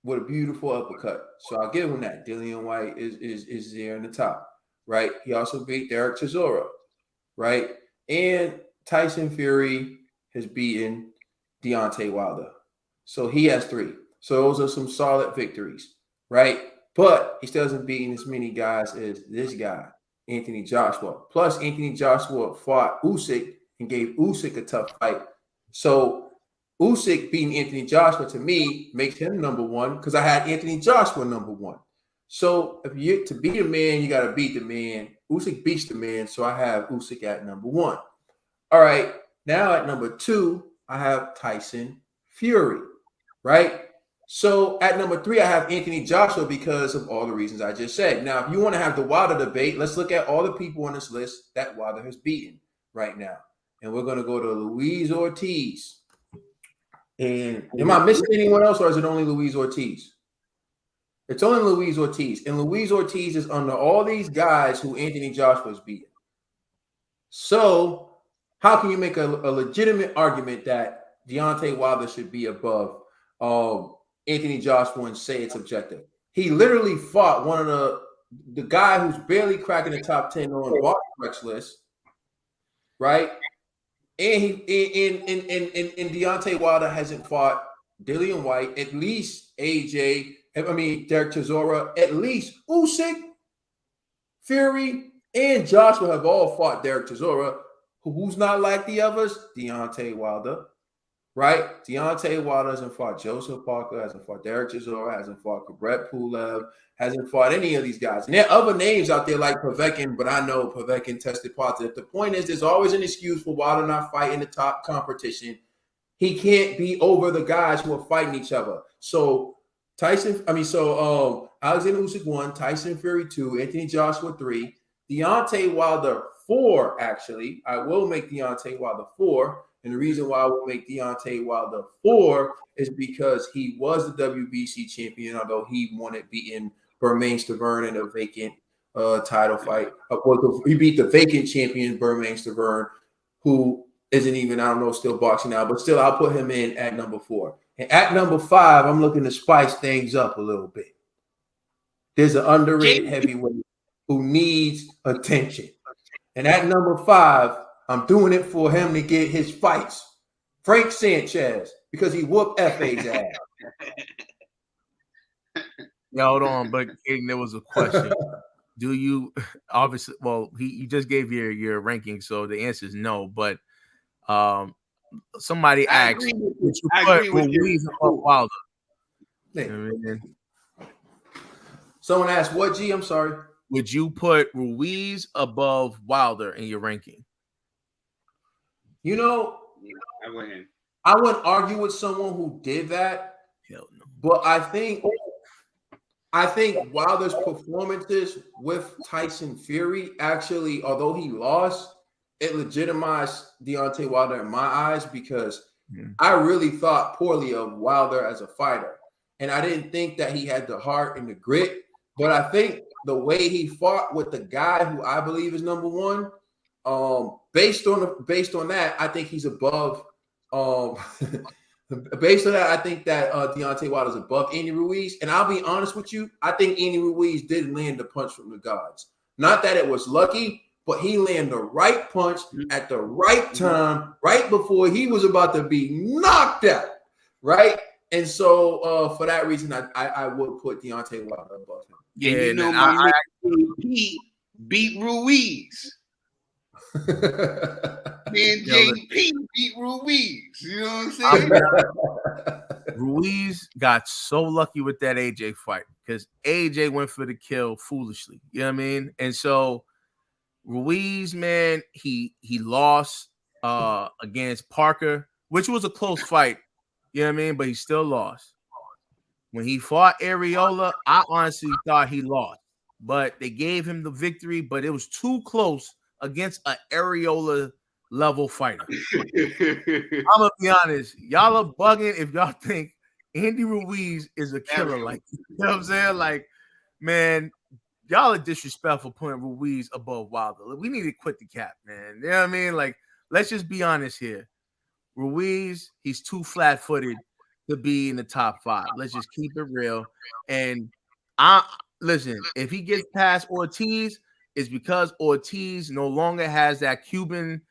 with a beautiful uppercut. So I'll give him that. Dillian White is there in the top, right? He also beat Derek Chisora, right? And Tyson Fury has beaten Deontay Wilder. So he has 3. So those are some solid victories, right? But he still hasn't beaten as many guys as this guy, Anthony Joshua. Plus, Anthony Joshua fought Usyk and gave Usyk a tough fight. So Usyk beating Anthony Joshua to me makes him number one because I had Anthony Joshua number one. So if you to beat a man, you got to beat the man. Usyk beats the man, so I have Usyk at number one. All right, now at number two, I have Tyson Fury, right? So at number three, I have Anthony Joshua because of all the reasons I just said. Now, if you want to have the Wilder debate, let's look at all the people on this list that Wilder has beaten right now. And we're going to go to Luis Ortiz. And am I missing anyone else, or is it only Luis Ortiz? It's only Luis Ortiz. And Luis Ortiz is under all these guys who Anthony Joshua's beaten. So how can you make a legitimate argument that Deontay Wilder should be above Anthony Joshua and say it's objective? He literally fought one of the guy who's barely cracking the top 10 on Walterweight's list, right? And and Deontay Wilder hasn't fought Dillian White, at least Derek Chisora, at least Usyk, Fury, and Joshua have all fought Derek Chisora. Who's not like the others? Deontay Wilder, right? Deontay Wilder hasn't fought Joseph Parker, hasn't fought Derek Chisora, hasn't fought Kubrat Pulev, hasn't fought any of these guys. And there are other names out there like Povetkin, but I know Povetkin tested positive. The point is, there's always an excuse for Wilder not fighting the top competition. He can't be over the guys who are fighting each other. So Alexander Usyk 1, Tyson Fury 2, Anthony Joshua 3, Deontay Wilder 4, actually. I will make Deontay Wilder 4. And the reason why I will make Deontay Wilder 4 is because he was the WBC champion, although he wanted beating Bermain Stavern in a vacant title fight. He beat the vacant champion, Bermain Stavern, who isn't even, still boxing now. But still, I'll put him in at number 4. And at number 5, I'm looking to spice things up a little bit. There's an underrated heavyweight who needs attention. And at number 5, I'm doing it for him to get his fights. Frank Sanchez, because he whooped FA's ass. Yeah, hold on, but there was a question. Do you obviously? Well, you just gave your ranking, so the answer is no. But somebody asked, "Would you put Ruiz above Wilder?" Someone asked, "What, G? I'm sorry." Would you put Ruiz above Wilder in your ranking? I wouldn't argue with someone who did that. Hell no. But I think Wilder's performances with Tyson Fury actually, although he lost, it legitimized Deontay Wilder in my eyes because I really thought poorly of Wilder as a fighter. And I didn't think that he had the heart and the grit. But I think the way he fought with the guy who I believe is number one, based on that, I think he's above. Based on that, I think that Deontay Wilder is above Andy Ruiz. And I'll be honest with you, I think Andy Ruiz did land a punch from the gods. Not that it was lucky, but he landed the right punch at the right time, right before he was about to be knocked out, right? And so for that reason, I would put Deontay Wilder above him. Yeah, and he beat Ruiz. Man, JP beat Ruiz. You know what I'm saying? Ruiz got so lucky with that AJ fight because AJ went for the kill foolishly. You know what I mean? And so Ruiz, man, he lost against Parker, which was a close fight. You know what I mean? But he still lost. When he fought Areola, I honestly thought he lost. But they gave him the victory, but it was too close against an Areola level fighter. I'm gonna be honest, y'all are bugging if y'all think Andy Ruiz is a killer. Like, you know what I'm saying? Like, man, y'all are disrespectful putting Ruiz above Wilder. We need to quit the cap, man. You know what I mean? Like, let's just be honest here. Ruiz, he's too flat-footed to be in the top 5. Let's just keep it real. And listen, if he gets past Ortiz, it's because Ortiz no longer has that Cuban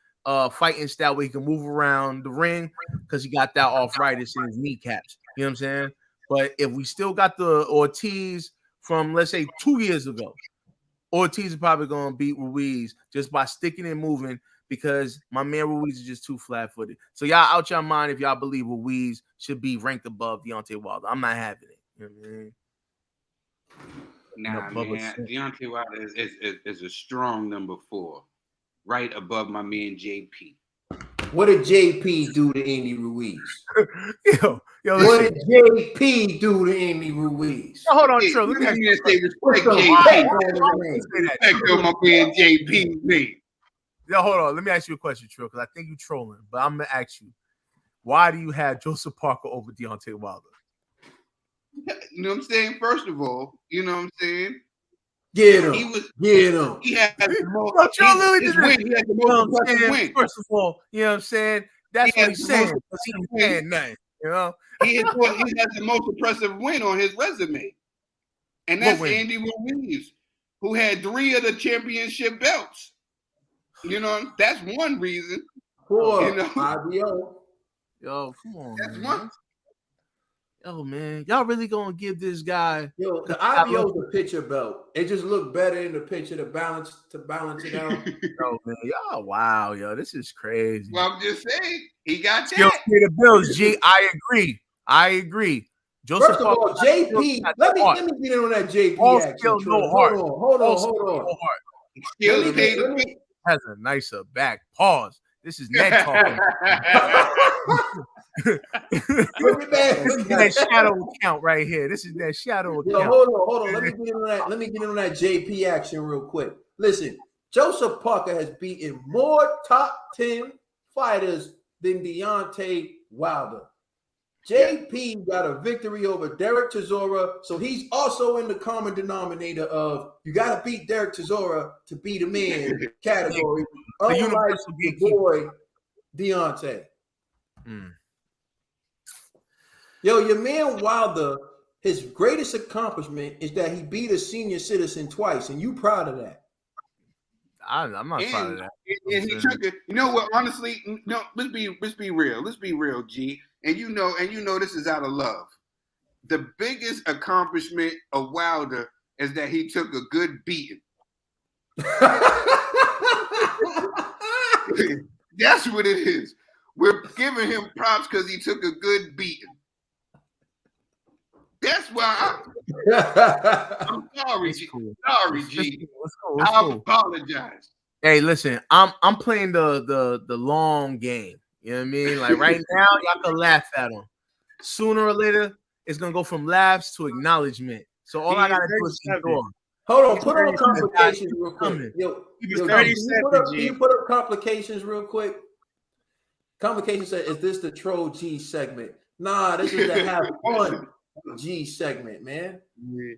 fighting style where he can move around the ring because he got that arthritis in his kneecaps. You know what I'm saying? But if we still got the Ortiz from, let's say, 2 years ago, Ortiz is probably going to beat Ruiz just by sticking and moving because my man Ruiz is just too flat-footed. So y'all out your mind if y'all believe Ruiz should be ranked above Deontay Wilder. I'm not having it. You know what I mean? Nah, man. Deontay Wilder is a strong number 4, right above my man JP. What did JP do to Andy Ruiz? Yo, what did JP do to Andy Ruiz? Yo, hold on, Trill. Let me ask you say respect JP. Respect on my man JP, man. Yo, hold on. Let me ask you a question, Trill, because I think you're trolling. But I'm gonna ask you, why do you have Joseph Parker over Deontay Wilder? You know what I'm saying? First of all, you know what I'm saying? Get him. Get him. He had the most. He had the most impressive win. First of all, you know what I'm saying? That's what he's saying. He ain't saying nothing. You know, he has the most impressive win on his resume, and that's Andy Ruiz, who had 3 of the championship belts. You know, that's one reason. Cool. You know, IBO. Yo, come on. That's man. one. Yo, man, y'all really gonna give this guy? Yo, the IBO is a picture belt. It just looked better in the picture to balance it out. Yo, man, y'all, wow, yo, this is crazy. Well, I'm just saying, he got Still pay the bills, G. I agree. Joseph First of all, JP, let me get in on that JP all action. Skill, no heart. Hold on. Still pay the bills. Has a nicer back. Pause. This is Ned talking. This is that shadow account right here. This is that shadow account. Yo, hold on. Let me get in on that JP action real quick. Listen, Joseph Parker has beaten more top 10 fighters than Deontay Wilder. JP got a victory over Derek Chisora, so he's also in the common denominator of you got to beat Derek Chisora to beat a man category. Unlike the boy Deontay. Yo, your man Wilder, his greatest accomplishment is that he beat a senior citizen twice, and you proud of that? I'm not proud of that. And he took it. You know what? Honestly, no. Let's be real. Let's be real, G. And you know this is out of love. The biggest accomplishment of Wilder is that he took a good beating. That's what it is. We're giving him props because he took a good beating. That's why I'm sorry, G. Sorry, G. I apologize. Hey, listen, I'm playing the long game. You know what I mean? Like right now, y'all can laugh at him. Sooner or later, it's gonna go from laughs to acknowledgement. So all I gotta do is endure. Hold on, put up complications real quick. Yo, can you put up complications real quick? Complications said, "Is this the Troll G segment?" Nah, this is the have fun G segment, man. Yeah,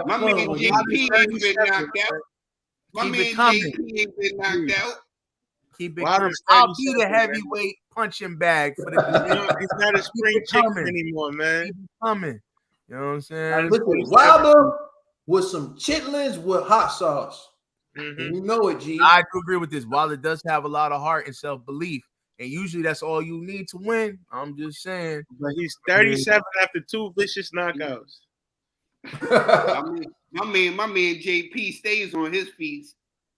my man JP ain't been knocked out. My man JP ain't been knocked out. Keep it coming. I'll be the heavyweight punching bag for the. He's not a spring chicken anymore, man. Keep it coming. You know what I'm saying? Listen, Wilder with some chitlins with hot sauce. You know it, G. I do agree with this. Wilder does have a lot of heart and self-belief. And usually that's all you need to win. I'm just saying. But he's 37 after 2 vicious knockouts. my man JP stays on his feet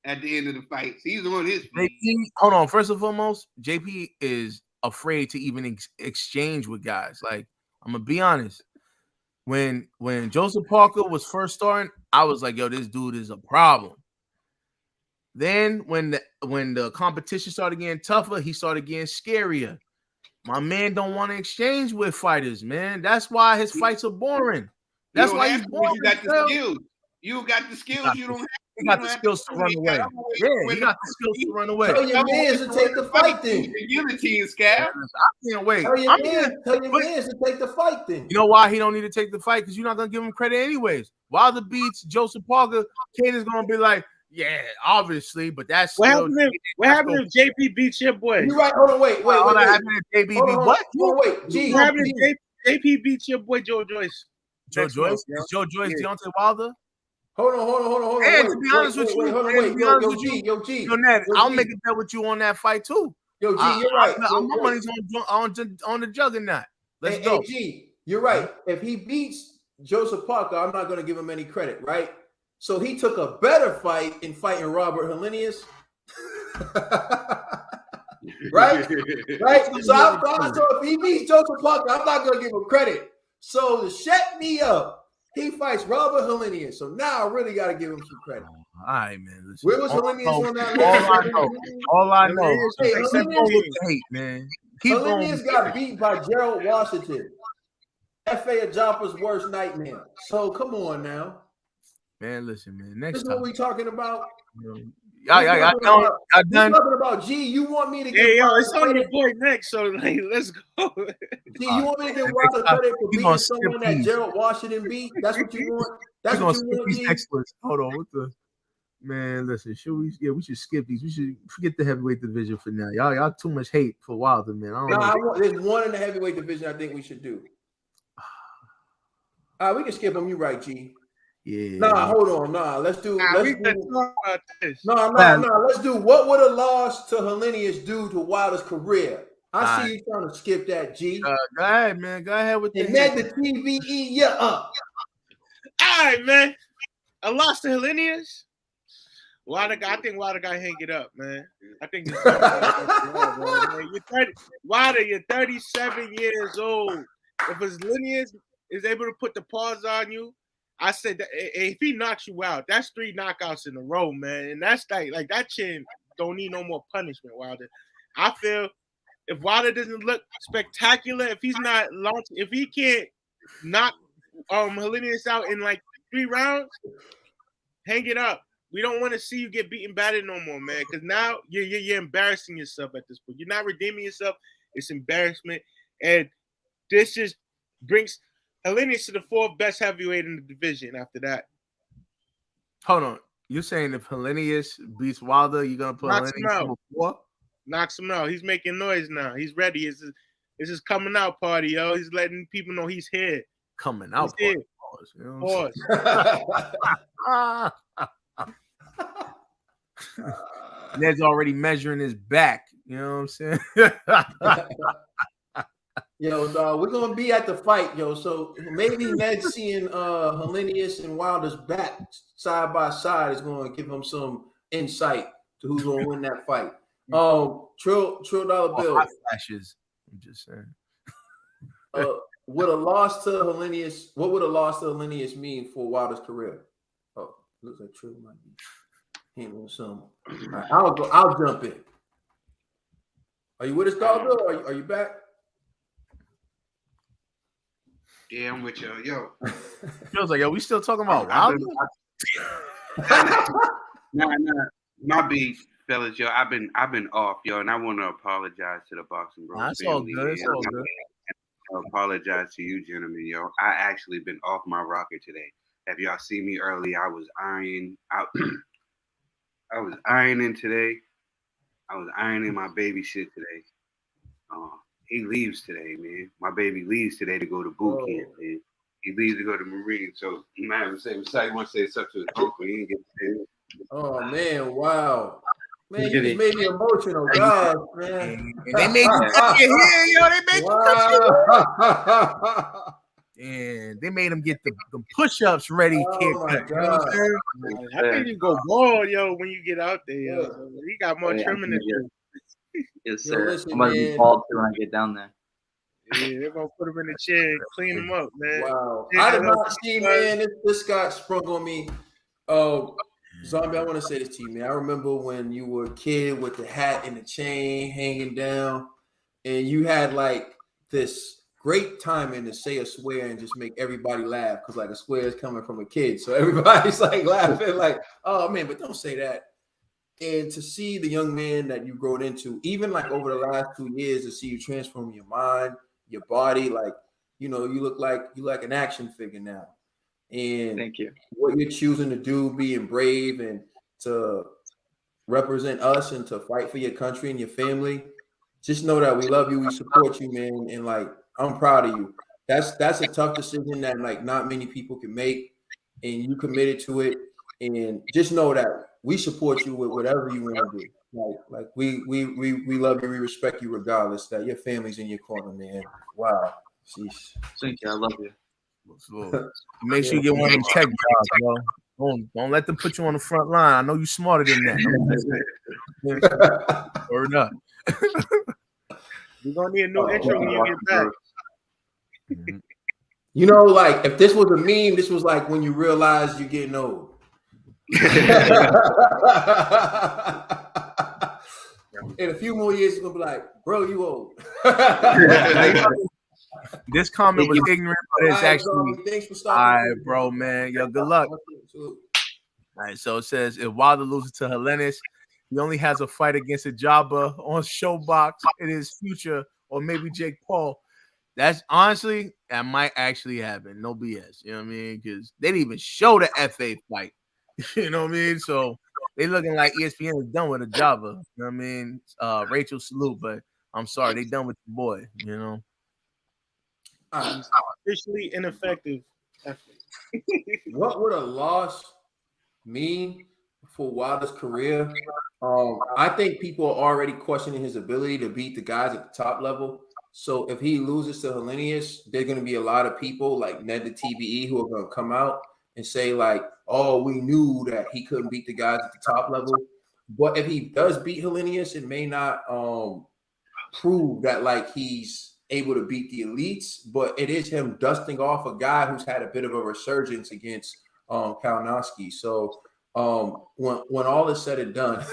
at the end of the fight. He's on his feet. Hold on. First and foremost, JP is afraid to even exchange with guys. Like, I'm gonna be honest. When Joseph Parker was first starting, I was like, yo, this dude is a problem. Then when the competition started getting tougher, he started getting scarier. My man don't want to exchange with fighters, man. That's why his fights are boring. That's why he's boring. You got the skills. You got the skills. You don't have. He got the skills to run away. Yeah, he got the skills to run away. Tell your man to take the fight then. Unity, Scab. I can't wait. Tell your man to take the fight then. You know why he don't need to take the fight? Because you're not gonna give him credit anyways. Wilder beats Joseph Parker, Kane is gonna be like, yeah, obviously, but that's what happened if JP beats your boy? You're right. Hold on, wait. What happened if JP beat what? Hold on, wait. G. What happened if JP beats your boy Joe Joyce? Joe Joyce? Is Joe Joyce Deontay Wilder? Hold on. And to be honest with you, Yo, G. Yo, Ned, I'll make a bet with you on that fight too. Yo, G, you're right. My money's on the juggernaut. Let's go. Hey, G, you're right. If he beats Joseph Parker, I'm not going to give him any credit, right? So he took a better fight in fighting Robert Helenius. Right? Right? So if he beats Joseph Parker, I'm not going to give him credit. So to shut me up, he fights Robert Helenius. So now I really got to give him some credit. All right, man. Listen, Where was Helenius on that list? All I know. Hey, Keep going with the hate, man. Helenius got beat by Gerald Washington. F.A. Ajapa's worst nightmare. So come on now. Man, listen, man. This Next is time. what we talking about. I done. Talking about G. You want me to get? Hey, yo, it's on your boy next. So like, let's go. G, you want me to get Wilder credit for beating someone that Gerald Washington beat? That's what you want. That's what you want. G? Hold on, what the man? Listen, should we? Yeah, we should skip these. We should forget the heavyweight division for now. Y'all too much hate for Wilder, man. I don't know. There's one in the heavyweight division I think we should do. We can skip them. You right, G. Yeah. Nah, hold on. Nah, let's do. Let's talk about this. No. Let's do. What would a loss to Helenius do to Wilder's career? I see you trying to skip that, G. Go ahead, man. Go ahead with and let the TVE you up. All right, man. A loss to Helenius. I think Wilder got to hang it up, man. I think Wilder, you're 37 years old. If Helenius is able to put the pause on you, I said that if he knocks you out, that's 3 knockouts in a row, man. And that's like that chin don't need no more punishment, Wilder. I feel if Wilder doesn't look spectacular, if he's not launched, if he can't knock Helenius out in like 3 rounds, hang it up. We don't want to see you get beaten battered no more, man. Because now you're embarrassing yourself at this point. You're not redeeming yourself. It's embarrassment, and this just brings Helenius to the 4th best heavyweight in the division after that. Hold on. You're saying if Helenius beats Wilder, you're going to put Helenius number 4? Knocks him out. He's making noise now. He's ready. It's his coming out party, yo. He's letting people know he's here. Coming out party. Pause. Ned's already measuring his back. You know what I'm saying? Yo, we're gonna be at the fight, yo. So maybe Ned seeing Helenius and Wilder's back side by side is gonna give him some insight to who's gonna win that fight. Trill dollar bill. Flashes. I'm just saying. Would a loss to Helenius? What would a loss to Helenius mean for Wilder's career? Oh, looks like Trill might be handling some. Right, I'll jump in. Are you with us, dollar bill? Are you back? Yeah, I'm with y'all. Yo. Feels like, we still talking about Wilder? Nah. My beef, fellas, yo. I've been off, yo, and I want to apologize to the Boxing Bros. That's all good. It's all good. I apologize to you, gentlemen, yo. I actually been off my rocker today. If y'all see me early, I was ironing out. I was ironing today. I was ironing my baby shit today. He leaves today, man. My baby leaves today to go to boot camp, man. He leaves to go to Marine. So, man, say you want to say something to his uncle. He didn't get to say it. Oh, man, wow. Man, you just made me emotional. God, man. They made you cut your hair, yo. They made you cut your hair. And they made him get the push-ups ready. Oh, my God. I think you go bald, yo, when you get out there, yo. He got more trimming than you. Yes, sir. Listen, I'm going to be bald too when I get down there. Yeah, they're going to put him in the chair and clean him up, man. Wow. I did not see, man, this got sprung on me. Zombie, I want to say this to you, man. I remember when you were a kid with the hat and the chain hanging down, and you had, like, this great timing to say a swear and just make everybody laugh because, like, a swear is coming from a kid. So everybody's, like, laughing, like, oh, man, but don't say that. And to see the young man that you grown into, even like over the last 2 years, to see you transform your mind, your body, like, you look like an action figure now. And thank you. What you're choosing to do, being brave and to represent us and to fight for your country and your family. Just know that we love you, we support you, man, and like I'm proud of you. That's a tough decision that like not many people can make, and you committed to it. And just know that we support you with whatever you want to do. Like we love you, we respect you regardless. That your family's in your corner, man. Wow. Jeez. Thank you. I love you. Make sure you get one of them tech jobs, bro. Don't let them put you on the front line. I know you smarter than that. Word up. We're gonna need a new intro when you get back. You know, like if this was a meme, this was like when you realize you're getting old. In a few more years, it's gonna be like, bro, you old. This comment was ignorant, but it's actually thanks for all stopping. right, bro, man. Yo, good luck. All right, so it says if Wilder loses to Helenius, he only has a fight against a Jabba on Showbox in his future, or maybe Jake Paul. That's honestly, that might actually happen. No BS. You know what I mean? Because they didn't even show the FA fight. You know what I mean? So they looking like ESPN is done with a Jabba. You know what I mean? Rachel salute, but I'm sorry, they done with the boy, you know. Officially ineffective. What would a loss mean for Wilder's career? I think people are already questioning his ability to beat the guys at the top level. So if he loses to Helenius, there's going to be a lot of people like Ned the TBE who are going to come out and say like, oh, we knew that he couldn't beat the guys at the top level. But if he does beat Helenius, it may not prove that like he's able to beat the elites, but it is him dusting off a guy who's had a bit of a resurgence against Kalinowski. So when all is said and done,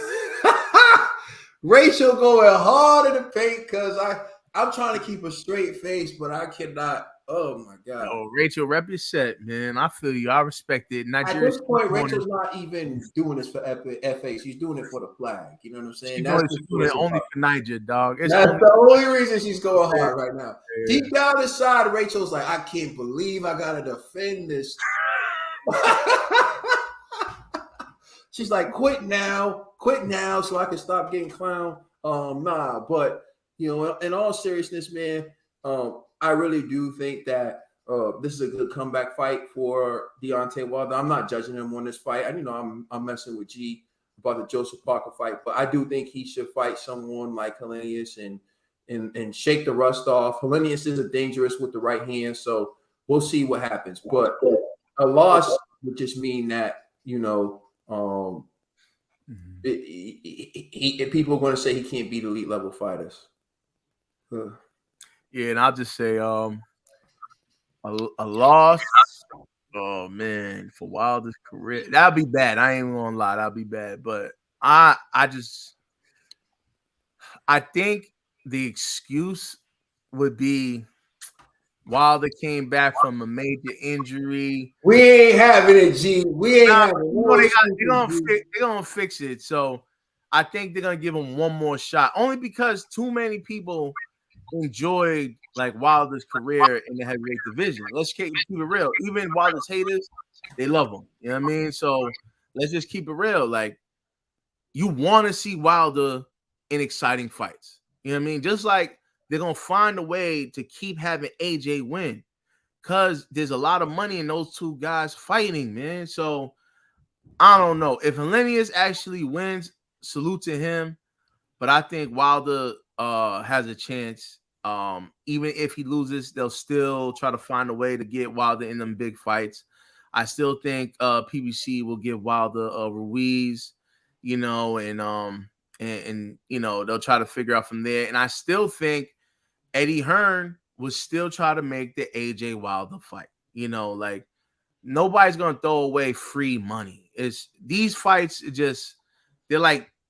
Rachel going hard in the paint because I'm trying to keep a straight face, but I cannot. Oh my God! Oh, Rachel, rep your set, man. I feel you. I respect it. At this point, Rachel's not even doing this for FA. She's doing it for the flag. You know what I'm saying? She's doing it only for Niger, dog. That's the only reason she's going hard right now. Yeah. Deep down inside, Rachel's like, I can't believe I gotta defend this. She's like, quit now, so I can stop getting clowned. But you know, in all seriousness, man, I really do think that this is a good comeback fight for Deontay Wilder. I'm not judging him on this fight. I'm messing with G about the Joseph Parker fight, but I do think he should fight someone like Helenius and shake the rust off. Helenius is dangerous with the right hand, so we'll see what happens. But a loss would just mean that, you know, people are going to say he can't beat elite level fighters. Yeah, and I'll just say a loss. Oh man, for Wilder's career, that'd be bad. I ain't gonna lie, that'd be bad. But I think the excuse would be Wilder came back from a major injury. We ain't having it, G. We ain't having it. They're gonna fix it. So I think they're gonna give him one more shot. Only because too many people enjoyed like Wilder's career in the heavyweight division. Let's keep it real. Even Wilder's haters, they love him. You know what I mean? So let's just keep it real. Like, you want to see Wilder in exciting fights. You know what I mean? Just like they're gonna find a way to keep having AJ win, because there's a lot of money in those two guys fighting, man. So I don't know if Helenius actually wins. Salute to him, but I think Wilder has a chance. Even if he loses, they'll still try to find a way to get Wilder in them big fights. I still think PBC will give Wilder Ruiz, you know, and you know, they'll try to figure out from there. And I still think Eddie Hearn will still try to make the AJ Wilder fight. You know, like nobody's gonna throw away free money. It's these fights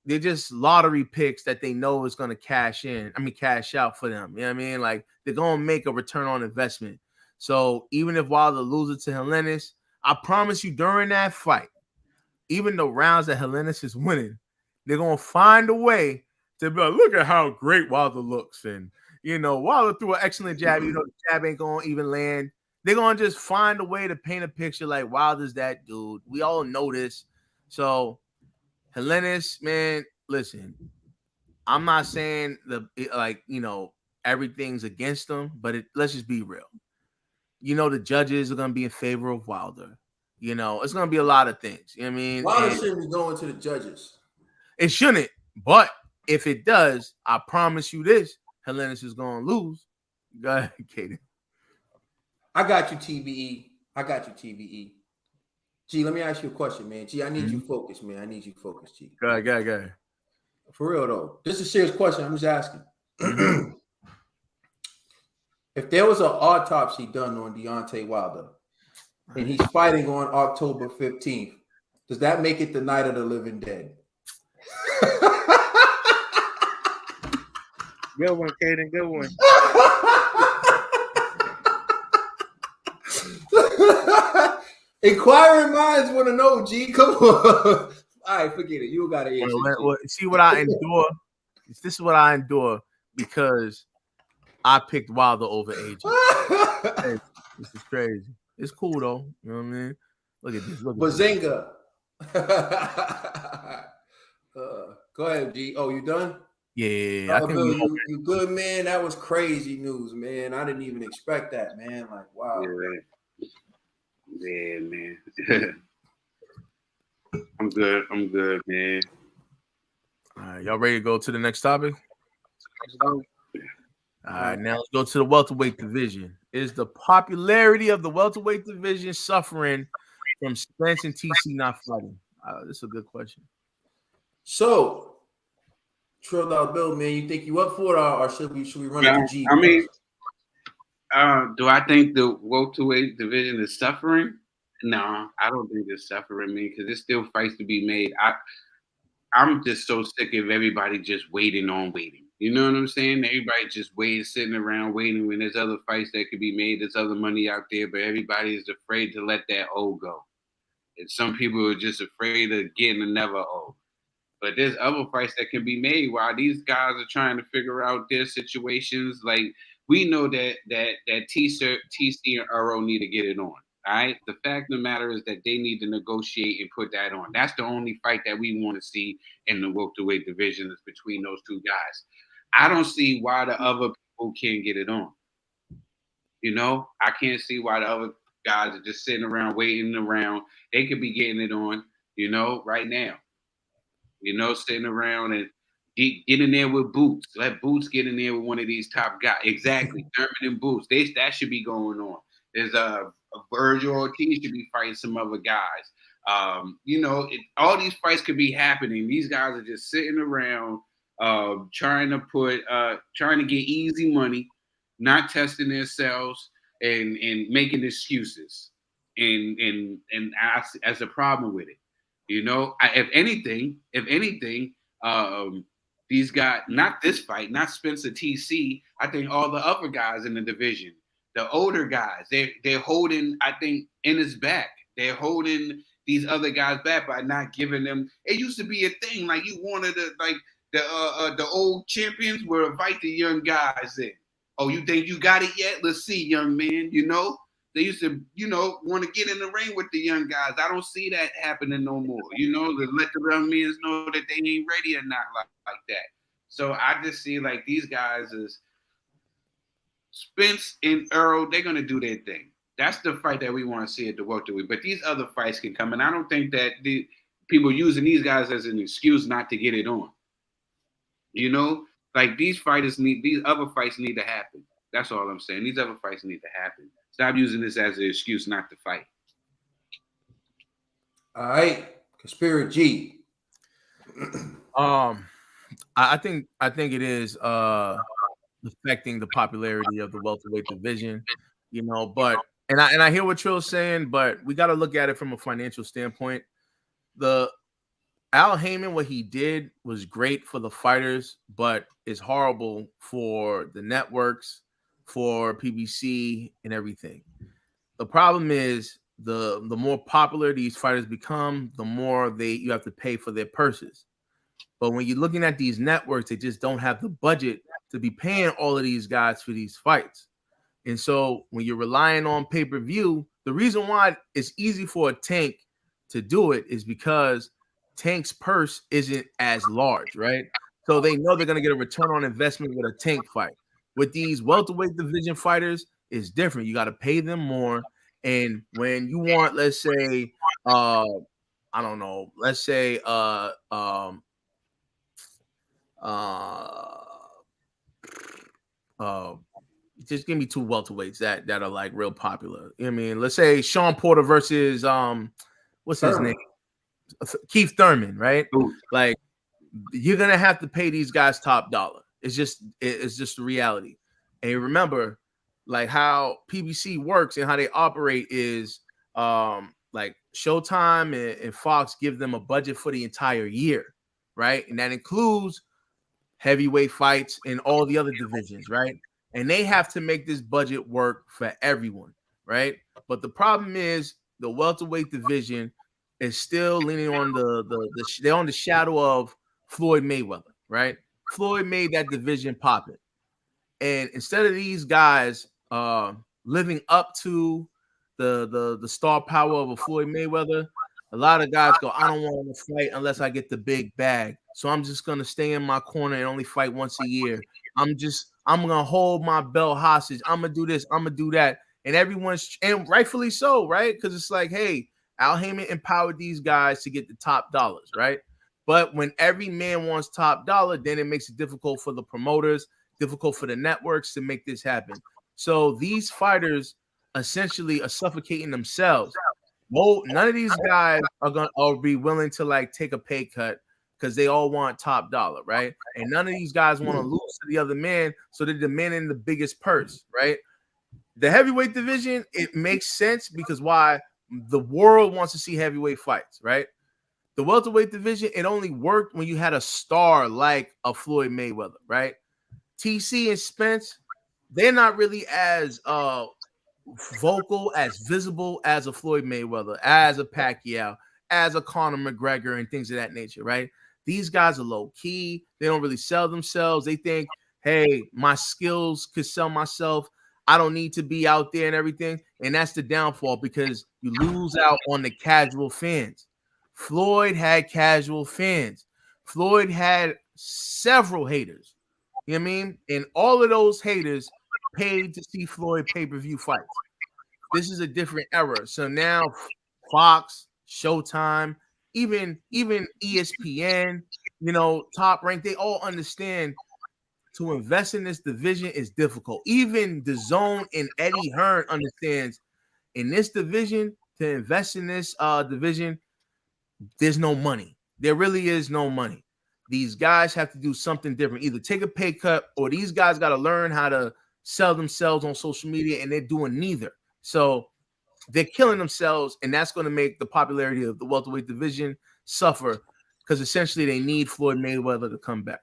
they're just lottery picks that they know is going to cash out for them. You know what I mean? Like, they're going to make a return on investment. So even if Wilder loses to Helenius, I promise you during that fight, even the rounds that Helenius is winning, they're going to find a way to be like, look at how great Wilder looks. And, you know, Wilder threw an excellent jab. You know, the jab ain't going to even land. They're going to just find a way to paint a picture like Wilder's that dude. We all know this. So Helenius, man, listen, I'm not saying everything's against him, but let's just be real. You know, the judges are going to be in favor of Wilder. You know, it's going to be a lot of things. You know what I mean? Wilder shouldn't be going to the judges. It shouldn't. But if it does, I promise you this, Helenius is going to lose. Go ahead, Katie. I got you, TBE. G, let me ask you a question, man. G, I need you focused, man. I need you focused, G. Go ahead. For real though, this is a serious question. I'm just asking. If there was an autopsy done on Deontay Wilder and he's fighting on October 15th, does that make it the Night of the Living Dead? Good one, Kaden. Good one. Inquiring minds want to know, G. Come on. All right, forget it. You got to answer. Well, see what I endure. This is what I endure because I picked Wilder over AJ. Hey, this is crazy. It's cool though. You know what I mean? Look at this. Bazinga. Go ahead, G. Oh, you done? Yeah. I think you good, man. That was crazy news, man. I didn't even expect that, man. Like, wow. Yeah, man. I'm good, man. All right, y'all ready to go to the next topic? All right, now let's go to the welterweight division. Is the popularity of the welterweight division suffering from Spence and TC not fighting? This is a good question. So, $12 bill, man. You think you up for it, or should we run it to G? I mean, do I think the welterweight division is suffering? No, I don't think it's suffering, me, because there's still fights to be made. I'm just so sick of everybody just waiting. You know what I'm saying? Everybody just sitting around waiting when there's other fights that could be made. There's other money out there, but everybody is afraid to let that O go. And some people are just afraid of getting another O. But there's other fights that can be made while these guys are trying to figure out their situations. Like, we know that TC and Earl need to get it on. All right. The fact of the matter is that they need to negotiate and put that on. That's the only fight that we want to see in the welterweight division is between those two guys. I don't see why the other people can't get it on. You know, I can't see why the other guys are just sitting around waiting around. They could be getting it on, you know, right now. You know, sitting around and get in there with Bouts. Let Bouts get in there with one of these top guys. Exactly. Thurman and Bouts. That should be going on. There's a Virgil Ortiz should be fighting some other guys. You know, all these fights could be happening. These guys are just sitting around trying to get easy money, not testing themselves and making excuses. And as a problem with it. You know, if anything, these guys, not this fight, not Spencer TC, I think all the other guys in the division, the older guys, they're holding, I think, in his back. They're holding these other guys back by not giving them. It used to be a thing, like you wanted to, like the old champions would invite the young guys in. Oh, you think you got it yet? Let's see, young man. You know, they used to, you know, want to get in the ring with the young guys. I don't see that happening no more. You know, to let the young men know that they ain't ready or not like that. So I just see like these guys is Spence and Earl, they're going to do their thing. That's the fight that we want to see at the welterweight. But these other fights can come, and I don't think that the people using these guys as an excuse not to get it on. You know, like these other fights need to happen. That's all I'm saying. These other fights need to happen. Stop using this as an excuse not to fight. All right, Conspiracy G. I think it is affecting the popularity of the welterweight division, you know. But and I hear what Trill's saying, but we got to look at it from a financial standpoint. The Al Heyman, what he did was great for the fighters, but it's horrible for the networks, for PBC, and everything. The problem is the more popular these fighters become, the more you have to pay for their purses. But when you're looking at these networks, they just don't have the budget to be paying all of these guys for these fights. And so when you're relying on pay-per-view, the reason why it's easy for a Tank to do it is because Tank's purse isn't as large, right? So they know they're going to get a return on investment with a Tank fight. With these welterweight division fighters, it's different. You got to pay them more. And when you want, let's say, I don't know, let's say, just give me two welterweights that are like real popular. I mean, let's say Sean Porter versus what's his name? Keith Thurman, right? Ooh. Like, you're gonna have to pay these guys top dollar. It's just the reality. And remember, like how PBC works and how they operate is like Showtime and Fox give them a budget for the entire year, right? And that includes heavyweight fights in all the other divisions, right? And they have to make this budget work for everyone, right? But the problem is the welterweight division is still leaning on they're on the shadow of Floyd Mayweather, right? Floyd made that division popping. And instead of these guys living up to the star power of a Floyd Mayweather, a lot of guys go, I don't want to fight unless I get the big bag. So I'm just gonna stay in my corner and only fight once a year. I'm gonna hold my belt hostage. I'm gonna do this, I'm gonna do that. And and rightfully so, right? Because it's like, hey, Al Heyman empowered these guys to get the top dollars, right? But when every man wants top dollar, then it makes it difficult for the promoters, difficult for the networks to make this happen. So these fighters essentially are suffocating themselves. Well, none of these guys are gonna be willing to like take a pay cut because they all want top dollar, right? And none of these guys want to lose to the other man, so they're demanding the biggest purse, right? The heavyweight division, it makes sense because why? The world wants to see heavyweight fights, right? The welterweight division, it only worked when you had a star like a Floyd Mayweather, right? TC and Spence, they're not really as vocal, as visible as a Floyd Mayweather, as a Pacquiao, as a Conor McGregor, and things of that nature, right? These guys are low key. They don't really sell themselves. They think, hey, my skills could sell myself. I don't need to be out there and everything. And that's the downfall because you lose out on the casual fans. Floyd had casual fans. Floyd had several haters. You know what I mean? And all of those haters paid to see Floyd pay-per-view fights. This is a different era. So now Fox, Showtime, even ESPN, Top Rank, they all understand to invest in this division is difficult. Even the Zone and Eddie Hearn understands in this division, to invest in this division, there's no money. There really is no money. These guys have to do something different. Either take a pay cut or these guys got to learn how to sell themselves on social media, and they're doing neither. So they're killing themselves, and that's going to make the popularity of the welterweight division suffer because essentially they need Floyd Mayweather to come back.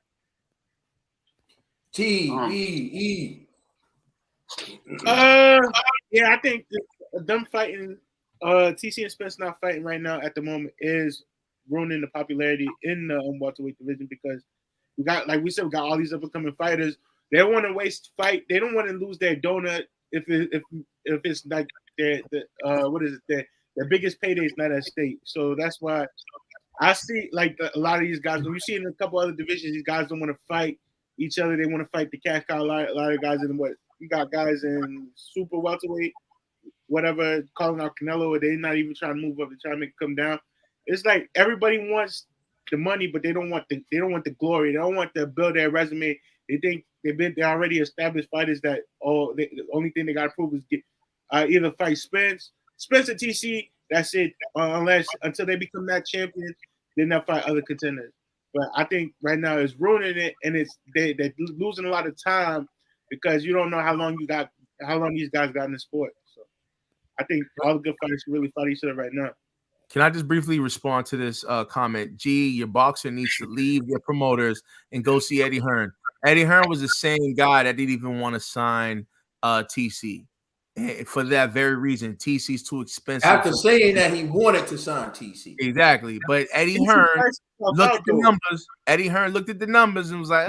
T-E-E. Yeah, I think them fighting, TC and Spence not fighting right now at the moment is ruining the popularity in the welterweight division because we got, like we said, we got all these up and coming fighters. They don't want to waste fight. They don't want to lose their donut if it's like their biggest payday is not at stake. So that's why I see like a lot of these guys. When you see in a couple other divisions, these guys don't want to fight each other. They want to fight the cash cow. A lot of guys in what you got guys in super welterweight, whatever, calling out Canelo, or they're not even trying to move up. They're trying to make it come down. It's like everybody wants the money, but they don't want the glory. They don't want to build their resume. They think they're already established fighters that the only thing they got to prove is either fight Spence and TC. That's it. Until they become that champion, then they'll fight other contenders. But I think right now it's ruining it, and they're losing a lot of time because you don't know how long these guys got in the sport. So I think all the good fighters should really fight each other right now. Can I just briefly respond to this comment? Your boxer needs to leave their promoters and go see Eddie Hearn. Eddie Hearn was the same guy that didn't even want to sign TC. And for that very reason, TC's too expensive. After saying that he wanted to sign TC. Exactly. But Eddie Hearn looked at the numbers. Eddie Hearn looked at the numbers and was like,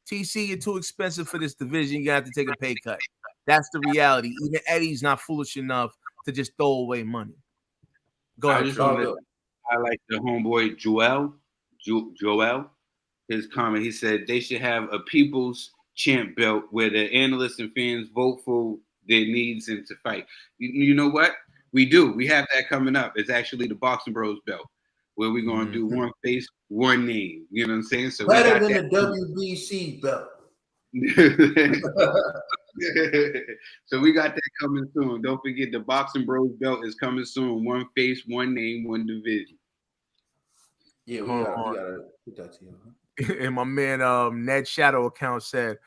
TC, you're too expensive for this division. You have to take a pay cut. That's the reality. Even Eddie's not foolish enough to just throw away money. Go ahead. I like the homeboy Joel. His comment, he said they should have a people's champ belt where the analysts and fans vote for their needs and to fight. You know what? We do. We have that coming up. It's actually the Boxing Bros belt where we're going to do one face, one name. You know what I'm saying? So better than the WBC belt. So we got that coming soon. Don't forget the Boxing Bros belt is coming soon. One face, one name, one division. Yeah, we gotta put that to you. And my man Ned Shadow account said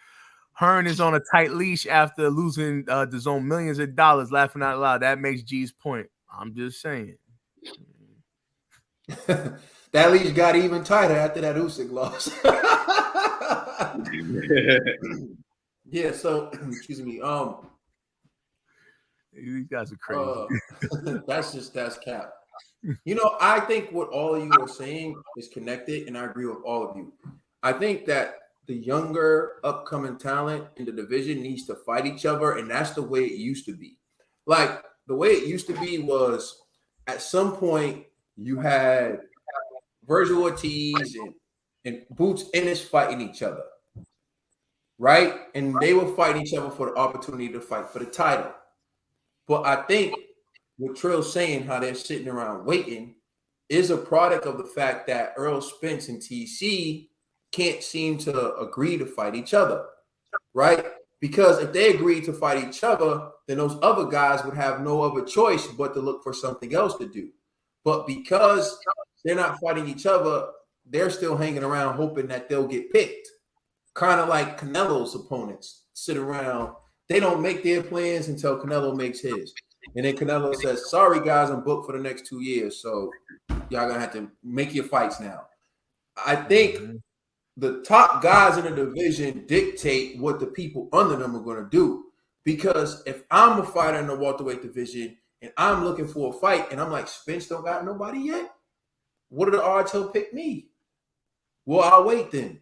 Hearn is on a tight leash after losing the zone millions of dollars. Laughing out loud. That makes G's point. I'm just saying. That leash got even tighter after that Usyk loss. Yeah, so excuse me. These guys are crazy. That's cap. You know, I think what all of you are saying is connected, and I agree with all of you. I think that the younger upcoming talent in the division needs to fight each other, and that's the way it used to be. Like the way it used to be was at some point you had Virgil Ortiz and Boots Ennis fighting each other, right? And they were fighting each other for the opportunity to fight for the title. But I think what Trill's saying, how they're sitting around waiting, is a product of the fact that Earl Spence and TC can't seem to agree to fight each other, right? Because if they agreed to fight each other, then those other guys would have no other choice but to look for something else to do. But because they're not fighting each other, they're still hanging around hoping that they'll get picked. Kind of like Canelo's opponents sit around. They don't make their plans until Canelo makes his. And then Canelo says, sorry, guys, I'm booked for the next 2 years. So y'all going to have to make your fights now. I think the top guys in the division dictate what the people under them are going to do. Because if I'm a fighter in the welterweight division and I'm looking for a fight and I'm like, Spence don't got nobody yet, what are the odds he'll pick me? Well, I'll wait then.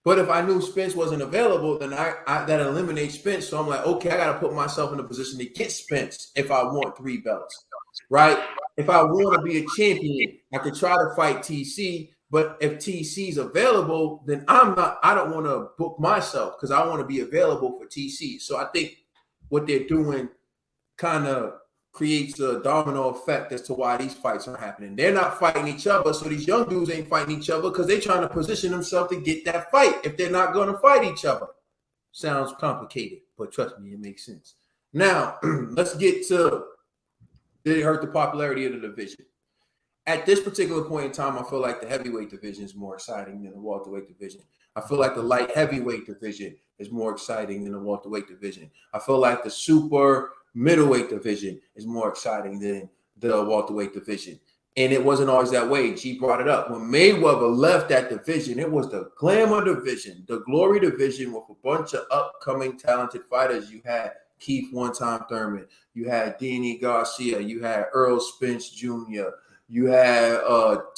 But if I knew Spence wasn't available, then I that eliminates Spence. So I'm like, okay, I got to put myself in a position to get Spence if I want 3 belts, right? If I want to be a champion, I could try to fight TC. But if TC's available, then I don't want to book myself because I want to be available for TC. So I think what they're doing kind of creates a domino effect as to why these fights are happening. They're not fighting each other, so these young dudes ain't fighting each other because they're trying to position themselves to get that fight if they're not going to fight each other. Sounds complicated, but trust me, it makes sense. Now, let's get to did it hurt the popularity of the division? At this particular point in time, I feel like the heavyweight division is more exciting than the welterweight division. I feel like the light heavyweight division is more exciting than the welterweight division. I feel like the super middleweight division is more exciting than the welterweight division. And it wasn't always that way. G brought it up. When Mayweather left that division, it was the glamour division, the glory division with a bunch of upcoming talented fighters. You had Keith One-Time Thurman. You had Danny Garcia. You had Earl Spence Jr. You had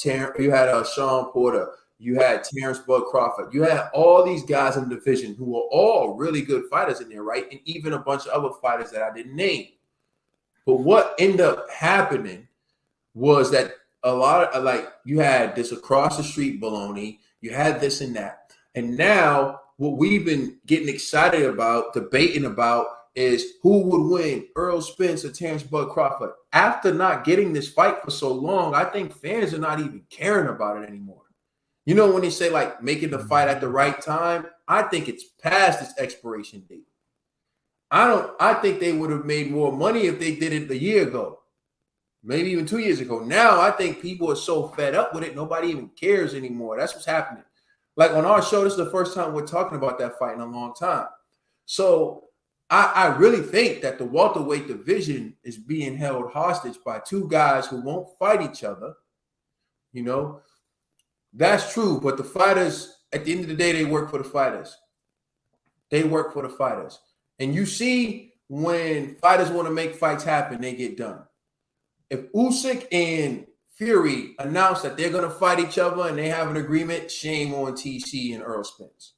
Sean Porter. You had Terrence Bud Crawford. You had all these guys in the division who were all really good fighters in there, right? And even a bunch of other fighters that I didn't name. But what ended up happening was that a lot of, like, you had this across the street baloney. You had this and that. And now what we've been getting excited about, debating about, is who would win, Earl Spence or Terrence Bud Crawford. After not getting this fight for so long, I think fans are not even caring about it anymore. You know, when they say, like, making the fight at the right time, I think it's past its expiration date. I think they would have made more money if they did it a year ago, maybe even 2 years ago. Now, I think people are so fed up with it, nobody even cares anymore. That's what's happening. Like, on our show, this is the first time we're talking about that fight in a long time. So I really think that the welterweight division is being held hostage by 2 guys who won't fight each other. You know, that's true. But the fighters, at the end of the day, they work for the fighters. They work for the fighters. And you see, when fighters want to make fights happen, they get done. If Usyk and Fury announce that they're going to fight each other and they have an agreement, shame on TC and Earl Spence.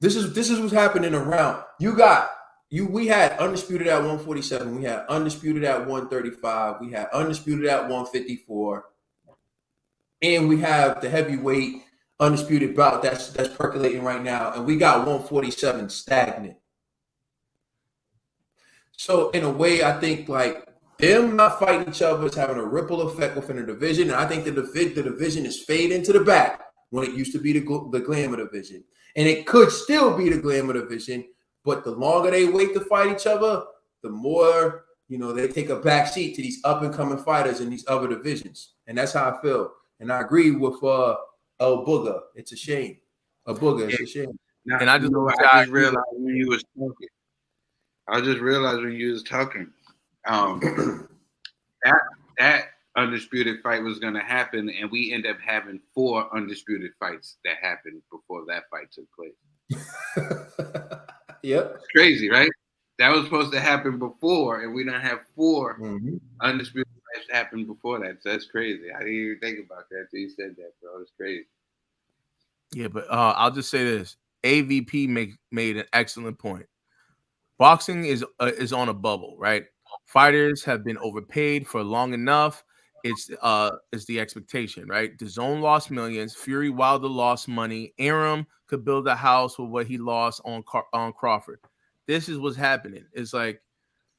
This is what's happening around. We had undisputed at 147. We had undisputed at 135. We had undisputed at 154. And we have the heavyweight undisputed bout that's percolating right now. And we got 147 stagnant. So in a way, I think, like, them not fighting each other is having a ripple effect within the division. And I think the division is fading to the back when it used to be the glamour division. And it could still be the glamour division, but the longer they wait to fight each other, the more, they take a backseat to these up-and-coming fighters in these other divisions. And that's how I feel. And I agree with El Booger. It's a shame. A Booger, it's a shame. Now, and I just realized when you was talking. That undisputed fight was going to happen, and we end up having 4 undisputed fights that happened before that fight took place. Yep. It's crazy, right? That was supposed to happen before, and we don't have 4 undisputed fights happen before that. So that's crazy. I didn't even think about that until you said that, bro. It's crazy. Yeah, but I'll just say this: AVP made an excellent point. Boxing is on a bubble, right? Fighters have been overpaid for long enough. It's the expectation, right? DAZN lost millions. Fury Wilder lost money. Arum could build a house with what he lost on Crawford. This is what's happening. It's like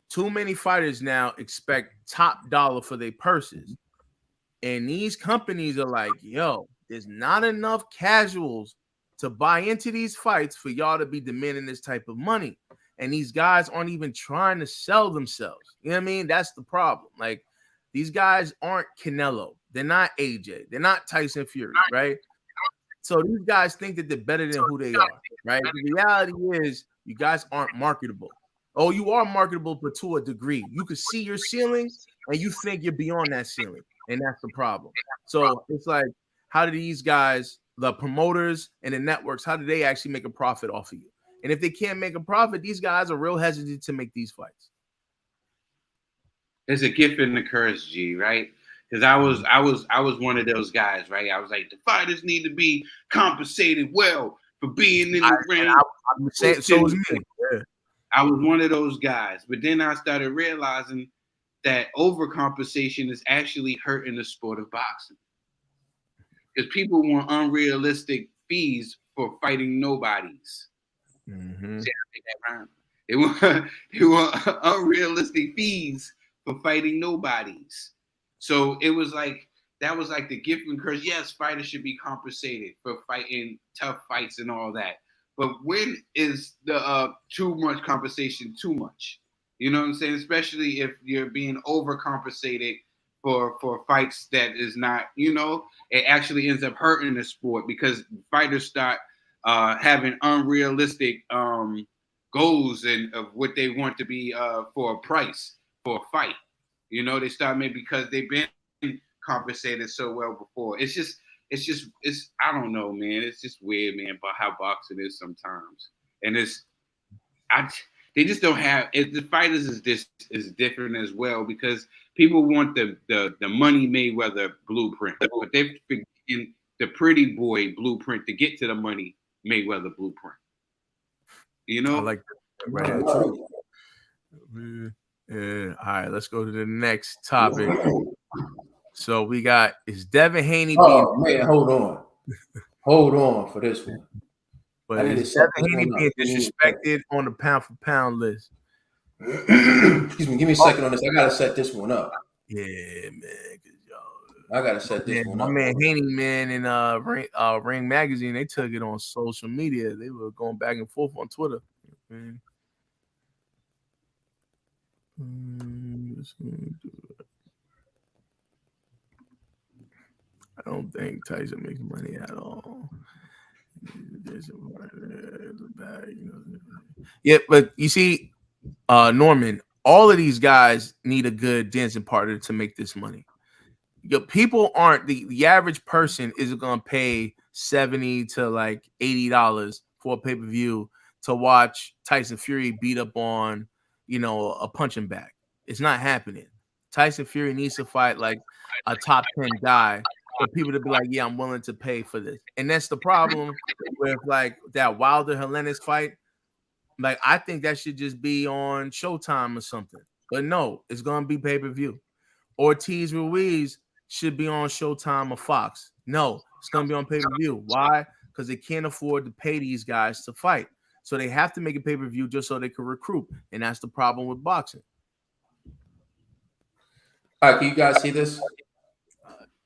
too many fighters now expect top dollar for their purses. And these companies are like, yo, there's not enough casuals to buy into these fights for y'all to be demanding this type of money. And these guys aren't even trying to sell themselves. You know what I mean? That's the problem. Like, these guys aren't Canelo. They're not AJ. They're not Tyson Fury, right? So these guys think that they're better than who they are, right? The reality is you guys aren't marketable. Oh, you are marketable, but to a degree. You can see your ceiling, and you think you're beyond that ceiling. And that's the problem. So it's like, how do these guys, the promoters and the networks, how do they actually make a profit off of you? And if they can't make a profit, these guys are real hesitant to make these fights. It's a gift and a curse, G, right? Because I was one of those guys, right? I was like, the fighters need to be compensated well for being in the ring. So was me. Yeah. I was one of those guys. But then I started realizing that overcompensation is actually hurting the sport of boxing. Because people want unrealistic fees for fighting nobodies. Mm-hmm. See, I think that rhyme. They want unrealistic fees for fighting nobodies. So it was like, that was like the gift and curse. Yes, fighters should be compensated for fighting tough fights and all that. But when is the too much compensation too much? You know what I'm saying? Especially if you're being overcompensated for fights that is not, it actually ends up hurting the sport because fighters start having unrealistic goals and of what they want to be for a price for a fight. They start maybe because they've been compensated so well before. It's I don't know, man. It's just weird, man, about how boxing is sometimes. And they just don't have it. The fighters is different as well because people want the money Mayweather blueprint, but they're forgetting the pretty boy blueprint to get to the money Mayweather blueprint. I like that. Right. Yeah. All right, let's go to the next topic. So we got, is Devin Haney man, hold on for this one. But is Devin Haney being disrespected on the pound for pound list? Excuse me, give me a second on this. I gotta set this one up. Yeah, man. I gotta set this one up. My man Haney, man, in Ring Magazine, they took it on social media. They were going back and forth on Twitter. Man. I don't think Tyson makes money at all. Yeah, but you see, Norman, all of these guys need a good dancing partner to make this money. People aren't the average person isn't gonna pay $70 to like $80 for a pay-per-view to watch Tyson Fury beat up on a punching bag. It's not happening. Tyson Fury needs to fight like a top 10 guy for people to be like, yeah, I'm willing to pay for this. And that's the problem with like that Wilder Helenius fight. Like, I think that should just be on Showtime or something. But no, it's gonna be pay-per-view. Ortiz Ruiz should be on Showtime or Fox. No, it's gonna be on pay-per-view. Why? Because they can't afford to pay these guys to fight. So they have to make a pay-per-view just so they can recruit. And that's the problem with boxing. All right, can you guys see this?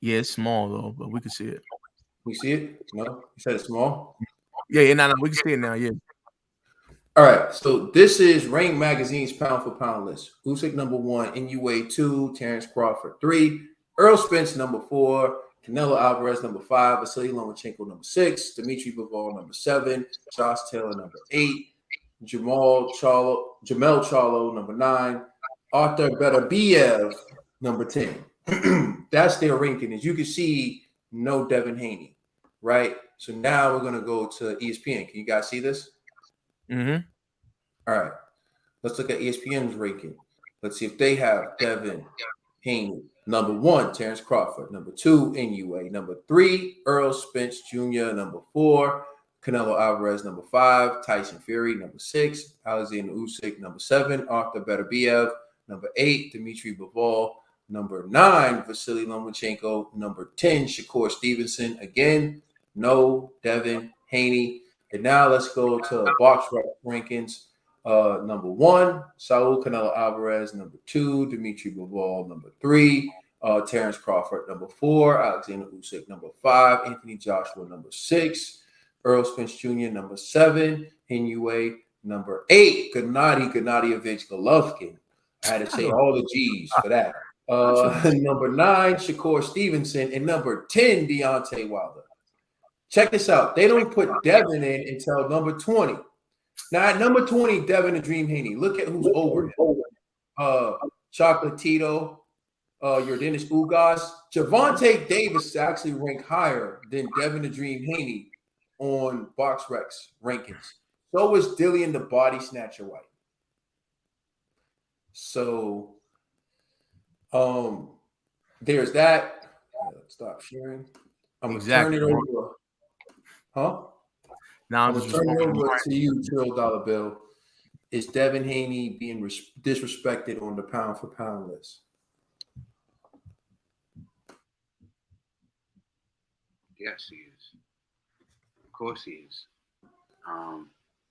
Yeah, it's small though, but we can see it. We see it? No? You said it's small? Yeah, no, we can see it now. Yeah. All right, so this is Ring Magazine's pound for pound list. Usyk number 1, NUA 2, Terrence Crawford 3, Earl Spence number 4, Canelo Alvarez number 5, Vasily Lomachenko number 6, Dimitri Bivol number 7, Josh Taylor number 8, Jamel Charlo number 9, Arthur Beterbiev number 10. That's their ranking. As you can see, no Devin Haney, right? So now we're gonna go to ESPN. Can you guys see this? Mm-hmm. All right. Let's look at ESPN's ranking. Let's see if they have Devin Haney. Number 1, Terrence Crawford. Number 2, NUA. Number 3, Earl Spence Jr. Number 4, Canelo Alvarez. Number 5, Tyson Fury. Number 6, Alexander Usyk. Number 7, Arthur Beterbiev. Number 8, Dimitri Bivol. Number 9, Vasily Lomachenko. Number 10, Shakur Stevenson. Again, no Devin Haney. And now let's go to box rankings. Number 1, Saul Canelo Alvarez. Number 2, Dimitri Bivol. Number 3, Terrence Crawford. Number 4, Alexander Usyk. Number 5, Anthony Joshua. Number 6, Earl Spence Jr. Number 7, NUA. Number 8, Gennadiyevich Golovkin. I had to say all the G's for that. Number 9, Shakur Stevenson. And number 10, Deontay Wilder. Check this out. They don't put Devin in until number 20. Now, at number 20, Devin the Dream Haney. Look at who's over him. Chocolatito, Yordenis Ugas. Javante Davis is actually ranked higher than Devin the Dream Haney on BoxRec rankings. So is Dillian the Body Snatcher White. So, there's that. Stop sharing. I'm going to turn it over. Huh? Now I'm going to turn it over to you, Trill Dollar Bill. Is Devin Haney being disrespected on the pound for pound list? Yes, he is. Of course he is.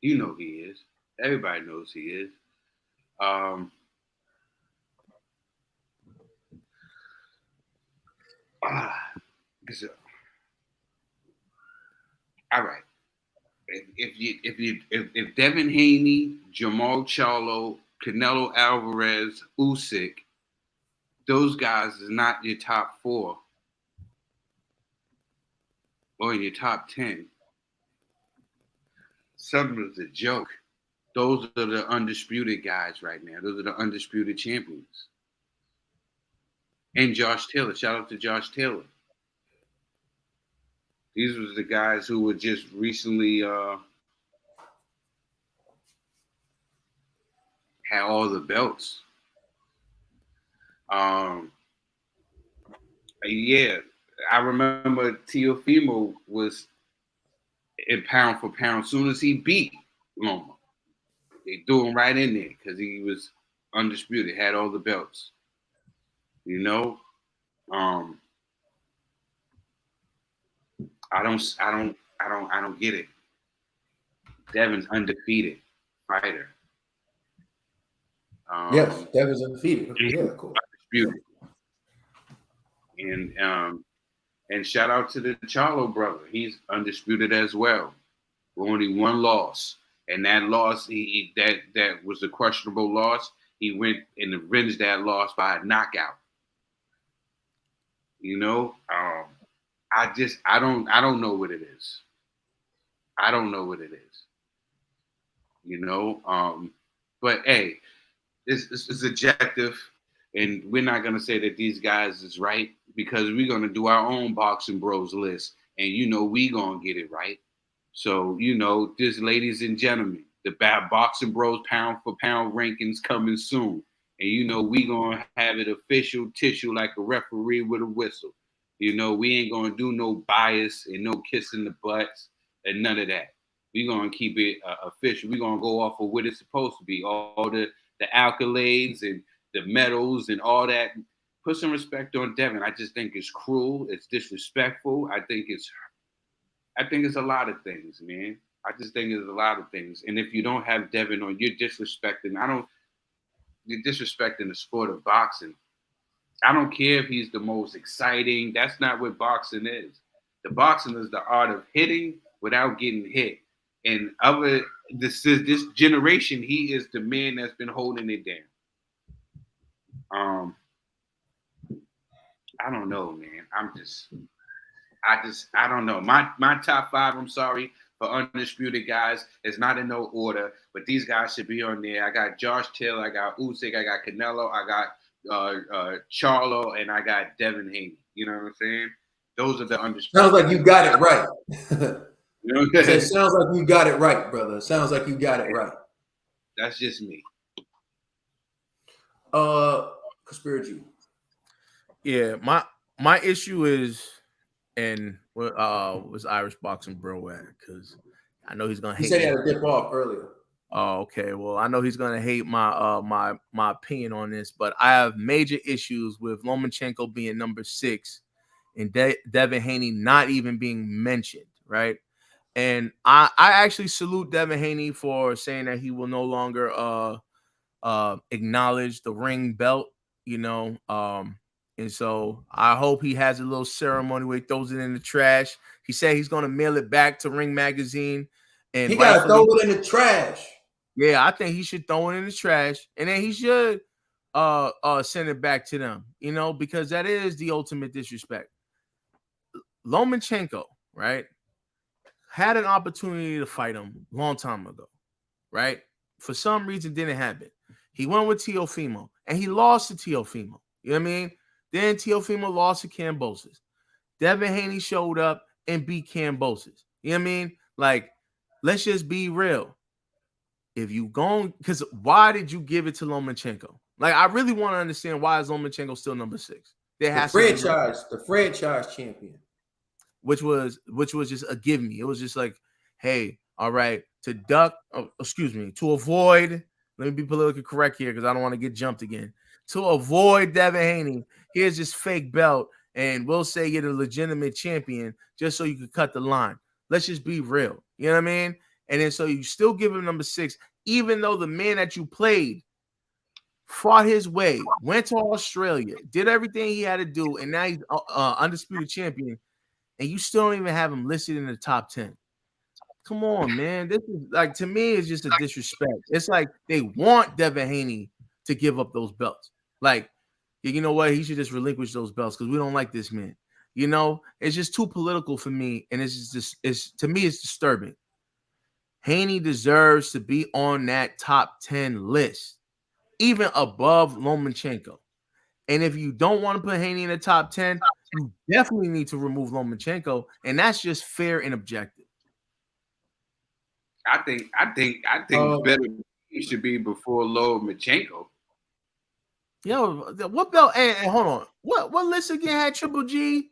You know he is. Everybody knows he is. All right. If Devin Haney, Jamal Charlo, Canelo Alvarez, Usyk, those guys is not your top 4 or in your top 10, something is a joke. Those are the undisputed guys right now. Those are the undisputed champions. And Josh Taylor. Shout out to Josh Taylor. These were the guys who were just recently had all the belts. Yeah, I remember Teofimo was in pound for pound. As soon as he beat Loma, they threw him right in there because he was undisputed, had all the belts. You know, I don't get it. Devin's undefeated fighter. Yes, Devin's undefeated. Yeah, cool. Undisputed. And shout out to the Charlo brother. He's undisputed as well. Only one loss. And that loss, that was a questionable loss. He went and avenged that loss by a knockout. You know, I don't know what it is. I don't know what it is. You know, but hey, it's objective, and we're not gonna say that these guys is right because we're gonna do our own Boxing Bros list, and you know we gonna get it right. So you know, just ladies and gentlemen, the Boxing Bros pound for pound rankings coming soon, and you know we gonna have it official tissue like a referee with a whistle. You know, we ain't gonna do no bias and no kissing the butts and none of that. We're gonna keep it official. We're gonna go off of what it's supposed to be. All the accolades and the medals and all that. Put some respect on Devin. I just think it's cruel. It's disrespectful. I think it's a lot of things, man. I just think it's a lot of things. And if you don't have Devin on, you're disrespecting. You're disrespecting the sport of boxing. I don't care if he's the most exciting. That's not what boxing is. The boxing is the art of hitting without getting hit. And this generation, he is the man that's been holding it down. I don't know, man. I don't know. My top 5, I'm sorry, for undisputed guys is not in no order, but these guys should be on there. I got Josh Taylor, I got Usyk, I got Canelo, I got Charlo, and I got Devin Haney. You know what I'm saying? Those are the undisputed. Sounds like you got it right. You know what I'm saying? It sounds like you got it right, brother. Sounds like you got it right. That's just me. Conspiracy. Yeah, my issue is, and was Irish Boxing Bro at? Because I know he's gonna hate. He said he had to dip off earlier. Oh, okay. Well, I know he's gonna hate my opinion on this, but I have major issues with Lomachenko being number 6 and Devin Haney not even being mentioned, right? And I actually salute Devin Haney for saying that he will no longer acknowledge the ring belt, you know. And so I hope he has a little ceremony where he throws it in the trash. He said he's gonna mail it back to Ring Magazine. And he gotta throw it in the trash. Yeah, I think he should throw it in the trash, and then he should send it back to them, you know, because that is the ultimate disrespect. Lomachenko, right, had an opportunity to fight him a long time ago, right? For some reason, didn't happen. He went with Teofimo, and he lost to Teofimo. You know what I mean? Then Teofimo lost to Kambosos. Devin Haney showed up and beat Kambosos. You know what I mean? Like, let's just be real. If you go, because why did you give it to Lomachenko? Like, I really want to understand why is Lomachenko still number 6? The franchise champion, which was just a give me. It was just like, hey, all right, to avoid. Let me be politically correct here because I don't want to get jumped again. To avoid Devin Haney, here's this fake belt, and we'll say you're the legitimate champion just so you can cut the line. Let's just be real. You know what I mean? And then so you still give him number 6, even though the man that you played fought his way, went to Australia, did everything he had to do, and now he's undisputed champion, and you still don't even have him listed in the top 10. Come on, man. This is like, to me, it's just a disrespect. It's like they want Devin Haney to give up those belts. Like, you know what? He should just relinquish those belts because we don't like this man. You know, it's just too political for me, and to me, it's disturbing. Haney deserves to be on that top 10 list, even above Lomachenko. And if you don't want to put Haney in the top 10, you definitely need to remove Lomachenko, and that's just fair and objective. I think better should be before Lomachenko. Yo, what belt? And hold on, what list again had Triple G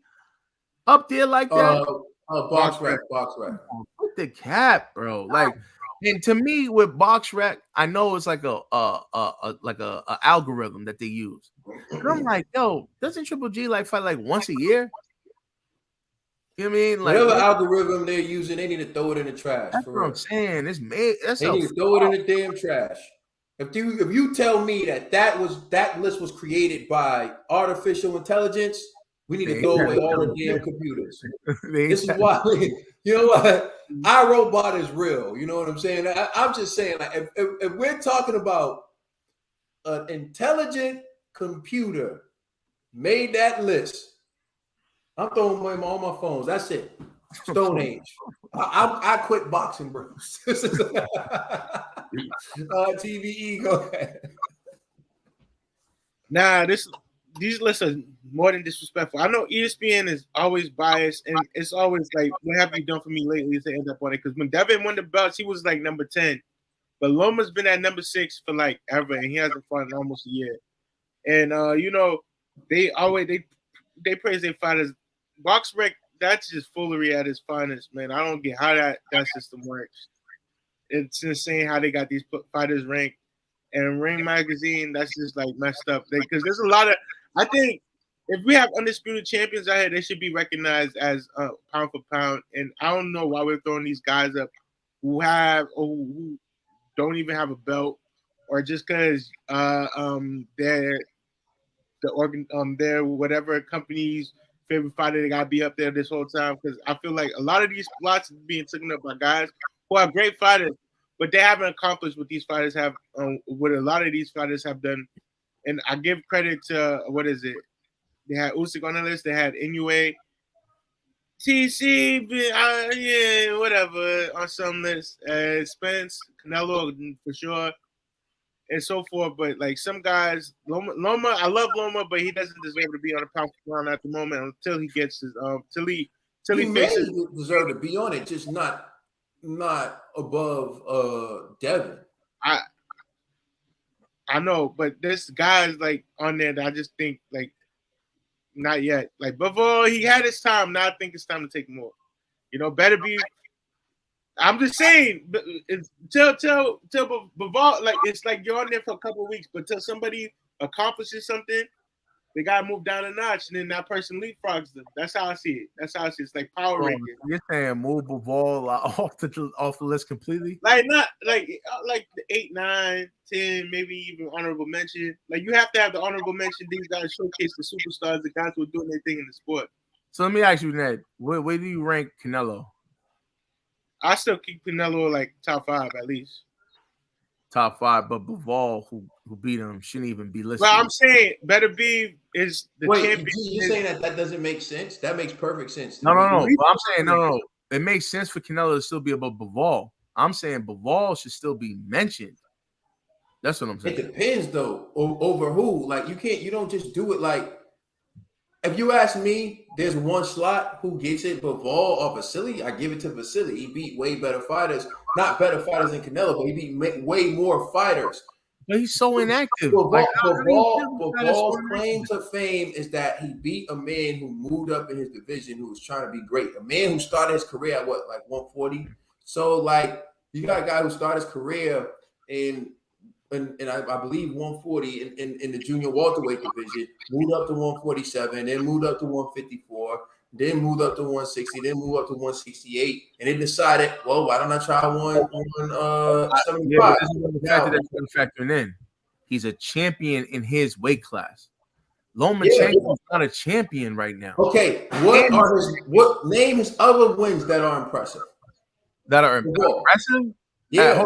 up there like that? Box Rec. Put the cap, bro. Like, and to me, with Box Rec, I know it's like a algorithm that they use. And I'm like, yo, doesn't Triple G like fight like once a year? You know what I mean? Like, whatever algorithm they're using, they need to throw it in the trash. That's what I'm saying. They need to throw it in the damn trash. If you tell me that list was created by artificial intelligence, we need to throw away all the damn computers. This is why, you know what? iRobot is real. You know what I'm saying? I'm just saying, like, if we're talking about an intelligent computer made that list, I'm throwing away all my phones. That's it. Stone Age. I quit boxing, bro. This is TVE. Go ahead. Nah, these lists are more than disrespectful. I know ESPN is always biased, and it's always like, what have you done for me lately to end up on it? Because when Devin won the belts, he was like number 10. But Loma's been at number 6 for like ever, and he hasn't fought in almost a year. And you know, they praise their fighters. Box Rec, that's just foolery at its finest, man. I don't get how that system works. It's insane how they got these fighters ranked. And Ring Magazine, that's just like messed up. Because there's a lot of, I think if we have undisputed champions out here, they should be recognized as pound for pound. And I don't know why we're throwing these guys up who don't even have a belt, or just because they're whatever company's favorite fighter, they gotta be up there this whole time. Because I feel like a lot of these slots being taken up by guys who are great fighters, but they haven't accomplished what these fighters have, what a lot of these fighters have done. And I give credit to, what is it? They had Usyk on the list. They had Inoue, TC, yeah, whatever, on some list. Spence, Canelo, for sure, and so forth. But like some guys, Loma, I love Loma, but he doesn't deserve to be on the pound for pound at the moment until he gets his, till he faces. Deserve to be on it, just not above Devin. I know, but there's guys like on there that I just think like not yet. Like before he had his time, now I think it's time to take more. You know, better be. I'm just saying, tell Bivol, like it's like you're on there for a couple of weeks, but till somebody accomplishes something, they gotta move down a notch, and then that person leapfrogs them. That's how I see it. That's how I see it. It's like power ranking. You're saying move Bivol off the list completely? Like not like the 8, 9, 10, maybe even honorable mention. Like you have to have the honorable mention. These guys showcase the superstars, the guys who are doing their thing in the sport. So let me ask you, Ned, where do you rank Canelo? I still keep Canelo like top 5 at least. Top 5, but Bivol, who beat him, shouldn't even be listed. Well, I'm saying better be is the champion. You're saying that doesn't make sense? That makes perfect sense. No. But I'm saying no. It makes sense for Canelo to still be above Bivol. I'm saying Bivol should still be mentioned. That's what I'm saying. It depends though over who. Like you don't just do it like. If you ask me, there's one slot who gets it, Bivol or Vasily. I give it to Vasily. He beat way better fighters, not better fighters than Canelo, but he beat way more fighters. But he's so inactive. Bivol's claim to fame is that he beat a man who moved up in his division, who was trying to be great. A man who started his career at what, like 140? So, like, you got a guy who started his career in I believe 140 in the junior welterweight division, moved up to 147, then moved up to 154, then moved up to 160, then moved up to 168, and they decided, well, why don't I try 175? Factoring in, he's a champion in his weight class. Lomachenko is not a champion right now. Okay, what name his other wins that are impressive? Yeah,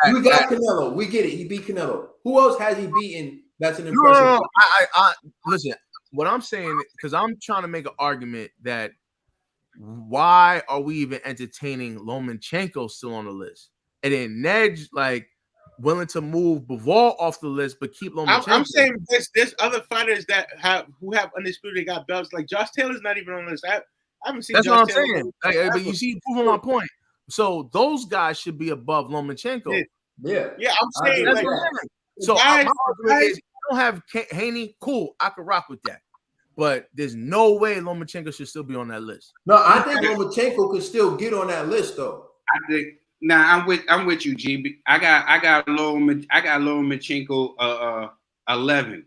you got Canelo. We get it. He beat Canelo. Who else has he beaten? That's an impressive. No. I listen. What I'm saying, because I'm trying to make an argument that why are we even entertaining Lomachenko still on the list? And then Ned's like willing to move Bivol off the list, but keep Lomachenko. I'm saying there's other fighters who have undisputed, they got belts. Like Josh Taylor's not even on the list. I haven't seen. That's Josh what I'm saying. But you see, proving my point. So those guys should be above Lomachenko. Yeah. I'm saying that's what I'm saying. So my argument is, you don't have Haney, cool, I could rock with that. But there's no way Lomachenko should still be on that list. No, I think Lomachenko could still get on that list though. I think I'm with you, GB. I got Lomachenko 11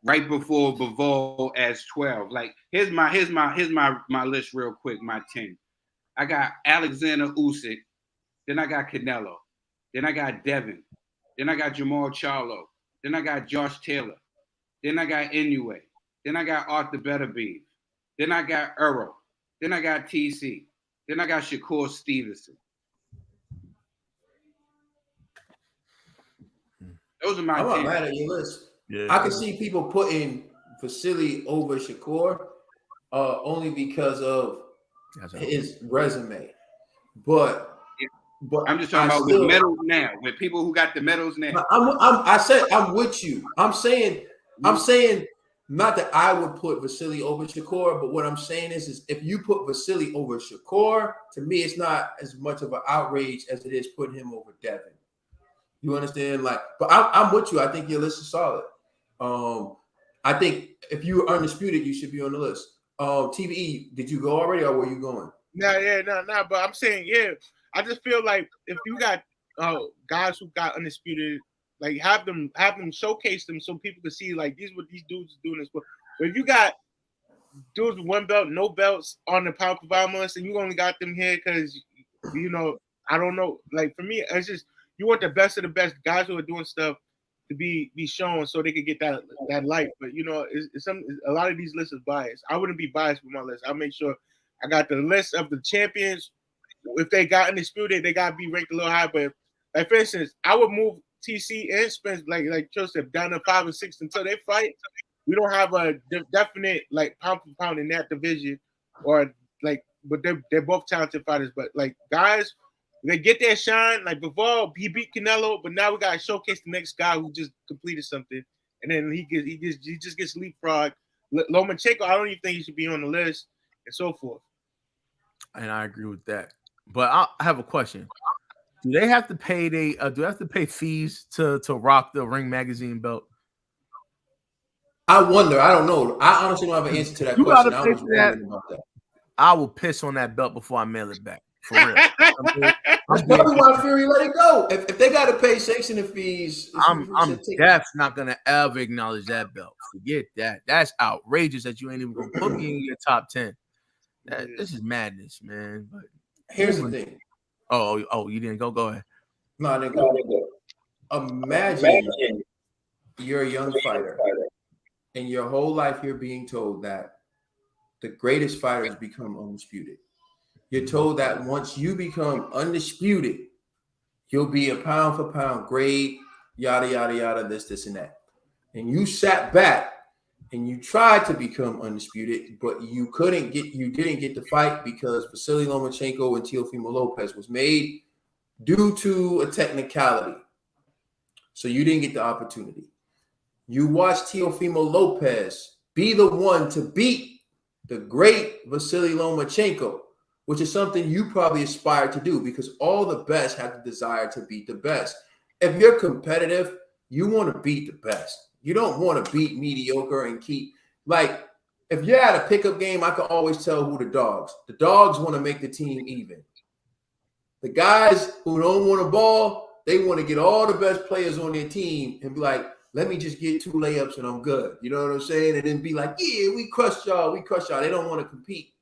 right before Bivol as 12. Like here's my list real quick, my 10. I got Alexander Usyk, then I got Canelo, then I got Devin, then I got Jamal Charlo, then I got Josh Taylor, then I got Inoue, then I got Arthur Beterbiev, then I got Earl, then I got TC, then I got Shakur Stevenson. Those are my. I'm not mad at your list. Yeah. I can see people putting Vasily over Shakur only because of his resume, but I'm just talking about with medals now. With people who got the medals now. I said I'm with you. I'm saying not that I would put Vasily over Shakur, but what I'm saying is if you put Vasily over Shakur, to me it's not as much of an outrage as it is putting him over Devin. You understand? Like, but I'm with you. I think your list is solid. I think if you're undisputed, you should be on the list. TVE, did you go already or were you going? No. But I'm saying, I just feel like if you got guys who got undisputed, like have them showcase them so people can see like these what these dudes are doing this. But if you got dudes with one belt, no belts on the pound for pound list, and you only got them here because I don't know. Like for me, it's just you want the best of the best guys who are doing stuff to be shown so they could get that light. But it's a lot of these lists is biased. I wouldn't be biased with my list. I'll make sure I got the list of the champions if they got undisputed, they gotta be ranked a little higher. But like for instance, I would move TC and Spence like Joseph down to 5 and 6 until they fight. We don't have a definite like pound for pound in that division, or like, but they're both talented fighters. But like guys, they get their shine. Like before, he beat Canelo, but now we gotta showcase the next guy who just completed something, and then he just gets leapfrogged. Lomachenko, I don't even think he should be on the list, and so forth. And I agree with that. But I have a question. Do they have to pay fees to rock the Ring Magazine belt? I wonder. I don't know. I honestly don't have an answer to that question. I was wondering about that. I will piss on that belt before I mail it back. For real. That's probably why Fury let it go. If they got to pay sanctioning fees, I'm definitely not gonna ever acknowledge that belt. Forget that. That's outrageous that you ain't even gonna put me in your top 10. This is madness, man. But here's the thing. Oh, you didn't go? Go ahead. No, I didn't go. Imagine you're a young fighter, and your whole life you're being told that the greatest fighters become undisputed. You're told that once you become undisputed, you'll be a pound for pound grade, yada, yada, yada, this, and that. And you sat back and you tried to become undisputed, but you didn't get the fight because Vasily Lomachenko and Teofimo Lopez was made due to a technicality. So you didn't get the opportunity. You watched Teofimo Lopez be the one to beat the great Vasily Lomachenko, which is something you probably aspire to do because all the best have the desire to beat the best. If you're competitive, you want to beat the best. You don't want to beat mediocre and keep, like, if you're at a pickup game, I can always tell who the dogs want to make the team even. The guys who don't want to ball, they want to get all the best players on their team and be like, let me just get 2 layups and I'm good. You know what I'm saying? And then be like, yeah, we crushed y'all. They don't want to compete.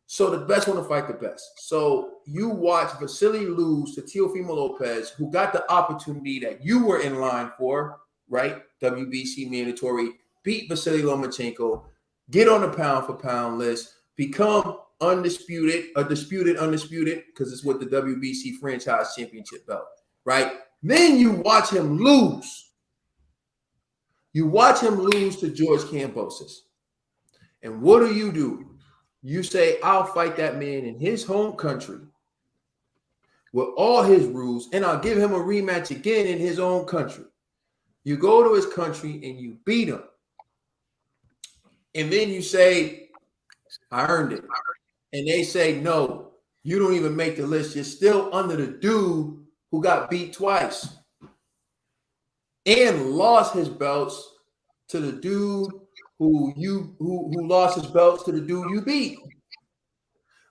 So the best want to fight the best. So you watch Vasily lose to Teofimo Lopez, who got the opportunity that you were in line for, right? WBC mandatory, beat Vasily Lomachenko, get on the pound for pound list, become undisputed, undisputed, because it's with the WBC franchise championship belt, right? Then you watch him lose. You watch him lose to George Kambosos. And what do? You say, I'll fight that man in his home country with all his rules, and I'll give him a rematch again in his own country. You go to his country and you beat him. And then you say, I earned it. And they say, no, you don't even make the list. You're still under the dude who got beat twice and lost his belts to the dude who lost his belts to the dude you beat.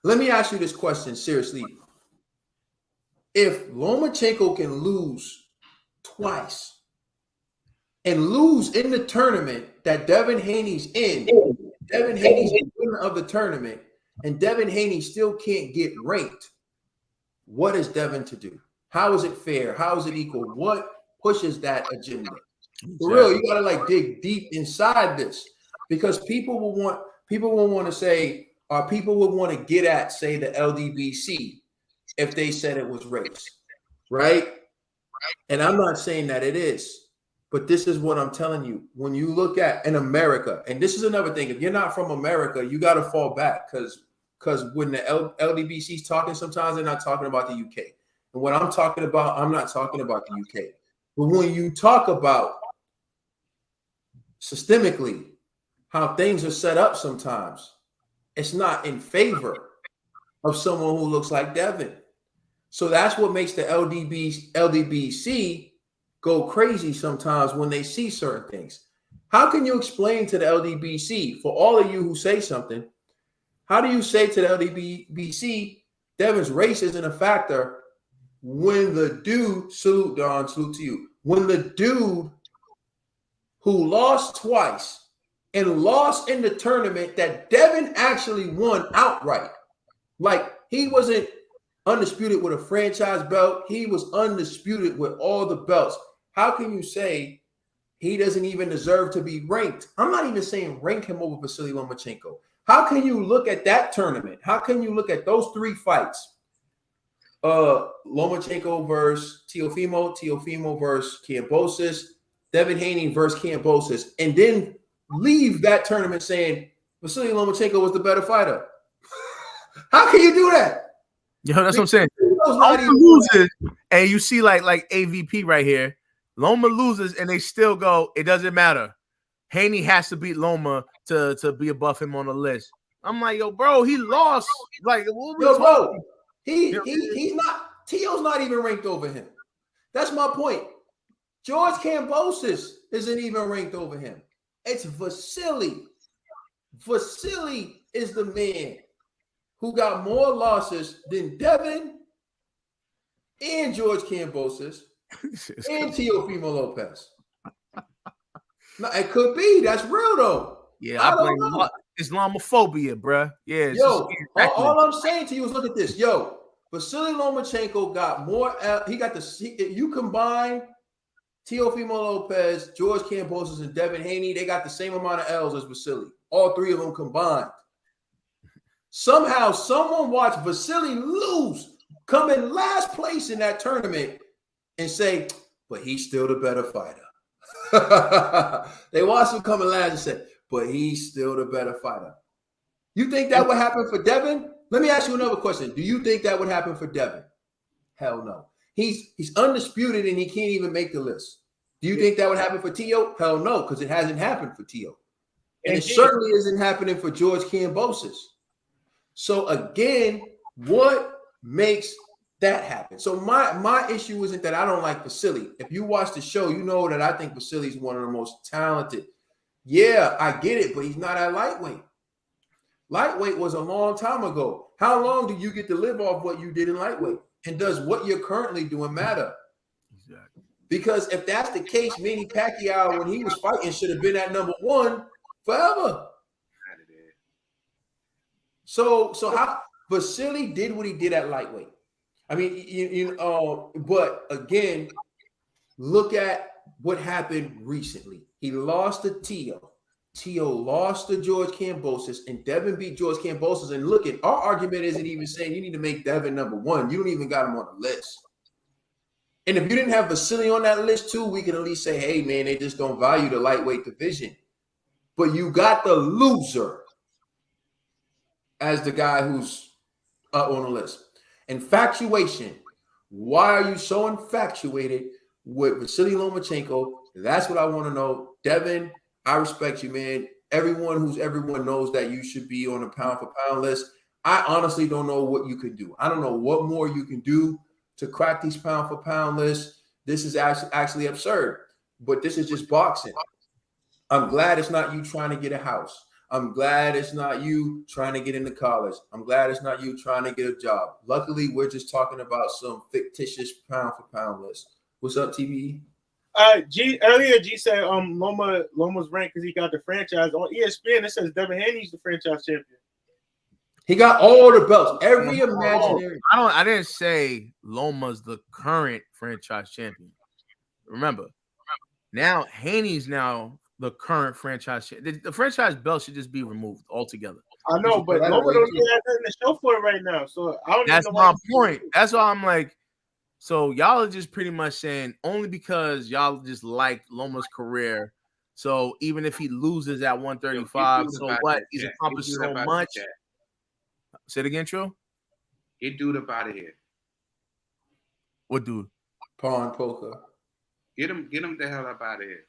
Let me ask you this question seriously. If Lomachenko can lose twice and lose in the tournament that Devin Haney's in, Devin Haney's the winner of the tournament, and Devin Haney still can't get ranked, what is Devin to do? How is it fair? How is it equal? What pushes that agenda? For real, you gotta like dig deep inside this. Because people will want to say, or people would want to get at, say, the LDBC if they said it was race, right? And I'm not saying that it is, but this is what I'm telling you. When you look at in America, and this is another thing, if you're not from America, you got to fall back because when the LDBC is talking, sometimes they're not talking about the UK. And what I'm talking about, I'm not talking about the UK. But when you talk about systemically, how things are set up sometimes, it's not in favor of someone who looks like Devin. So that's what makes the LDBC go crazy sometimes when they see certain things. How can you explain to the LDBC, for all of you who say something, how do you say to the LDBC, Devin's race isn't a factor when the dude, salute Don, salute to you, when the dude who lost twice and lost in the tournament that Devin actually won outright. Like, he wasn't undisputed with a franchise belt. He was undisputed with all the belts. How can you say he doesn't even deserve to be ranked? I'm not even saying rank him over Vasily Lomachenko. How can you look at that tournament? How can you look at those 3 fights Lomachenko versus Teofimo versus Kambosos, Devin Haney versus Kambosos, and then leave that tournament saying Vasily Lomachenko was the better fighter. How can you do that? Yo, that's what I'm saying. Loma loses, and you see like AVP right here. Loma loses, and they still go. It doesn't matter. Haney has to beat Loma to be above him on the list. I'm like, yo, bro, he lost. Like, what yo, bro, he's not. Tio's not even ranked over him. That's my point. George Kambosos isn't even ranked over him. It's Vasily. Vasily is the man who got more losses than Devin and George Kambosos and Teofimo Lopez. No, it could be. That's real though. Yeah, I blame Islamophobia, bruh. Yeah. Yo, all I'm saying to you is look at this. Yo, Vasily Lomachenko got more. You combine Teofimo Lopez, George Kambosos, and Devin Haney, they got the same amount of L's as Vasily. All three of them combined. Somehow, someone watched Vasily lose, come in last place in that tournament, and say, but he's still the better fighter. They watched him come in last and say, but he's still the better fighter. You think that would happen for Devin? Let me ask you another question. Do you think that would happen for Devin? Hell no. He's undisputed and he can't even make the list. Do you think that would happen for Tio? Hell no, because it hasn't happened for Tio. And it certainly isn't happening for George Kambosos. So again, what makes that happen? So my issue isn't that I don't like Vasily. If you watch the show, you know that I think Vasily's one of the most talented. Yeah, I get it, but he's not at lightweight. Lightweight was a long time ago. How long do you get to live off what you did in lightweight? And does what you're currently doing matter? Exactly. Because if that's the case, Manny Pacquiao, when he was fighting, should have been at number one forever. So how Vasily did what he did at lightweight. I mean, but again, look at what happened recently. He lost to Tio. Tio lost to George Kambosos, and Devin beat George Kambosos. And look at our argument isn't even saying you need to make Devin number one. You don't even got him on the list. And if you didn't have Vasily on that list too, we can at least say, hey, man, they just don't value the lightweight division. But you got the loser as the guy who's on the list. Infatuation. Why are you so infatuated with Vasily Lomachenko? That's what I want to know. Devin, I respect you, man. Everyone knows that you should be on a pound for pound list. I honestly don't know what you could do. I don't know what more you can do to crack these pound for pound lists. This is actually absurd, but this is just boxing. I'm glad it's not you trying to get a house. I'm glad it's not you trying to get into college. I'm glad it's not you trying to get a job. Luckily, we're just talking about some fictitious pound for pound list. What's up, TVE? Earlier G said Loma's ranked because he got the franchise. On ESPN, it says Devin Haney's the franchise champion. He got all the belts, every imaginary. I didn't say Loma's the current franchise champion. Remember, now Haney's now the current franchise champion. The franchise belt should just be removed altogether. I know, but Loma don't even have nothing to show for it right now. So I don't. That's my point. That's why I'm like. So y'all are just pretty much saying only because y'all just like Loma's career. So even if he loses at 135, so what? He's accomplished so much. Say it again, Trill. Get dude up out of here. What dude? Pawn poker. Get him the hell up out of here.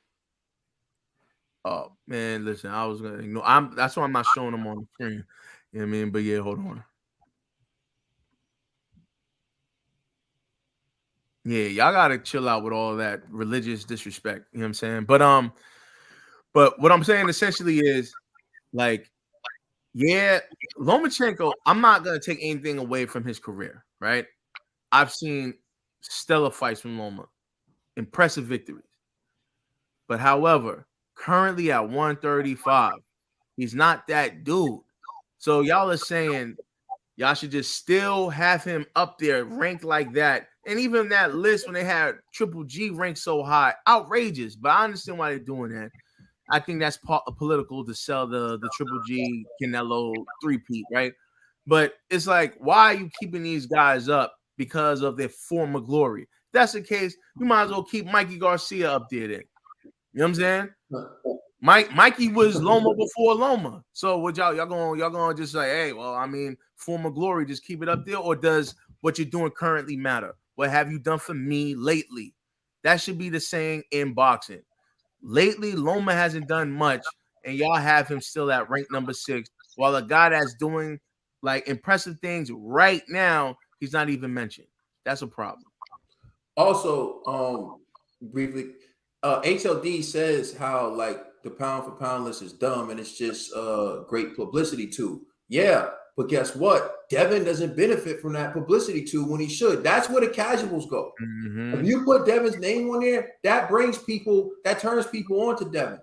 Oh man, listen, I was gonna ignore. That's why I'm not showing him on the screen. You know what I mean? But yeah, hold on. Yeah, y'all gotta chill out with all that religious disrespect. You know what I'm saying? But what I'm saying essentially is like, yeah, Lomachenko, I'm not gonna take anything away from his career, right? I've seen stellar fights from Loma, impressive victories. But however, currently at 135, he's not that dude. So y'all are saying y'all should just still have him up there ranked like that. And even that list when they had Triple G ranked so high, outrageous. But I understand why they're doing that. I think that's political to sell the Triple G Canelo 3-peat, right? But it's like, why are you keeping these guys up because of their former glory. If that's the case, you might as well keep Mikey Garcia up there then. You know what I'm saying? Mikey was Loma before Loma. So what y'all gonna just say, hey, well, I mean, former glory, just keep it up there, or does what you're doing currently matter? What have you done for me lately? That should be the saying in boxing. Lately, Loma hasn't done much, and y'all have him still at rank number 6, while a guy that's doing like impressive things right now, he's not even mentioned. That's a problem. Also, briefly, HLD says how like the pound for pound list is dumb and it's just great publicity too. Yeah, but guess what? Devin doesn't benefit from that publicity too when he should. That's where the casuals go. Mm-hmm. If you put Devin's name on there, that turns people on to Devin.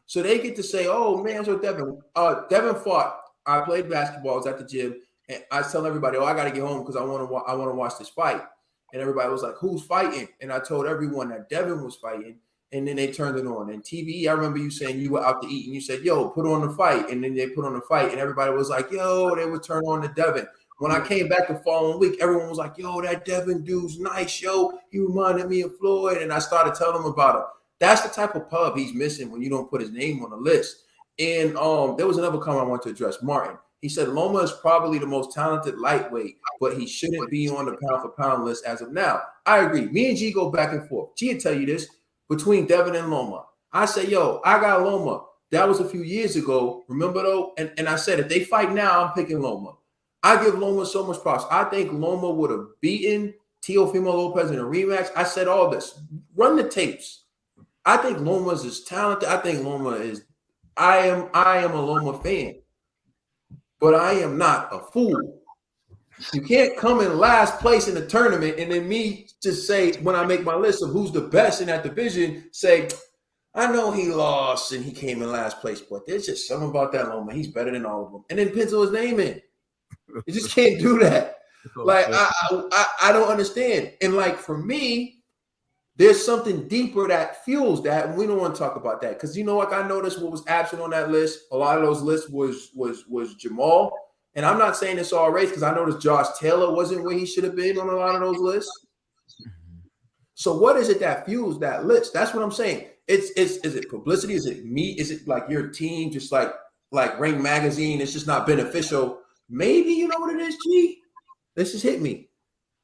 So they get to say, oh man, so Devin fought. I played basketball, I was at the gym, and I was telling everybody, oh, I gotta get home because I want to watch this fight. And everybody was like, who's fighting? And I told everyone that Devin was fighting. And then they turned it on. And TV, I remember you saying you were out to eat and you said, yo, put on the fight. And then they put on the fight and everybody was like, yo, they would turn on to Devin. When I came back the following week, everyone was like, yo, that Devin dude's nice, yo. He reminded me of Floyd. And I started telling them about him. That's the type of pub he's missing when you don't put his name on the list. And there was another comment I want to address. Martin, he said Loma is probably the most talented lightweight, but he shouldn't be on the pound for pound list as of now. I agree. Me and G go back and forth. G will tell you this. Between Devin and Loma, I say, yo, I got Loma. That was a few years ago. Remember though? And I said, if they fight now, I'm picking Loma. I give Loma so much props. I think Loma would have beaten Teofimo Lopez in a rematch. I said all this. Run the tapes. I think Loma's is talented. I think Loma is. I am a Loma fan, but I am not a fool. You can't come in last place in the tournament and then me just say, when I make my list of who's the best in that division, say, I know he lost and he came in last place, but there's just something about that Loma. He's better than all of them. And then pencil his name in. You just can't do that. Like, I don't understand. And like, for me, there's something deeper that fuels that. And we don't want to talk about that. Because, you know, like I noticed what was absent on that list. A lot of those lists was Jamal. And I'm not saying it's all race because I noticed Josh Taylor wasn't where he should have been on a lot of those lists. So what is it that fuels that list? That's what I'm saying. Is it publicity? Is it me? Is it like your team? Just like Ring Magazine? It's just not beneficial. Maybe you know what it is, G? This just hit me.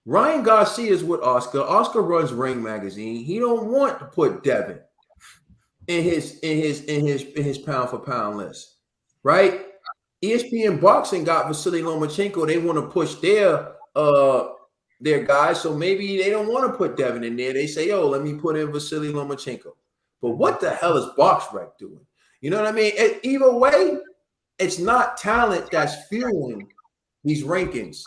Ryan Garcia is with Oscar. Oscar runs Ring Magazine. He don't want to put Devin in his pound for pound list, right? ESPN Boxing got Vasily Lomachenko. They want to push their guys, so maybe they don't want to put Devin in there. They say, "Yo, let me put in Vasily Lomachenko." But what the hell is BoxRec doing? You know what I mean? Either way, it's not talent that's fueling these rankings.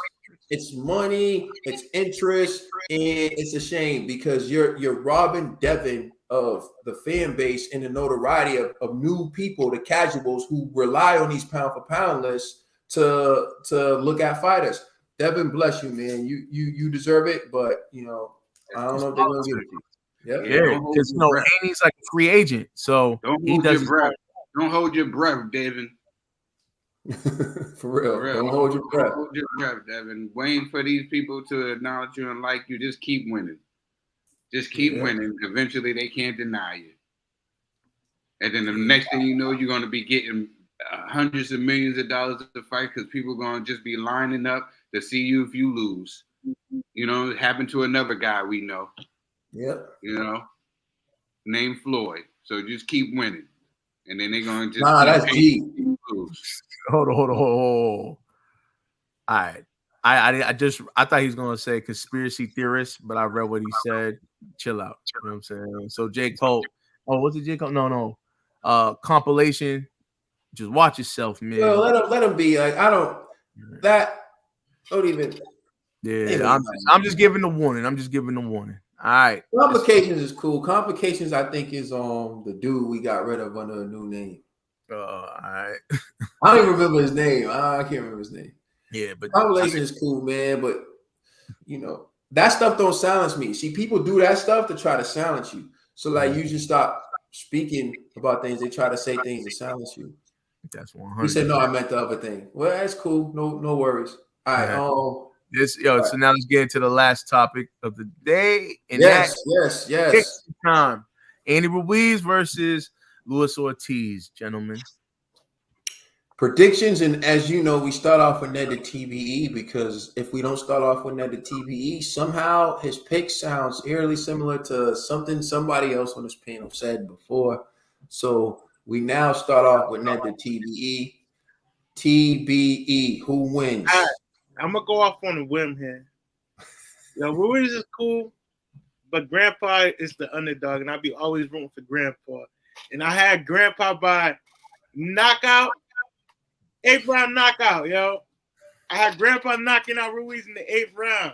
It's money, it's interest, and it's a shame because you're robbing Devin of the fan base and the notoriety of new people, the casuals who rely on these pound for pound lists to look at fighters. Devin, bless you, man. You deserve it, but you know, I don't know if they're gonna give it to you. Yeah, because Haney's like a free agent, so don't hold your breath, Devin. For real. Don't hold your breath. Don't hold your breath, Devin. Waiting for these people to acknowledge you and like you. Just keep winning. Just keep winning. Eventually, they can't deny you. And then the next thing you know, you're going to be getting hundreds of millions of dollars to fight because people are going to just be lining up to see you if you lose. You know, it happened to another guy we know. Yep. You know, named Floyd. So just keep winning. And then they're going to just that's G. Hold on. All right. I thought he was gonna say conspiracy theorist, but I read what he said. Chill out. You know what I'm saying? So J. Cole. Oh, what's it, J. Cole? No. Compilation. Just watch yourself, man. Yo, let him be. Like, don't even. Yeah, I'm just giving the warning. All right. Complications is cool. Complications, I think, is the dude we got rid of under a new name. All right. I don't even remember his name. I can't remember his name. Yeah, but compilation is cool, man. But you know, that stuff don't silence me. See, people do that stuff to try to silence you. So like, you just stop speaking about things. They try to say things to silence you. That's 100. He said, "No, I meant the other thing." Well, that's cool. No worries. All right. So now let's get into the last topic of the day. And yes. Time. Andy Ruiz versus Luis Ortiz, gentlemen. Predictions, and as you know, we start off with Ned the TBE, because if we don't start off with Ned the TBE, somehow his pick sounds eerily similar to something somebody else on this panel said before. So we now start off with Ned the TBE. TBE, who wins? Right, I'm gonna go off on a whim here. Ruiz is cool, but Grandpa is the underdog, and I'll be always rooting for Grandpa. And I had Grandpa by knockout. 8th round knockout, yo. I had Grandpa knocking out Ruiz in the 8th round.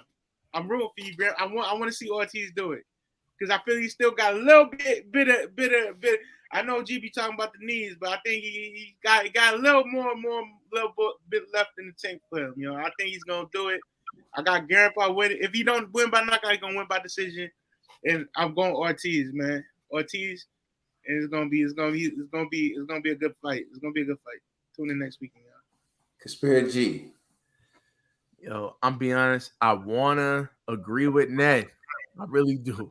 I'm rooting for you, Grandpa. I want to see Ortiz do it, because I feel he still got a little bit. I know GB talking about the knees, but I think he got a little bit left in the tank for him. I think he's gonna do it. I got Grandpa with it. If he don't win by knockout, he's gonna win by decision. And I'm going Ortiz, man. Ortiz, and it's gonna be a good fight. It's gonna be a good fight. Tune in next weekend, y'all. Conspiracy. Yo, I'm being honest. I wanna agree with Ned. I really do.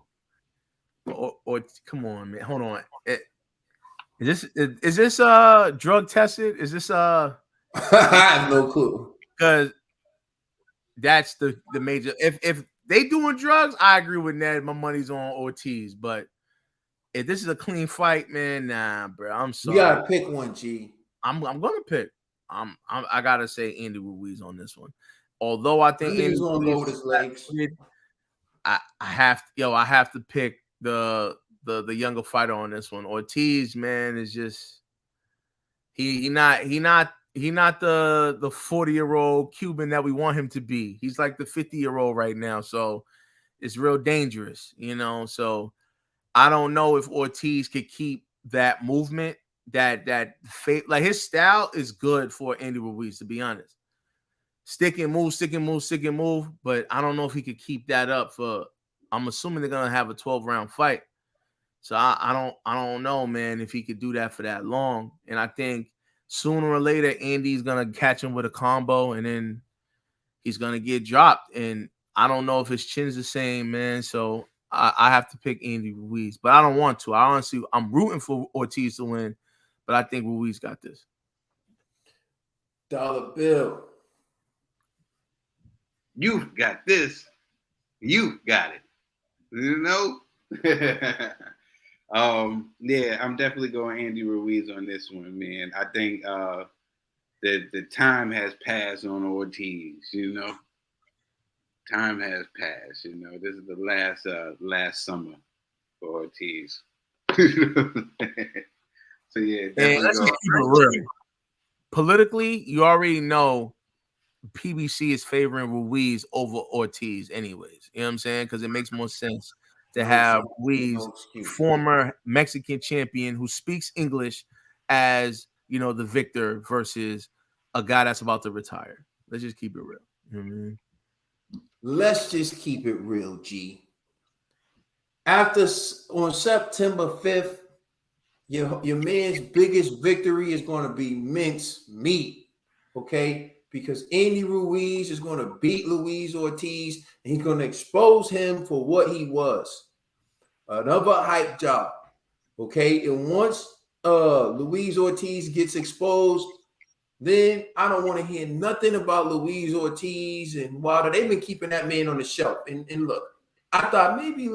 Or come on, man. Hold on. Is this drug tested? Is this I have no clue. Because that's the major. If they doing drugs, I agree with Ned. My money's on Ortiz. But if this is a clean fight, man, nah, bro. I'm sorry. You gotta pick one, G. I'm gonna pick. I gotta say Andy Ruiz on this one. Although I think Andy's gonna go with his legs. I have to pick the younger fighter on this one. Ortiz, man, is just he not the 40-year-old Cuban that we want him to be. He's like the 50-year-old right now, so it's real dangerous, So I don't know if Ortiz could keep that movement. That like his style is good for Andy Ruiz, to be honest. Stick and move, but I don't know if he could keep that up for. I'm assuming they're gonna have a 12-round fight, so I don't know, man, if he could do that for that long. And I think sooner or later Andy's gonna catch him with a combo, and then he's gonna get dropped. And I don't know if his chin's the same, man. So I have to pick Andy Ruiz, but I don't want to. I'm rooting for Ortiz to win. But I think Ruiz got this. Dollar bill. You got this. You got it. Yeah, I'm definitely going Andy Ruiz on this one, man. I think the time has passed on Ortiz, Time has passed, This is the last summer for Ortiz. So yeah, let's keep it real. Politically, you already know PBC is favoring Ruiz over Ortiz, anyways. You know what I'm saying? Because it makes more sense to have Ruiz, former Mexican champion who speaks English, as the victor versus a guy that's about to retire. Let's just keep it real. You know what I mean? Let's just keep it real, G. On September 5th. Your man's biggest victory is going to be mince meat, okay? Because Andy Ruiz is going to beat Luis Ortiz, and he's going to expose him for what he was. Another hype job, okay? And once Luis Ortiz gets exposed, then I don't want to hear nothing about Luis Ortiz and Wilder. They've been keeping that man on the shelf. And look, I thought maybe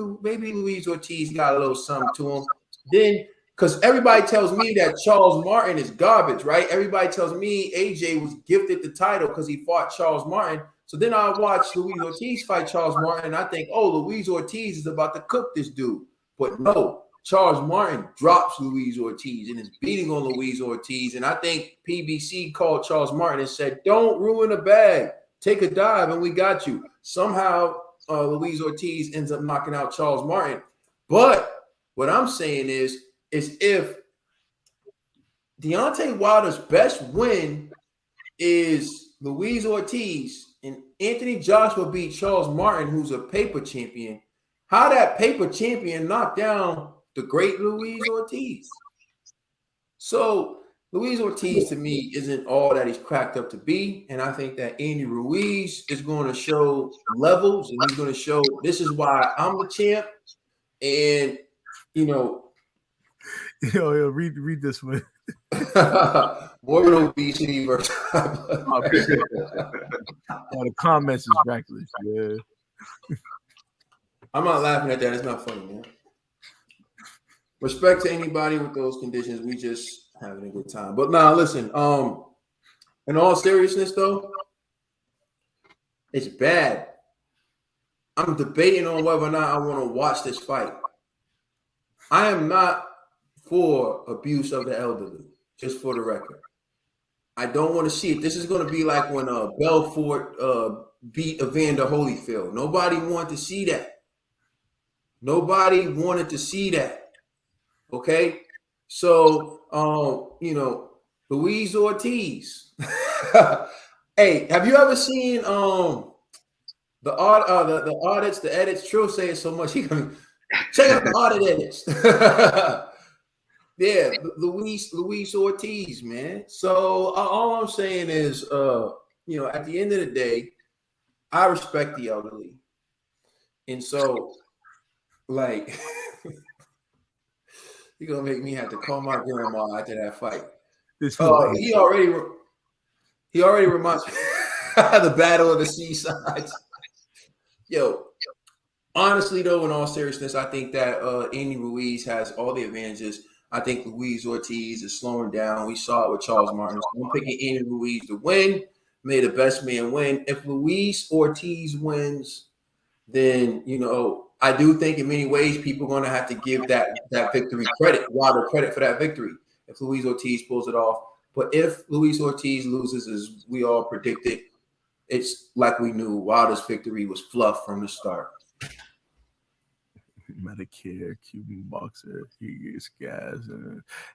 Luis Ortiz got a little something to him. Then, because everybody tells me that Charles Martin is garbage, right? Everybody tells me AJ was gifted the title because he fought Charles Martin. So then I watch Luis Ortiz fight Charles Martin, and I think, oh, Luis Ortiz is about to cook this dude. But no, Charles Martin drops Luis Ortiz and is beating on Luis Ortiz. And I think PBC called Charles Martin and said, don't ruin the bag. Take a dive, and we got you. Somehow, Luis Ortiz ends up knocking out Charles Martin. But what I'm saying is if Deontay Wilder's best win is Luis Ortiz and Anthony Joshua beat Charles Martin, who's a paper champion, how that paper champion knocked down the great Luis Ortiz. So Luis Ortiz to me isn't all that he's cracked up to be, and I think that Andy Ruiz is going to show levels, and he's going to show this is why I'm the champ, and read this one. Morbid obesity versus the comments is reckless. Yeah. I'm not laughing at that. It's not funny, man. Respect to anybody with those conditions. We just having a good time. But now, listen. In all seriousness, though, it's bad. I'm debating on whether or not I want to watch this fight. I am not for abuse of the elderly, just for the record. I don't want to see it. This is going to be like when Belfort beat Evander Holyfield. Nobody wanted to see that. Nobody wanted to see that. Okay? So, Luis Ortiz. Hey, have you ever seen the audits, the edits? Trill say it so much. He can check out the audit edits. Yeah, Luis Ortiz, man. So all I'm saying is, at the end of the day, I respect the elderly, and so, like, you're gonna make me have to call my grandma after that fight. He already reminds me the Battle of the Seasides. Yo, honestly though, in all seriousness, I think that Andy Ruiz has all the advantages. I think Luis Ortiz is slowing down. We saw it with Charles Martin. So I'm picking Andy Ruiz to win. May the best man win. If Luis Ortiz wins, then I do think in many ways people are going to have to give that victory credit, Wilder credit for that victory. If Luis Ortiz pulls it off, but if Luis Ortiz loses, as we all predicted, it's like we knew Wilder's victory was fluff from the start. Medicare, Cuban boxer, he gets gas.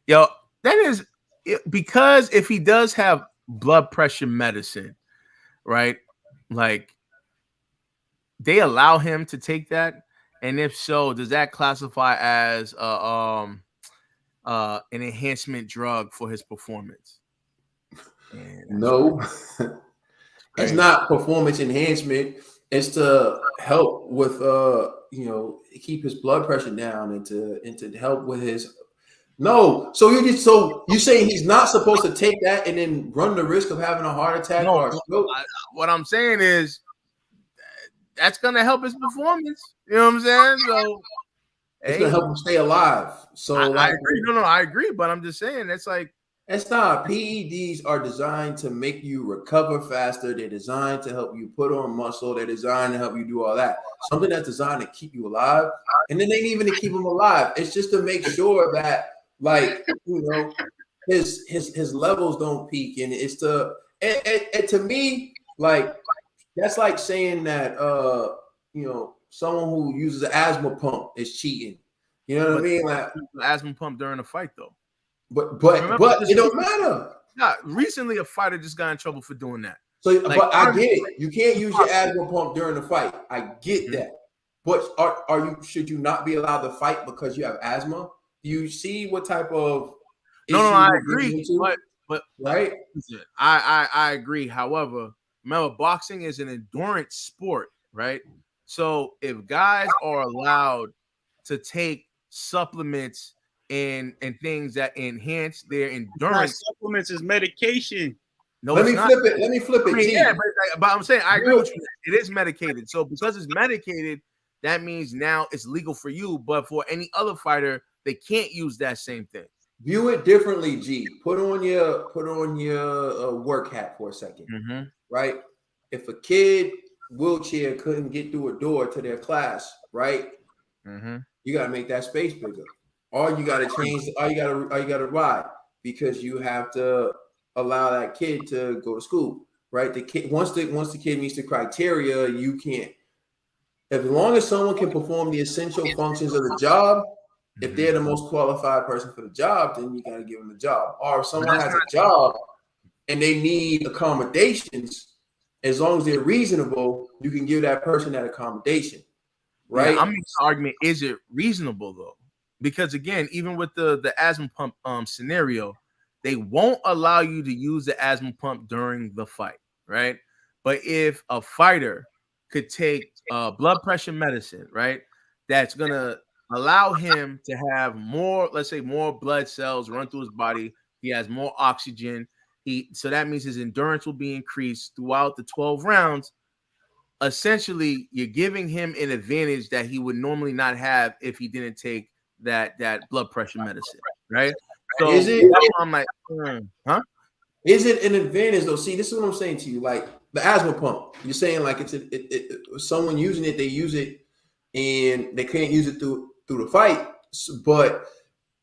Yo, that is because if he does have blood pressure medicine, right? Like, they allow him to take that, and if so, does that classify as an enhancement drug for his performance? Man, no, it's not performance enhancement. It's to help with keep his blood pressure down and to help with his. No, so you saying he's not supposed to take that and then run the risk of having a heart attack or a stroke? What I'm saying is that's gonna help his performance. You know what I'm saying? So it's gonna help him stay alive. So I agree. No, I agree, but I'm just saying it's like. It's not. PEDs are designed to make you recover faster. They're designed to help you put on muscle. They're designed to help you do all that. Something that's designed to keep you alive. And then ain't even to keep them alive. It's just to make sure that, his levels don't peak. And it's to me, like, that's like saying that, someone who uses an asthma pump is cheating. You know what I mean? Like an asthma pump during a fight, though. But it don't matter. Yeah, recently a fighter just got in trouble for doing that. So, but I get it. You can't use your asthma pump during the fight. I get that. But should you not be allowed to fight because you have asthma? Do you see what type of No, I agree. But right? I agree. However, remember, boxing is an endurance sport, right? So if guys are allowed to take supplements and things that enhance their endurance. Supplements is medication. No, Let me flip it. Yeah, but I'm saying I agree with you. It is medicated. So because it's medicated, that means now it's legal for you. But for any other fighter, they can't use that same thing. View it differently, G. Put on your work hat for a second, right? If a kid wheelchair couldn't get through a door to their class, right? You got to make that space bigger. Or you got to change. Or you got to ride because you have to allow that kid to go to school, right? The kid once the kid meets the criteria, you can't. As long as someone can perform the essential functions of the job, if they're the most qualified person for the job, then you got to give them the job. Or if someone has a job and they need accommodations, as long as they're reasonable, you can give that person that accommodation, right? Yeah, I'm making the argument: is it reasonable though? Because again, even with the asthma pump scenario, they won't allow you to use the asthma pump during the fight, right? But if a fighter could take blood pressure medicine, right, that's gonna allow him to have more, let's say, more blood cells run through his body. He has more oxygen. So that means his endurance will be increased throughout the 12 rounds. Essentially, you're giving him an advantage that he would normally not have if he didn't take that blood pressure medicine, right? So is it? That's why I'm like, huh? Is it an advantage though? See, this is what I'm saying to you. Like the asthma pump, you're saying like someone using it, they use it and they can't use it through the fight. But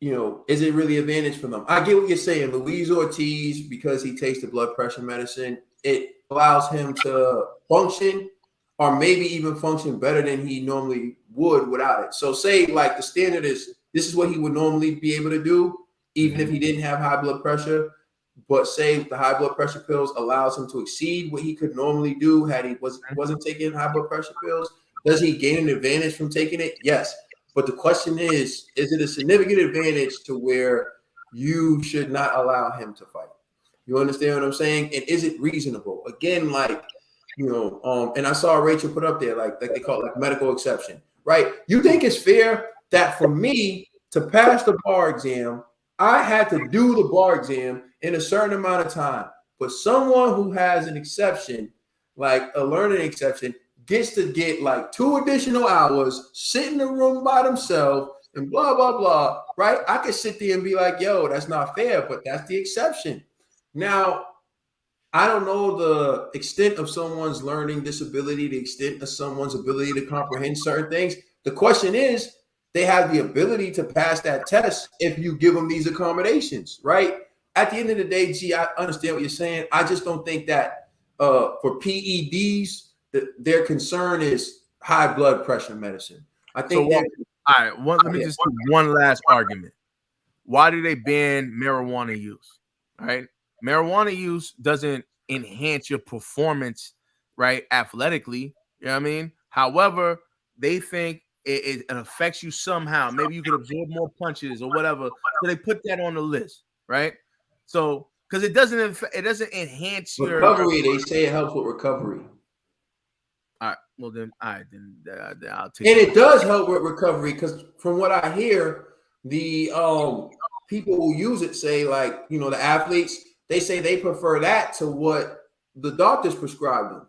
is it really advantage for them? I get what you're saying. Luis Ortiz, because he takes the blood pressure medicine, it allows him to function, or maybe even function better than he normally would without it. So say like the standard is this is what he would normally be able to do, even if he didn't have high blood pressure. But say the high blood pressure pills allows him to exceed what he could normally do had he wasn't taking high blood pressure pills. Does he gain an advantage from taking it? Yes. But the question is it a significant advantage to where you should not allow him to fight? You understand what I'm saying? And is it reasonable? Again, like, and I saw Rachel put up there, like they call it like medical exception, right? You think it's fair that for me to pass the bar exam, I had to do the bar exam in a certain amount of time, but someone who has an exception, like a learning exception, gets to get like 2 additional hours, sit in the room by themselves and blah, blah, blah, right? I could sit there and be like, yo, that's not fair, but that's the exception. Now, I don't know the extent of someone's learning disability, the extent of someone's ability to comprehend certain things. The question is, they have the ability to pass that test if you give them these accommodations, right? At the end of the day, I understand what you're saying. I just don't think that for PEDs, their concern is high blood pressure medicine. I think all right, let me just do one last argument. Why do they ban marijuana use? All right. Marijuana use doesn't enhance your performance, right, athletically. You know what I mean? However, they think it affects you somehow. Maybe you could absorb more punches or whatever. So they put that on the list, right? So because it doesn't enhance your recovery. They say it helps with recovery. All right. Well, then, all right, then I'll take. And it does help with recovery because from what I hear, the people who use it say, like, the athletes, they say they prefer that to what the doctors prescribe them.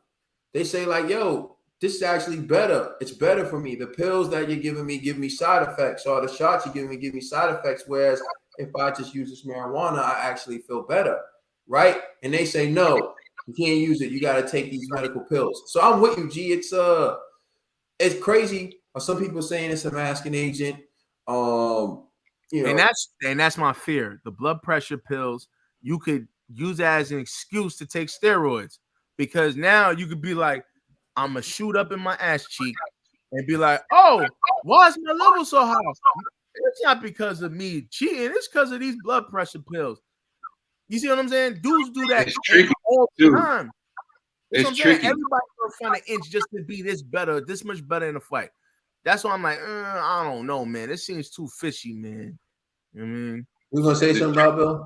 They say, like, yo, this is actually better. It's better for me. The pills that you're giving me give me side effects, or the shots you're giving me give me side effects. Whereas if I just use this marijuana, I actually feel better, right? And they say, no, you can't use it. You got to take these medical pills. So I'm with you, G. It's crazy. Some people saying it's a masking agent. And that's my fear. The blood pressure pills, you could use as an excuse to take steroids, because now you could be like, I'm gonna shoot up in my ass cheek and be like, oh, why is my level so high? It's not because of me cheating. It's because of these blood pressure pills. You see what I'm saying? Dudes do that all the time. It's tricky. Everybody will find an inch just to be this much better in a fight. That's why I'm like, I don't know, man. This seems too fishy, man. You know what I mean? You gonna say something about Bill?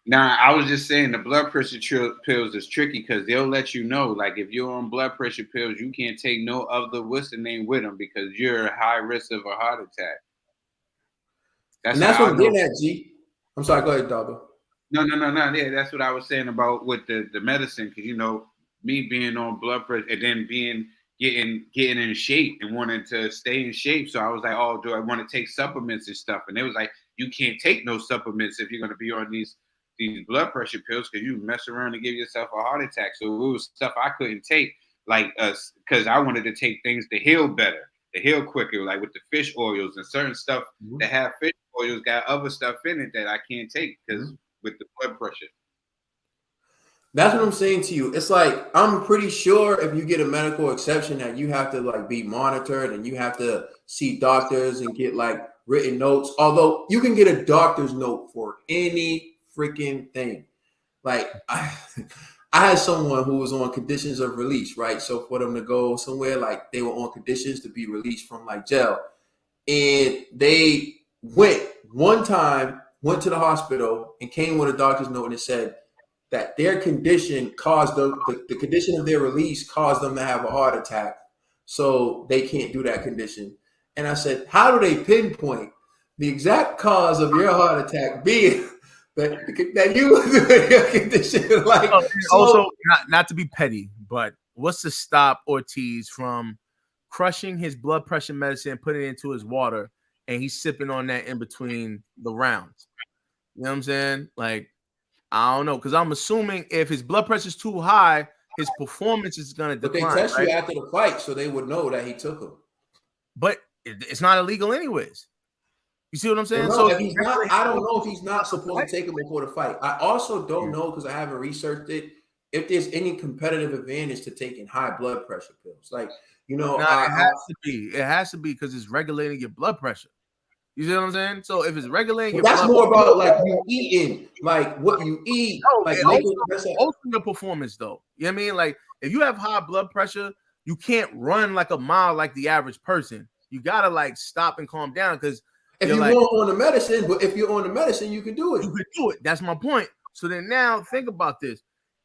Nah, I was just saying the blood pressure pills is tricky because they'll let you know, like, if you're on blood pressure pills, you can't take no other what's the name with them because you're high risk of a heart attack. That's what I'm getting at, G. I'm sorry, go ahead, Darby. No. Yeah, that's what I was saying about with the medicine, because me being on blood pressure and then getting in shape and wanting to stay in shape. So I was like, oh, do I want to take supplements and stuff? And it was like, you can't take no supplements if you're going to be on these blood pressure pills because you mess around and give yourself a heart attack. So it was stuff I couldn't take, like because I wanted to take things to heal better, to heal quicker, like with the fish oils and certain stuff that have fish oils got other stuff in it that I can't take because with the blood pressure. That's what I'm saying to you. It's like, I'm pretty sure if you get a medical exception that you have to like be monitored and you have to see doctors and get like written notes. Although you can get a doctor's note for any freaking thing. Like I had someone who was on conditions of release, right? So for them to go somewhere, like they were on conditions to be released from like jail. And they went one time went to the hospital, and came with a doctor's note, and it said that their condition caused the condition of their release caused them to have a heart attack, so they can't do that condition. And I said, how do they pinpoint the exact cause of your heart attack being that you were doing your condition? Like, also, not to be petty, but what's to stop Ortiz from crushing his blood pressure medicine, putting it into his water, and he's sipping on that in between the rounds? You know what I'm saying? Like, I don't know, because I'm assuming if his blood pressure is too high, his performance is going to decline. But they test you after the fight, so they would know that he took them. But it's not illegal anyways. You see what I'm saying? So if he's not, I don't know if he's not supposed to take him before the fight. I also don't know, because I haven't researched it, if there's any competitive advantage to taking high blood pressure pills. Like, you know, it has to be. It has to be, because it's regulating your blood pressure. You see what I'm saying? So if it's regulating your that's blood more pressure, about like you eating, like what you eat. No, like also your performance, though. You know what I mean? Like, if you have high blood pressure, you can't run like a mile like the average person. You gotta like stop and calm down, because if you're on the medicine, but if you're on the medicine, you can do it. You can do it. That's my point. So then now think about this.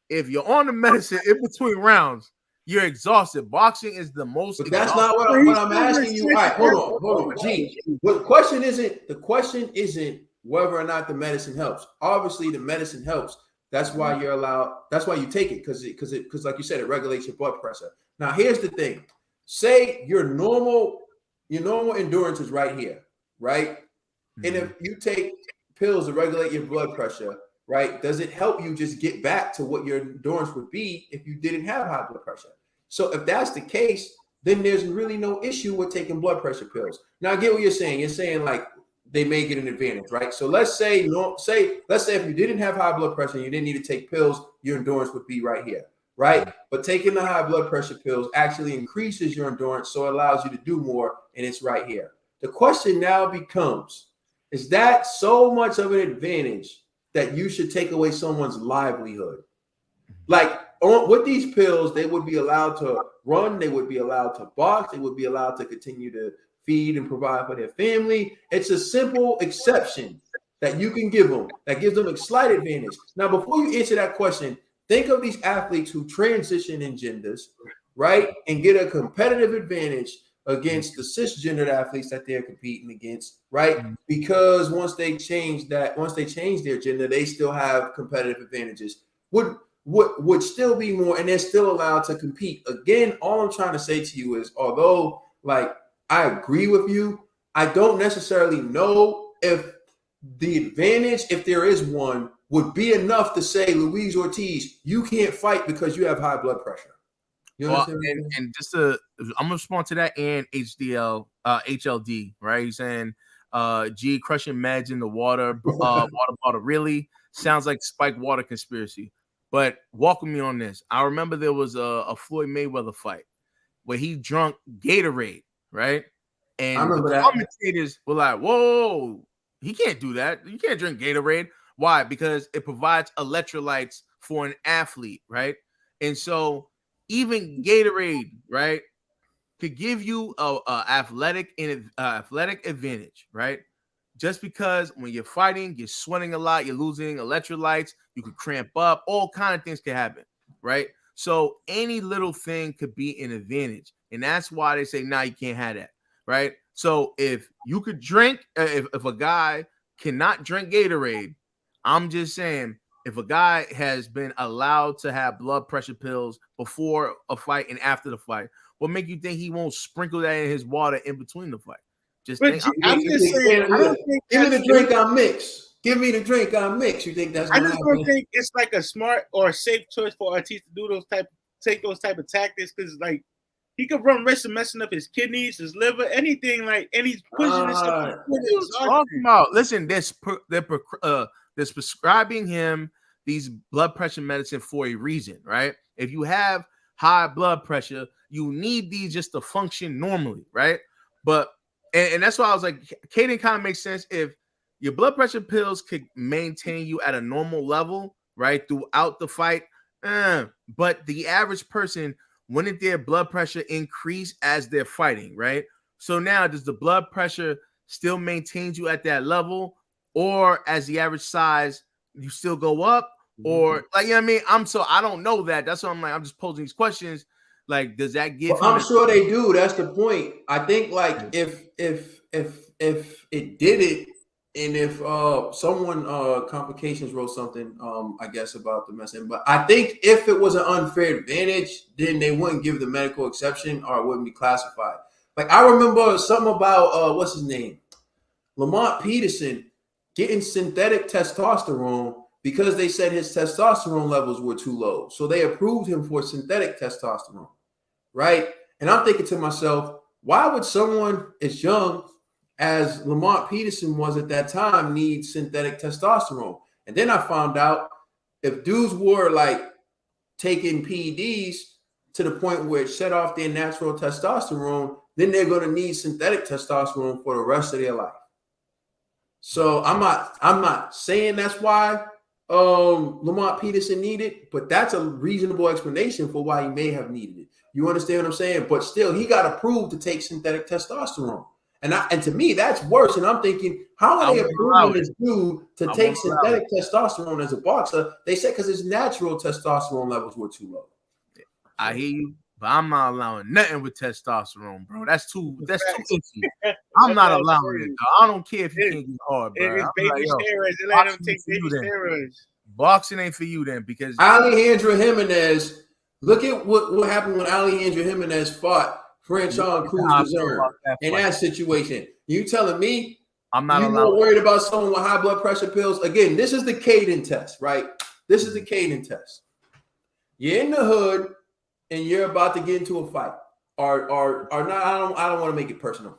If you're on the medicine in between rounds, you're exhausted. Boxing is the most. But that's not what I'm asking you. All right, hold on. G. Well, the question isn't whether or not the medicine helps. Obviously, the medicine helps. That's why you're allowed. That's why you take it, because like you said, it regulates your blood pressure. Now, here's the thing. Say your normal endurance is right here, right? Mm-hmm. And if you take pills to regulate your blood pressure, right, does it help you just get back to what your endurance would be if you didn't have high blood pressure? So if that's the case, then there's really no issue with taking blood pressure pills. Now, I get what you're saying. You're saying like they may get an advantage, right? So let's say if you didn't have high blood pressure and you didn't need to take pills, your endurance would be right here, right? But taking the high blood pressure pills actually increases your endurance, so it allows you to do more, and it's right here. The question now becomes, is that so much of an advantage that you should take away someone's livelihood? Like, with these pills, they would be allowed to run, they would be allowed to box, they would be allowed to continue to feed and provide for their family. It's a simple exception that you can give them that gives them a slight advantage. Now, before you answer that question, think of these athletes who transition in genders, right, and get a competitive advantage against the cisgendered athletes that they're competing against, right? Because once they change their gender, they still have competitive advantages. Would still be more, and they're still allowed to compete. Again, all I'm trying to say to you is, although like I agree with you, I don't necessarily know if the advantage, if there is one, would be enough to say, Luis Ortiz, you can't fight because you have high blood pressure. You know and just I'm gonna respond to that and HLD, right? He's saying G crushing meds in the water bottle really sounds like spiked water conspiracy. But walk with me on this. I remember there was a Floyd Mayweather fight where he drunk Gatorade, right? And the commentators were like, whoa, he can't do that. You can't drink Gatorade. Why? Because it provides electrolytes for an athlete, right? And so even Gatorade, right, could give you a athletic advantage, right? Just because when you're fighting, you're sweating a lot, you're losing electrolytes, you could cramp up, all kind of things can happen, right? So any little thing could be an advantage. And that's why they say, nah, you can't have that, right? So if you could drink, if a guy cannot drink Gatorade, I'm just saying, if a guy has been allowed to have blood pressure pills before a fight and after the fight, what make you think he won't sprinkle that in his water in between the fight? I'm just saying, I don't think give me the drink I mix. Give me the drink I mix. You think that's? I just don't think it's like a smart or a safe choice for Ortiz to do take those type of tactics, because like he could run risk of messing up his kidneys, his liver, anything like, and he's pushing this stuff. Talking about, listen, they're prescribing him these blood pressure medicine for a reason, right? If you have high blood pressure, you need these just to function normally, right? But and that's why I was like, Kaden kind of makes sense. If your blood pressure pills could maintain you at a normal level, right, throughout the fight, but the average person, wouldn't their blood pressure increase as they're fighting, right? So now, does the blood pressure still maintain you at that level? or as the average size, you still go up, or like, you know what I mean? I don't know that. That's why I'm like, I'm just posing these questions. Like, does that give him? I'm sure they do. That's the point. I think like if it did it, and if someone complications wrote something I guess about the message, but I think if it was an unfair advantage, then they wouldn't give the medical exception or it wouldn't be classified. Like I remember something about what's his name? Lamont Peterson getting synthetic testosterone because they said his testosterone levels were too low. So they approved him for synthetic testosterone, right? And I'm thinking to myself, why would someone as young as Lamont Peterson was at that time need synthetic testosterone? And then I found out if dudes were like taking PEDs to the point where it set off their natural testosterone, then they're going to need synthetic testosterone for the rest of their life. So I'm not saying that's why Lamont Peterson needed, but that's a reasonable explanation for why he may have needed it. You understand what I'm saying? But still, he got approved to take synthetic testosterone. And to me, that's worse. And I'm thinking, how are they approving this dude to take synthetic testosterone as a boxer? They said because his natural testosterone levels were too low. I hear you, but I'm not allowing nothing with testosterone, bro. That's too icky. I'm not allowing it, dog. I don't care if you can't get hard, bro. It's baby steroids. They let them take baby steroids. Boxing ain't for you then, because Alejandro Jimenez, look at what happened when Alejandro Jimenez fought Franchon Cruz-Dezern in that situation. You telling me I'm not more worried about someone with high blood pressure pills? Again, this is the Caden test, right? This is the Caden test. You're in the hood and you're about to get into a fight. Or not, I don't want to make it personal.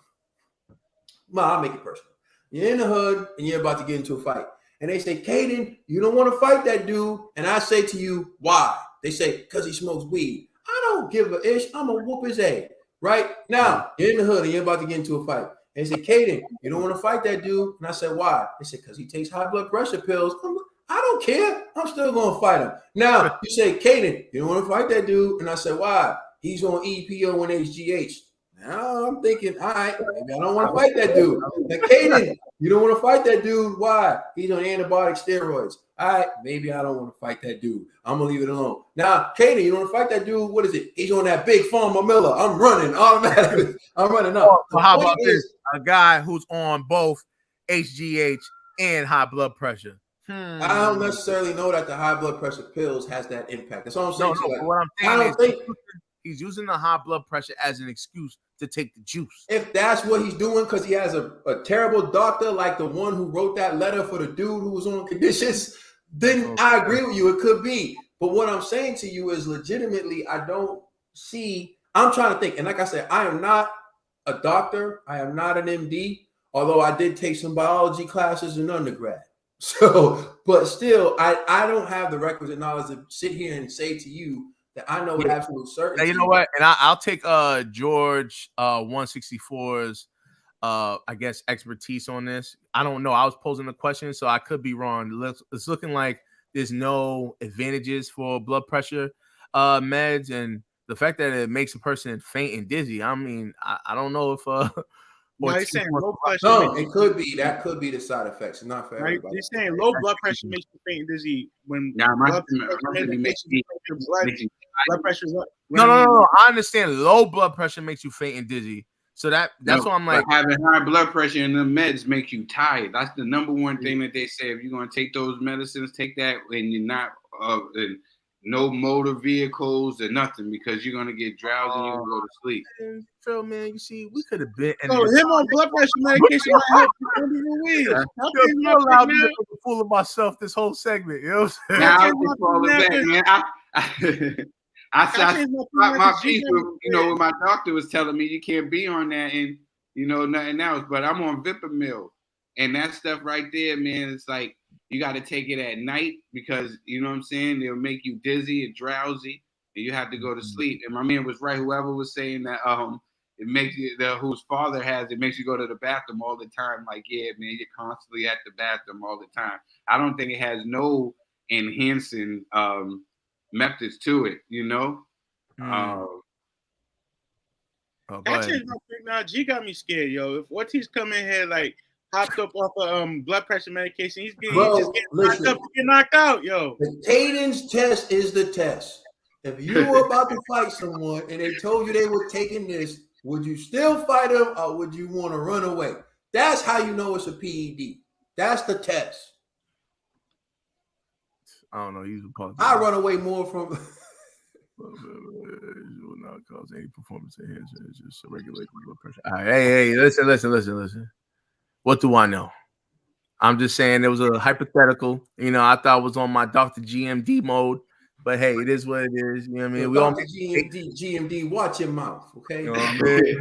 Well, I'll make it personal. You're in the hood and you're about to get into a fight. And they say, Caden, you don't want to fight that dude. And I say to you, why? They say, because he smokes weed. I don't give a ish. I'm going to whoop his ass. Right? Now, you're in the hood and you're about to get into a fight. And they say, Caden, you don't want to fight that dude. And I said, why? They said, because he takes high blood pressure pills. I don't care. I'm still going to fight him. Now, you say, Caden, you don't want to fight that dude. And I said, why? He's on EPO and HGH. Now I'm thinking, all right, maybe I don't want to fight that dude. Now, Caden, you don't want to fight that dude. Why? He's on antibiotic steroids. All right, maybe I don't want to fight that dude. I'm going to leave it alone. Now, Caden, you don't want to fight that dude. What is it? He's on that big Farmer Miller. I'm running automatically. I'm running up. So how about this? A guy who's on both HGH and high blood pressure. I don't necessarily know that the high blood pressure pills has that impact. That's all I'm saying. No, what I'm saying is he's using the high blood pressure as an excuse to take the juice. If that's what he's doing because he has a terrible doctor like the one who wrote that letter for the dude who was on conditions, then I agree with you. It could be. But what I'm saying to you is legitimately, I don't see. I'm trying to think. And like I said, I am not a doctor. I am not an MD, although I did take some biology classes in undergrad. So, but still, I don't have the requisite knowledge to sit here and say to you that I know with absolute certainty. You know what? And I'll take George 164's I guess expertise on this. I don't know. I was posing the question, so I could be wrong. It's looking like there's no advantages for blood pressure meds, and the fact that it makes a person faint and dizzy. I mean, I don't know if no, he's saying low pressure. No, it could be. That could be the side effects. It's not for everybody. He's saying low blood pressure makes you faint and dizzy when blood pressure is up. No. I understand low blood pressure makes you faint and dizzy. So that's what I'm like. Having high blood pressure and the meds make you tired. That's the number one thing that they say. If you're going to take those medicines, take that when you're not no motor vehicles or nothing, because you're going to get drowsy and you're going to go to sleep. Phil, man, you see, we could have been. So him on blood pressure medication might help you. I'm allowed to make a fool of myself this whole segment. You know what I'm saying? Now I was falling back, man. I my piece with, when my doctor was telling me you can't be on that and nothing else, but I'm on Vipamil, and that stuff right there, man, it's like you got to take it at night because you know what I'm saying, it'll make you dizzy and drowsy, and you have to go to sleep. And my man was right. Whoever was saying that it makes you whose father has it makes you go to the bathroom all the time. Like, yeah, man, you're constantly at the bathroom all the time. I don't think it has no enhancing methods to it, Actually, now G got me scared, yo. If Ortiz come in here like hopped up off of blood pressure medication. He's getting knocked up to get knocked out, yo. The cadence test is the test. If you were about to fight someone and they told you they were taking this, would you still fight them or would you want to run away? That's how you know it's a PED. That's the test. I don't know. He's a part. I run away more from. Will not cause any performance enhancement. It's just a regulation blood pressure. All right, hey, listen. What do I know? I'm just saying it was a hypothetical. You know, I thought it was on my Dr. GMD mode, but hey, it is what it is. You know what I mean? We all GMD, watch your mouth, okay? You know what I mean?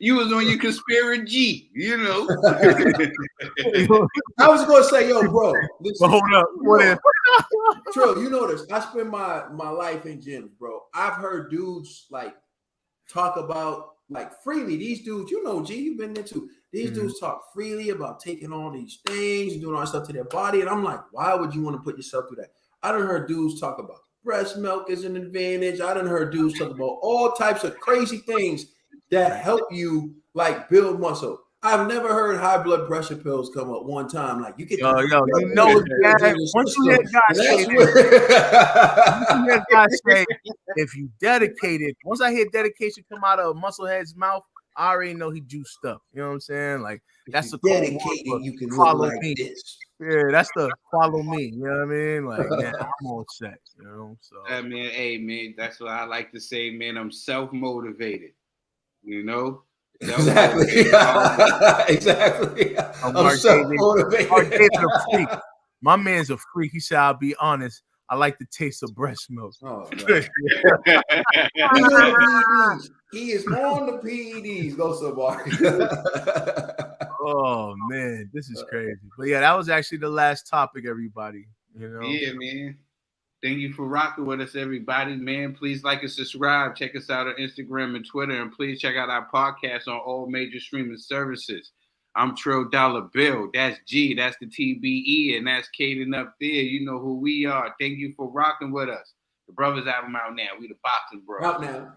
You was on your conspiracy, you know. I was gonna say, yo, bro. Listen, hold up. What is? Trill, you know this. I spend my life in gyms, bro. I've heard dudes like talk about like freely. These dudes, you know, G, you've been there too. These dudes talk freely about taking all these things and doing all that stuff to their body. And I'm like, why would you want to put yourself through that? I done heard dudes talk about breast milk as an advantage. I done heard dudes talk about all types of crazy things that help you like build muscle. I've never heard high blood pressure pills come up one time. Like you get you know, once you hear guys say, if you dedicated, once I hear dedication come out of Musclehead's mouth, I already know he juiced up. You know what I'm saying? Like that's the dedicated. You can follow like me. This. Yeah, that's the follow me. You know what I mean? Like, man, I'm all set. You know, so man, that's what I like to say, man. I'm self-motivated. You know. Exactly. Exactly. I'm self-motivated. A freak. My man's a freak. He said, "I'll be honest. I like the taste of breast milk." Oh, he is on the PEDs. Go somebody. Oh man, this is crazy. But yeah, that was actually the last topic, everybody. You know. Yeah, man. Thank you for rocking with us, everybody. Man, please like and subscribe. Check us out on Instagram and Twitter, and please check out our podcast on all major streaming services. I'm Trill Dollar Bill. That's G. That's the TBE, and that's Caden up there. You know who we are. Thank you for rocking with us. The Brothers album out now. We the Boxing Bros. Out now.